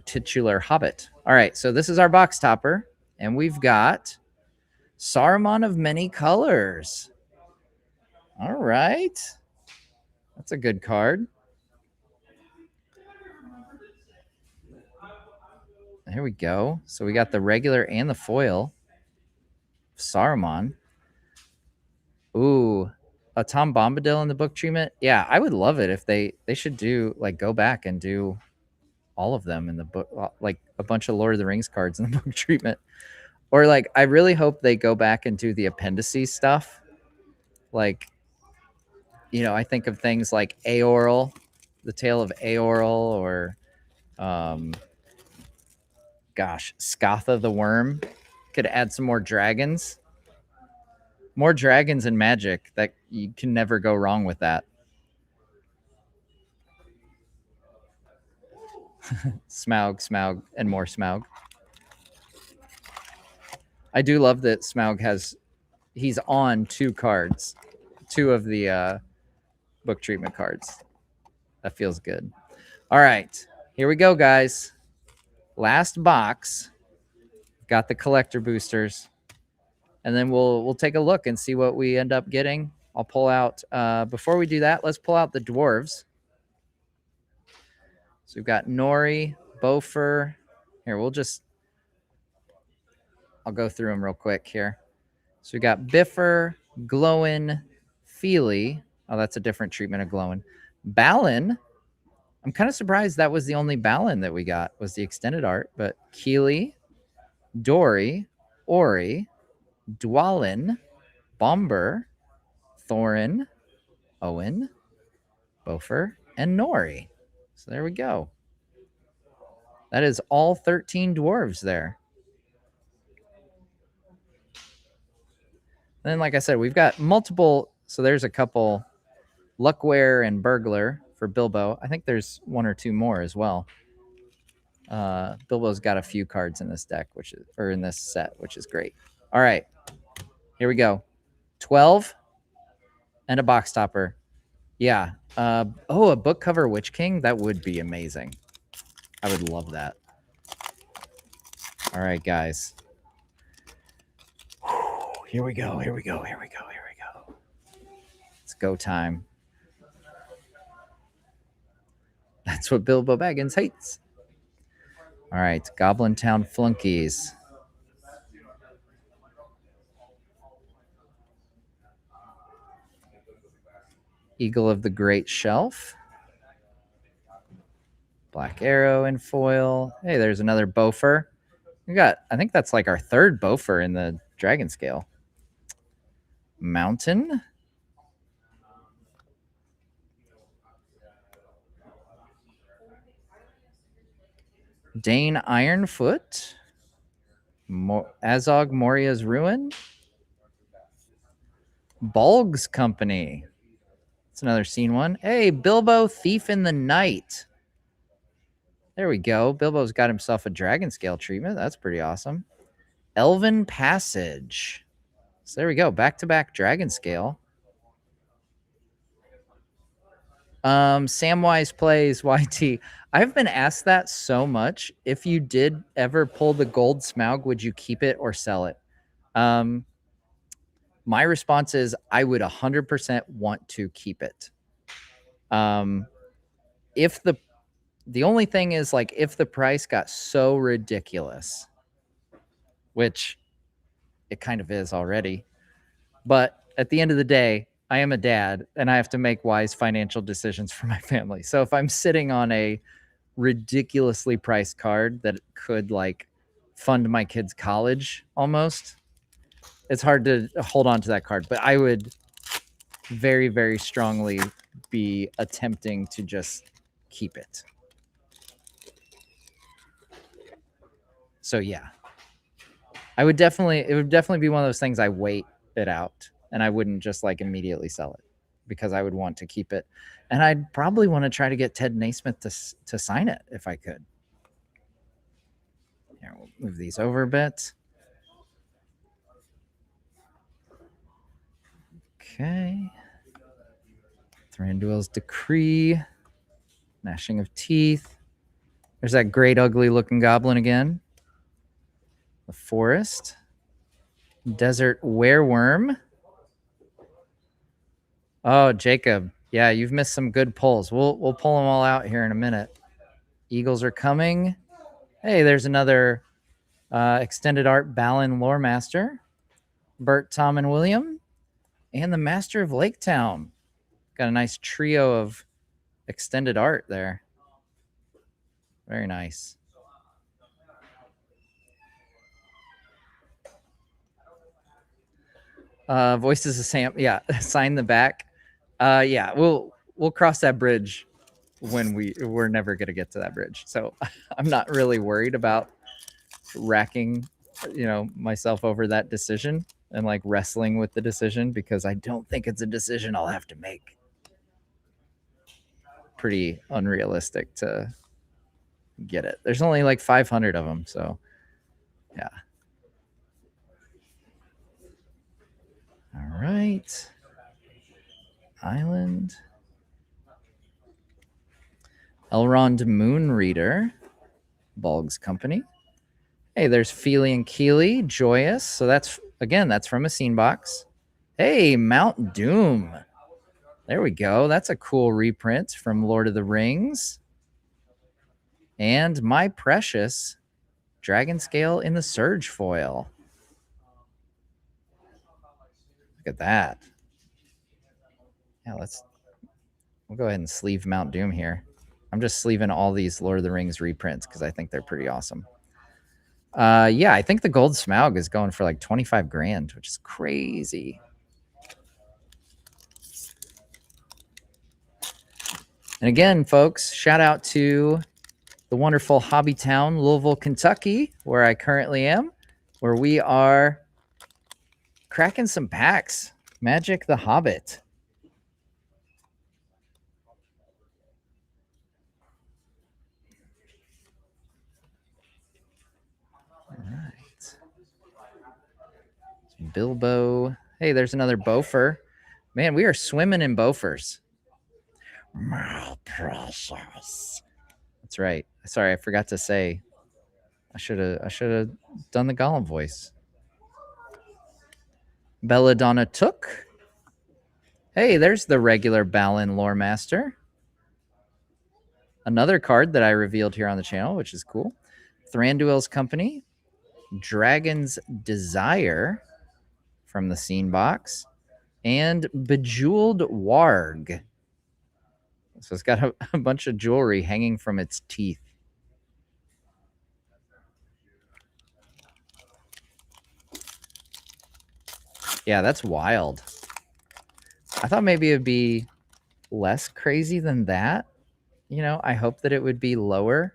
titular Hobbit. All right, so this is our box topper, and we've got Saruman of Many Colors. All right, that's a good card. There we go. So we got the regular and the foil. Saruman. Ooh, a Tom Bombadil in the book treatment. Yeah, I would love it if they should do, like, go back and do all of them in the book, like a bunch of Lord of the Rings cards in the book treatment. Or like, I really hope they go back and do the appendices stuff. Like, you know, I think of things like Aoral, the Tale of Aoral, or gosh, Scatha the Worm. Could add some more dragons. More dragons in Magic. That you can never go wrong with that. Smaug, and more Smaug. I do love that Smaug he's on 2 cards, 2 of the book treatment cards. That feels good. All right. Here we go, guys. Last box. Got the collector boosters. And then we'll take a look and see what we end up getting. I'll pull out, before we do that, let's pull out the dwarves. So we've got Nori, Bofer. Here, I'll go through them real quick here. So we got Biffer, Glowin, Feely. Oh, that's a different treatment of Glowin. Balin. I'm kind of surprised that was the only Balin that we got, was the extended art. But Keely, Dory, Ori, Dwalin, Bomber, Thorin, Owen, Bofer, and Nori. So there we go. That is all 13 dwarves there. And then, like I said, we've got multiple. So there's a couple, Luckware and Burglar for Bilbo. I think there's one or two more as well. Bilbo's got a few cards in this deck, or in this set, which is great. All right, here we go. 12 and a box topper. Yeah. Oh, a book cover Witch King. That would be amazing. I would love that. All right, guys. Here we go. Here we go. Here we go. Here we go. It's go time. That's what Bilbo Baggins hates. All right, Goblin Town Flunkies. Eagle of the Great Shelf. Black Arrow in foil. Hey, there's another Bofer. We got, I think that's like our third Bofer in the Dragon Scale. Mountain. Dane Ironfoot. Azog Moria's Ruin. Bulg's Company. It's another scene one. Hey, Bilbo Thief in the Night. There we go. Bilbo's got himself a Dragon Scale treatment. That's pretty awesome. Elven Passage. So there we go. Back-to-back Dragon Scale. Samwise Plays YT. I've been asked that so much. If you did ever pull the Gold Smaug, would you keep it or sell it? My response is I would 100% want to keep it. If the only thing is, like, if the price got so ridiculous, which it kind of is already, but at the end of the day, I am a dad and I have to make wise financial decisions for my family. So if I'm sitting on a ridiculously priced card that could, like, fund my kids' college almost, it's hard to hold on to that card. But I would very, very strongly be attempting to just keep it. So yeah, it would definitely be one of those things I wait it out, and I wouldn't just like immediately sell it, because I would want to keep it, and I'd probably want to try to get Ted Naismith to sign it if I could. Here, we'll move these over a bit. Okay. Thranduil's Decree. Gnashing of Teeth. There's that great ugly looking goblin again. The Forest. Desert Wereworm. Oh, Jacob. Yeah, you've missed some good pulls. We'll pull them all out here in a minute. Eagles are coming. Hey, there's another extended art Balin Lore Master. Bert, Tom, and William. And the Master of Lake Town. Got a nice trio of extended art there. Very nice. Voices of Sam. Yeah, sign the back. Yeah, we'll cross that bridge when we're never gonna get to that bridge. So I'm not really worried about racking, myself over that decision and like wrestling with the decision, because I don't think it's a decision I'll have to make. Pretty unrealistic to get it. There's only like 500 of them, so yeah. All right. Island. Elrond Moon Reader, Bulg's Company. Hey, there's Feely and Keely, Joyous. So that's, again, that's from a scene box. Hey, Mount Doom. There we go. That's a cool reprint from Lord of the Rings. And My Precious, Dragon Scale in the Surge foil. Look at that. Yeah, we'll go ahead and sleeve Mount Doom here. I'm just sleeving all these Lord of the Rings reprints because I think they're pretty awesome. Yeah, I think the Gold Smaug is going for like 25 grand, which is crazy. And again, folks, shout out to the wonderful Hobbytown, Louisville, Kentucky, where I currently am, where we are cracking some packs. Magic the Hobbit. All right. Bilbo. Hey, there's another Bofer. Man, we are swimming in Bofers. My precious. That's right. Sorry, I forgot to say. I should have done the Gollum voice. Belladonna Took. Hey, there's the regular Balin Lore Master. Another card that I revealed here on the channel, which is cool. Thranduil's Company. Dragon's Desire from the scene box. And Bejeweled Warg. So it's got a bunch of jewelry hanging from its teeth. Yeah, that's wild. I thought maybe it'd be less crazy than that. You know, I hope that it would be lower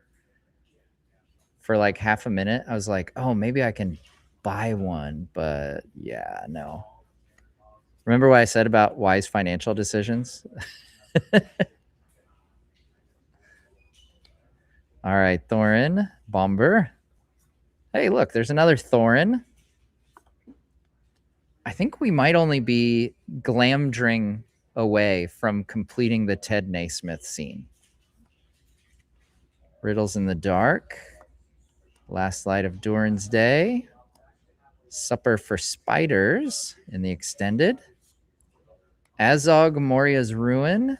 for like half a minute. I was like, oh, maybe I can buy one. But yeah, no. Remember what I said about wise financial decisions? All right, Thorin, Bomber. Hey, look, there's another Thorin. I think we might only be Glamdring away from completing the Ted Naismith scene. Riddles in the Dark. Last Light of Durin's Day. Supper for Spiders in the extended. Azog Moria's Ruin.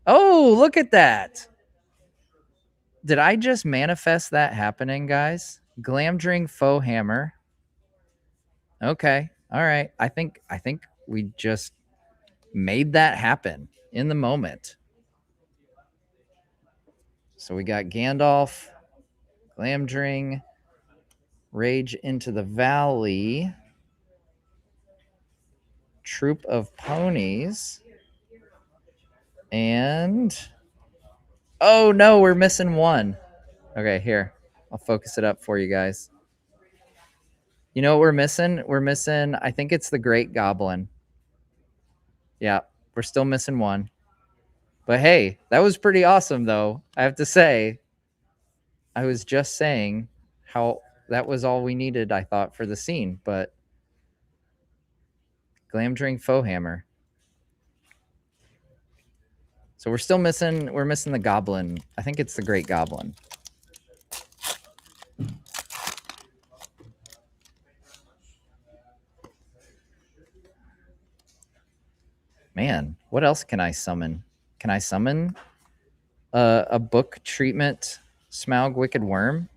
Oh, look at that. Did I just manifest that happening, guys? Glamdring Faux Hammer. Okay. All right. I think we just made that happen in the moment. So we got Gandalf, Glamdring, Rage into the Valley, Troop of Ponies, and oh no, we're missing one. Okay, here. I'll focus it up for you guys. You know what we're missing? We're missing, I think it's the Great Goblin. Yeah, we're still missing one. But hey, that was pretty awesome though. I have to say, I was just saying how that was all we needed, I thought, for the scene, but Glamdring Faux Hammer. So we're missing the Goblin. I think it's the Great Goblin. Man, what else can I summon? Can I summon a book treatment Smaug Wicked Worm?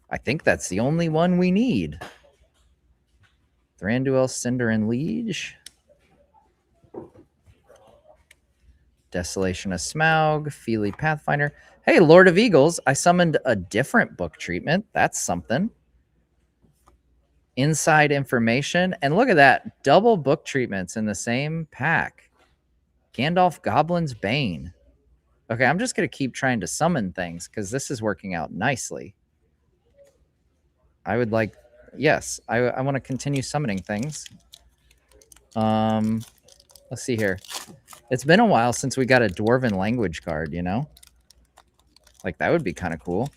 I think that's the only one we need. Thranduil, Cinder and Liege. Desolation of Smaug, Feely Pathfinder. Hey, Lord of Eagles, I summoned a different book treatment. That's something. Inside Information. And look at that. Double book treatments in the same pack. Gandalf Goblin's Bane. Okay, I'm just going to keep trying to summon things because this is working out nicely. I would like... Yes, I want to continue summoning things. Let's see here. It's been a while since we got a Dwarven language card, you know? Like, that would be kind of cool.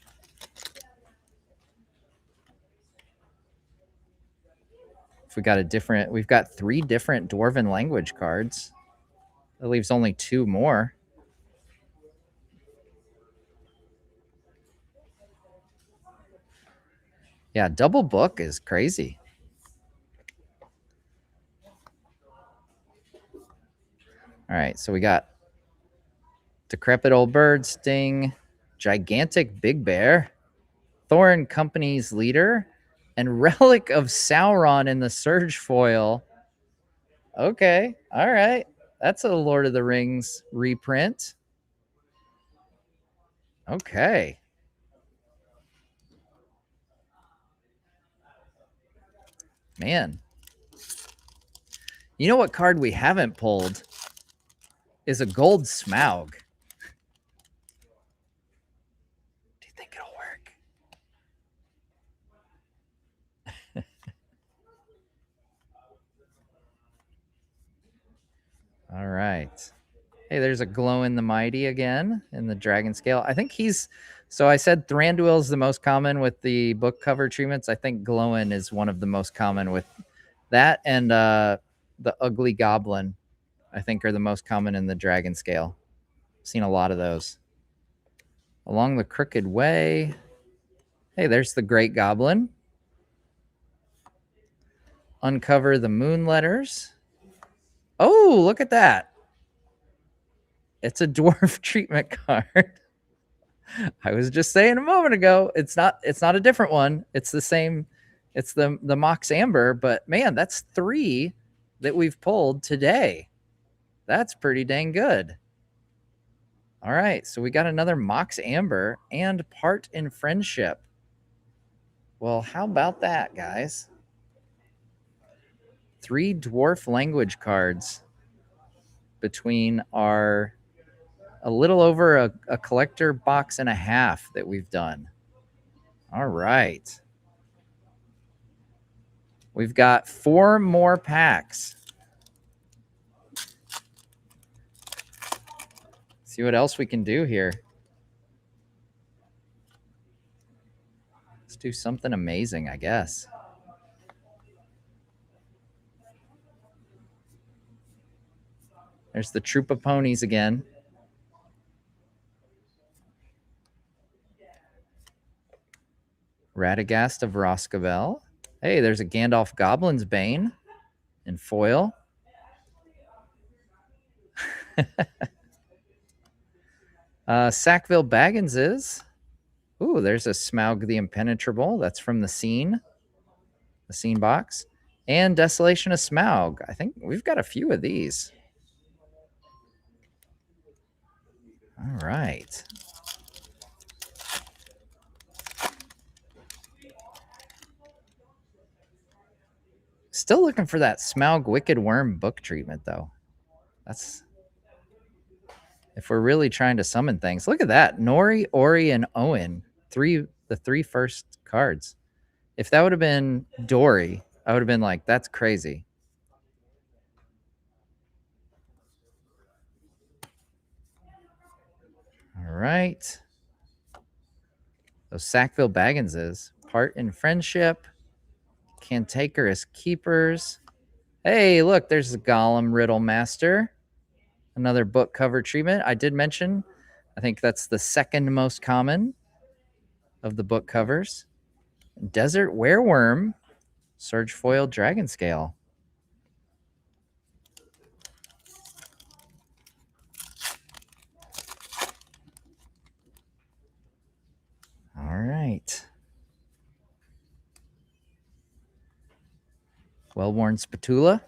If we got a different... We've got 3 different Dwarven language cards. That leaves only 2 more. Yeah, double book is crazy. All right, so we got Decrepit Old Bird, Sting, Gigantic Big Bear, Thorin Company's Leader, and Relic of Sauron in the Surge foil. Okay, all right. That's a Lord of the Rings reprint. Okay. Man. You know what card we haven't pulled is a Gold Smaug. Do you think it'll work? All right. Hey, there's a Glow in the Mighty again in the Dragon Scale. I think he's... So I said Thranduil is the most common with the book cover treatments. I think Glowin is one of the most common with that, and the Ugly Goblin, I think, are the most common in the Dragon Scale. I've seen a lot of those. Along the Crooked Way. Hey, there's the Great Goblin. Uncover the Moon Letters. Oh, look at that. It's a dwarf treatment card. I was just saying a moment ago, it's not a different one. It's the same. It's the Mox Amber, but man, that's 3 that we've pulled today. That's pretty dang good. All right, so we got another Mox Amber and Part in Friendship. Well, how about that, guys? 3 dwarf language cards between our a little over a collector box and a half that we've done. All right. We've got 4 more packs. See what else we can do here. Let's do something amazing, I guess. There's the Troop of Ponies again. Radagast of Roscabel. Hey, there's a Gandalf Goblin's Bane in foil. Sackville Bagginses. Ooh, there's a Smaug the Impenetrable. That's from the scene box. And Desolation of Smaug. I think we've got a few of these. All right. Still looking for that Smaug Wicked Worm book treatment, though. That's... if we're really trying to summon things. Look at that. Nori, Ori, and Owen. The 3 first cards. If that would have been Dory, I would have been like, that's crazy. All right. Those Sackville Bagginses. Part in Friendship. Cantankerous Keepers. Hey, look, there's the Gollum Riddle Master. Another book cover treatment. I did mention, I think that's the 2nd most common of the book covers. Desert Wereworm. Surge Foil Dragon Scale. All right. Well-worn Spatula.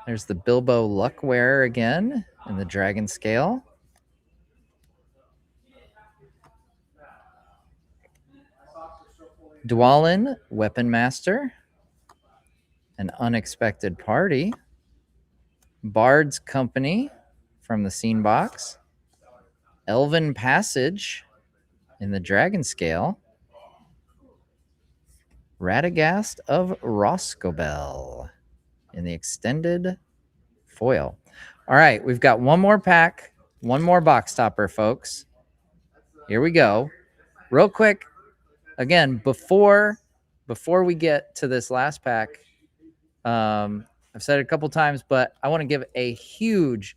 There's the Bilbo Luckwearer again in the Dragon Scale. Dwalin, Weapon Master. An Unexpected Party. Bard's Company from the scene box. Elven Passage in the Dragon Scale. Radagast of Roscobel in the extended foil. All right, we've got one more pack, one more box topper, folks. Here we go. Real quick, again, before we get to this last pack, I've said it a couple times, but I want to give a huge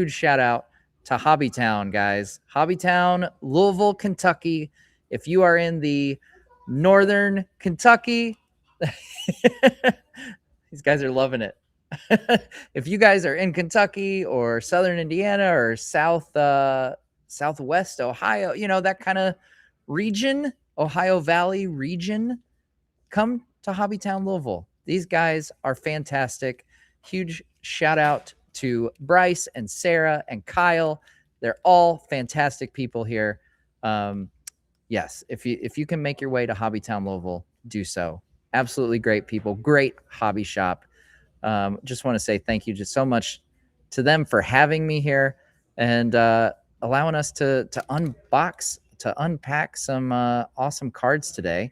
shout out to Hobbytown, guys. Hobbytown, Louisville, Kentucky. If you are in the northern Kentucky, these guys are loving it. If you guys are in Kentucky or southern Indiana or southwest Ohio, that kind of region, Ohio Valley region, come to Hobbytown, Louisville. These guys are fantastic. Huge shout out to Bryce and Sarah and Kyle. They're all fantastic people here. Yes, if you can make your way to Hobbytown, Louisville, do so. Absolutely great people, great hobby shop. Just want to say thank you just so much to them for having me here and allowing us to unpack some awesome cards today.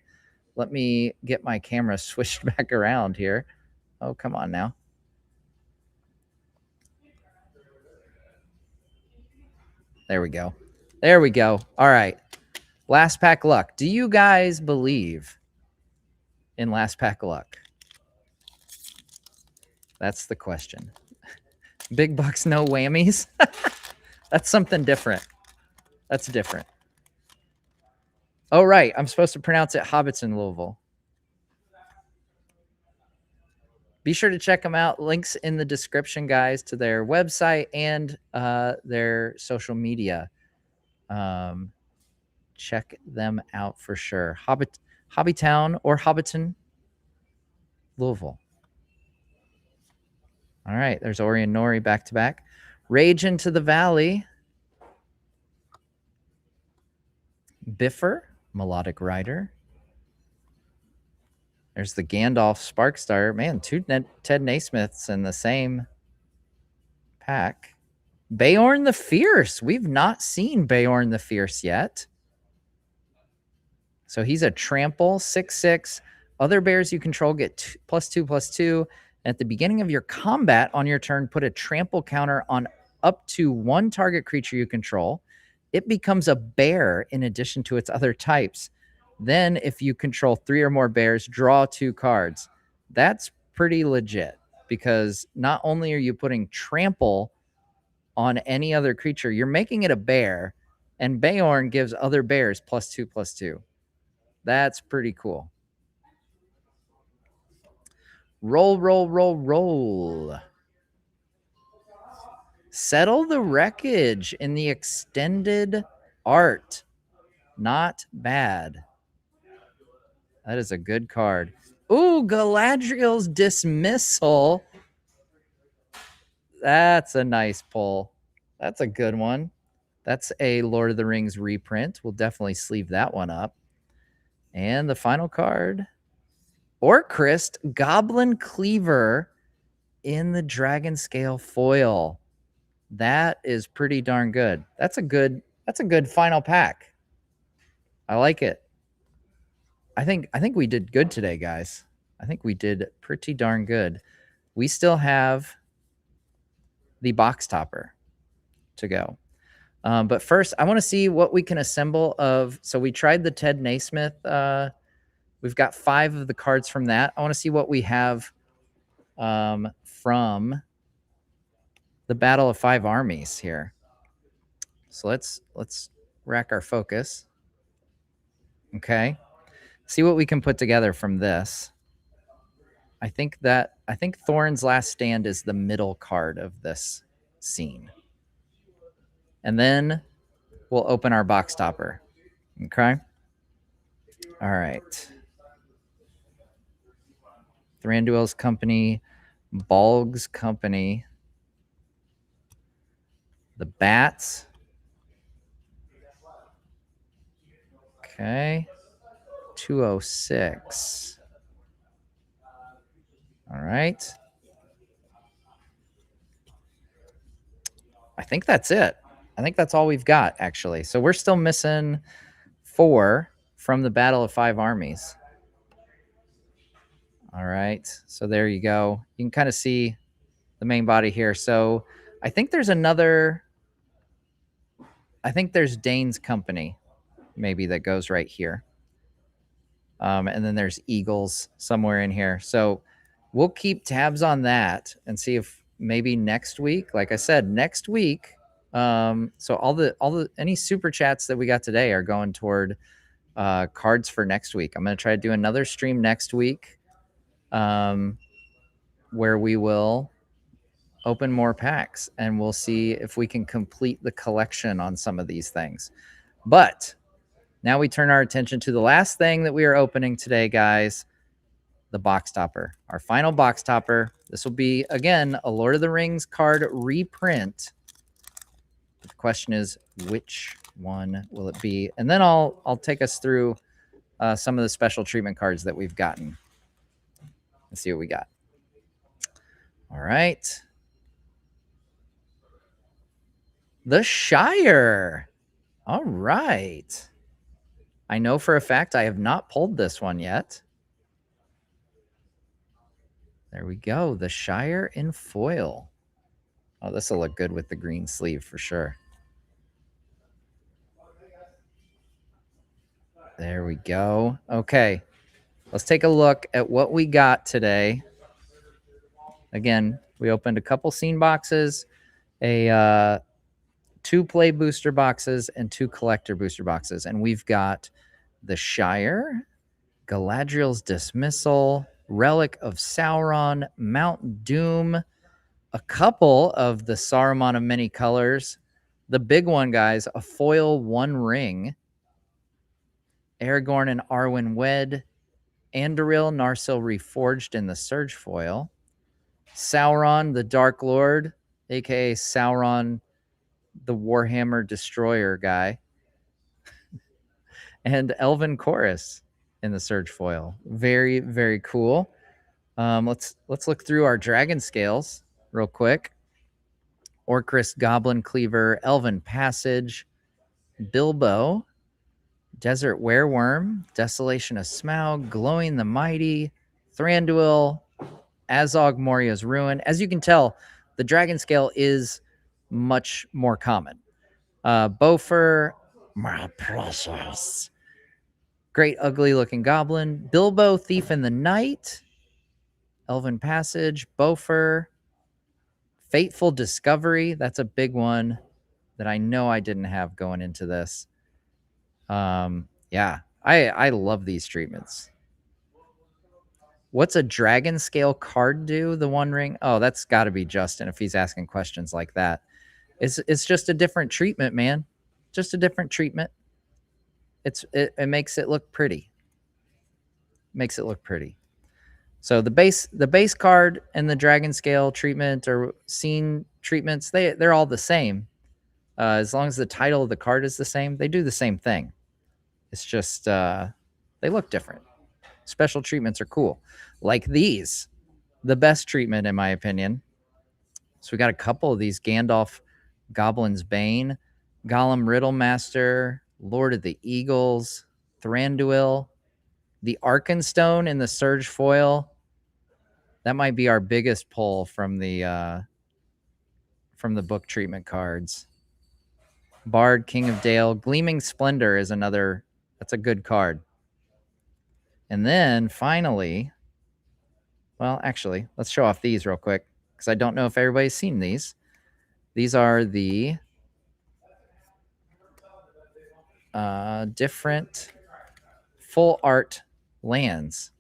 Let me get my camera switched back around here. Oh, come on now. There we go. There we go. All right. Last pack luck. Do you guys believe in last pack luck? That's the question. Big bucks, no whammies. That's something different. That's different. Oh, right. I'm supposed to pronounce it Hobbits in Louisville. Be sure to check them out. Links in the description, guys, to their website and their social media. Check them out for sure. Hobbytown or Hobbiton, Louisville. All right. There's Ori and Nori back to back. Rage into the Valley. Biffer, Melodic Rider. There's the Gandalf Sparkstar. Man, two Ted Naismiths in the same pack. Beorn the Fierce. We've not seen Beorn the Fierce yet. So he's a trample, 6/6. Other bears you control get +2/+2. At the beginning of your combat on your turn, put a trample counter on up to one target creature you control. It becomes a bear in addition to its other types. Then, if you control 3 or more bears, draw 2 cards. That's pretty legit because not only are you putting trample on any other creature, you're making it a bear, and Beorn gives other bears +2/+2. That's pretty cool. Roll, roll, roll, roll. Settle the Wreckage in the extended art. Not bad. That is a good card. Ooh, Galadriel's Dismissal. That's a nice pull. That's a good one. That's a Lord of the Rings reprint. We'll definitely sleeve that one up. And the final card, Orcrist Goblin Cleaver in the Dragon Scale foil. That is pretty darn good. That's a good final pack. I like it. I think we did good today, guys. I think we did pretty darn good. We still have the box topper to go. But first, I want to see what we can assemble of. So we tried the Ted Naismith. We've got 5 of the cards from that. I want to see what we have from the Battle of 5 Armies here. So let's rack our focus. Okay. See what we can put together from this. I think Thorin's Last Stand is the middle card of this scene. And then we'll open our box topper. Okay. All right. Thranduil's Company, Balg's Company, the Bats. Okay. 206. All right. I think that's it. I think that's all we've got, actually. So we're still missing 4 from the Battle of 5 Armies. All right. So there you go. You can kind of see the main body here. So I think there's another. I think there's Dane's Company, maybe, that goes right here. And then there's Eagles somewhere in here. So we'll keep tabs on that and see if maybe next week, like I said, next week, So any super chats that we got today are going toward cards for next week. I'm going to try to do another stream next week where we will open more packs and we'll see if we can complete the collection on some of these things. But now we turn our attention to the last thing that we are opening today, guys, the box topper. Our final box topper. This will be, again, a Lord of the Rings card reprint. The question is, which one will it be? And then I'll take us through some of the special treatment cards that we've gotten. Let's see what we got. All right. The Shire. All right. I know for a fact I have not pulled this one yet. There we go. The Shire in foil. Oh, this will look good with the green sleeve for sure. There we go. Okay. Let's take a look at what we got today. Again, we opened a couple scene boxes, a 2 play booster boxes, and 2 collector booster boxes. And we've got the Shire, Galadriel's Dismissal, Relic of Sauron, Mount Doom, a couple of the Saruman of Many Colors. The big one, guys, a foil 1 ring. Aragorn and Arwen wed. Anduril, Narsil reforged in the Surge foil. Sauron, the Dark Lord, a.k.a. Sauron, the Warhammer Destroyer guy. And Elven Chorus in the Surge foil. Very, very cool. Let's look through our Dragon Scales real quick. Orcrist Goblin Cleaver, Elven Passage, Bilbo, Desert Wereworm, Desolation of Smaug, Glowing the Mighty, Thranduil, Azog Moria's Ruin. As you can tell, the Dragon Scale is much more common. Bofur, my precious. Great Ugly Looking Goblin, Bilbo, Thief in the Night, Elven Passage, Bofur, Fateful Discovery. That's a big one that I know I didn't have going into this. Yeah, I love these treatments. What's a Dragon Scale card do? The 1 ring? Oh, that's got to be Justin if he's asking questions like that. It's just a different treatment, man. Just a different treatment. It makes it look pretty. Makes it look pretty. So the base card and the Dragon Scale treatment or scene treatments, they're all the same. As long as the title of the card is the same, they do the same thing. It's just they look different. Special treatments are cool. Like these. The best treatment, in my opinion. So we got a couple of these. Gandalf, Goblin's Bane, Gollum Riddlemaster, Lord of the Eagles, Thranduil, the Arkenstone in the Surge foil. That might be our biggest pull from the book treatment cards. Bard, King of Dale, Gleaming Splendor is another. That's a good card. And then finally, well, actually, let's show off these real quick because I don't know if everybody's seen these. These are the different full art lands.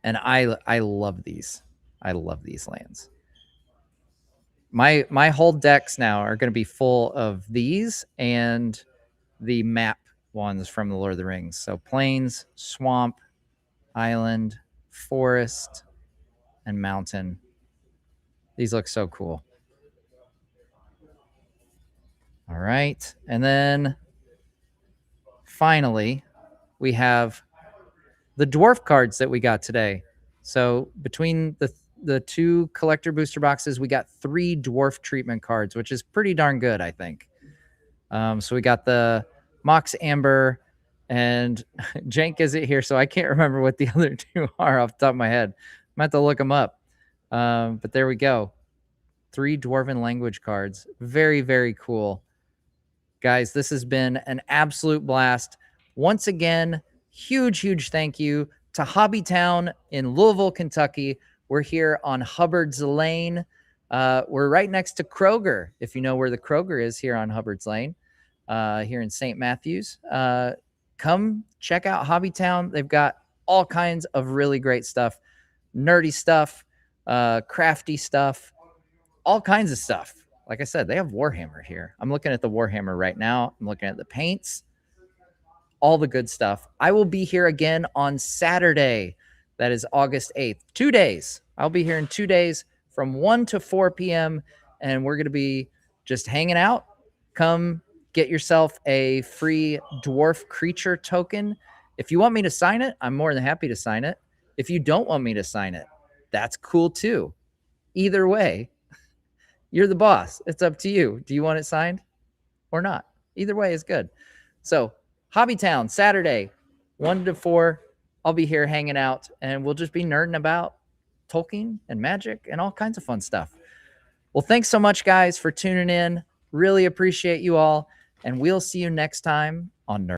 And I love these. I love these lands. My whole decks now are going to be full of these and the map ones from the Lord of the Rings. So plains, swamp, island, forest, and mountain. These look so cool. All right. And then finally, we have the dwarf cards that we got today. So between the 2 collector booster boxes, we got 3 dwarf treatment cards, which is pretty darn good, I think. So we got the Mox Amber, and Jank isn't here, so I can't remember what the other 2 are off the top of my head. I'm going to have to look them up. But there we go. 3 Dwarven language cards. Very, very cool. Guys, this has been an absolute blast. Once again, huge thank you to Hobbytown in Louisville, Kentucky. We're here on Hubbard's Lane. We're right next to Kroger, if you know where the Kroger is here on Hubbard's Lane, here in St. Matthews. Come check out Hobbytown. They've got all kinds of really great stuff, nerdy stuff, crafty stuff, all kinds of stuff. Like I said, they have Warhammer here. I'm looking at the Warhammer right now. I'm looking at the paints, all the good stuff. I will be here again on Saturday. That is August 8th. 2 days. I'll be here in 2 days from 1 to 4 p.m. And we're going to be just hanging out. Come get yourself a free dwarf creature token. If you want me to sign it, I'm more than happy to sign it. If you don't want me to sign it, that's cool too. Either way, you're the boss. It's up to you. Do you want it signed or not? Either way is good. So Hobbytown, Saturday, 1 to 4. I'll be here hanging out, and we'll just be nerding about Tolkien and magic and all kinds of fun stuff. Well, thanks so much, guys, for tuning in. Really appreciate you all, and we'll see you next time on Nerd.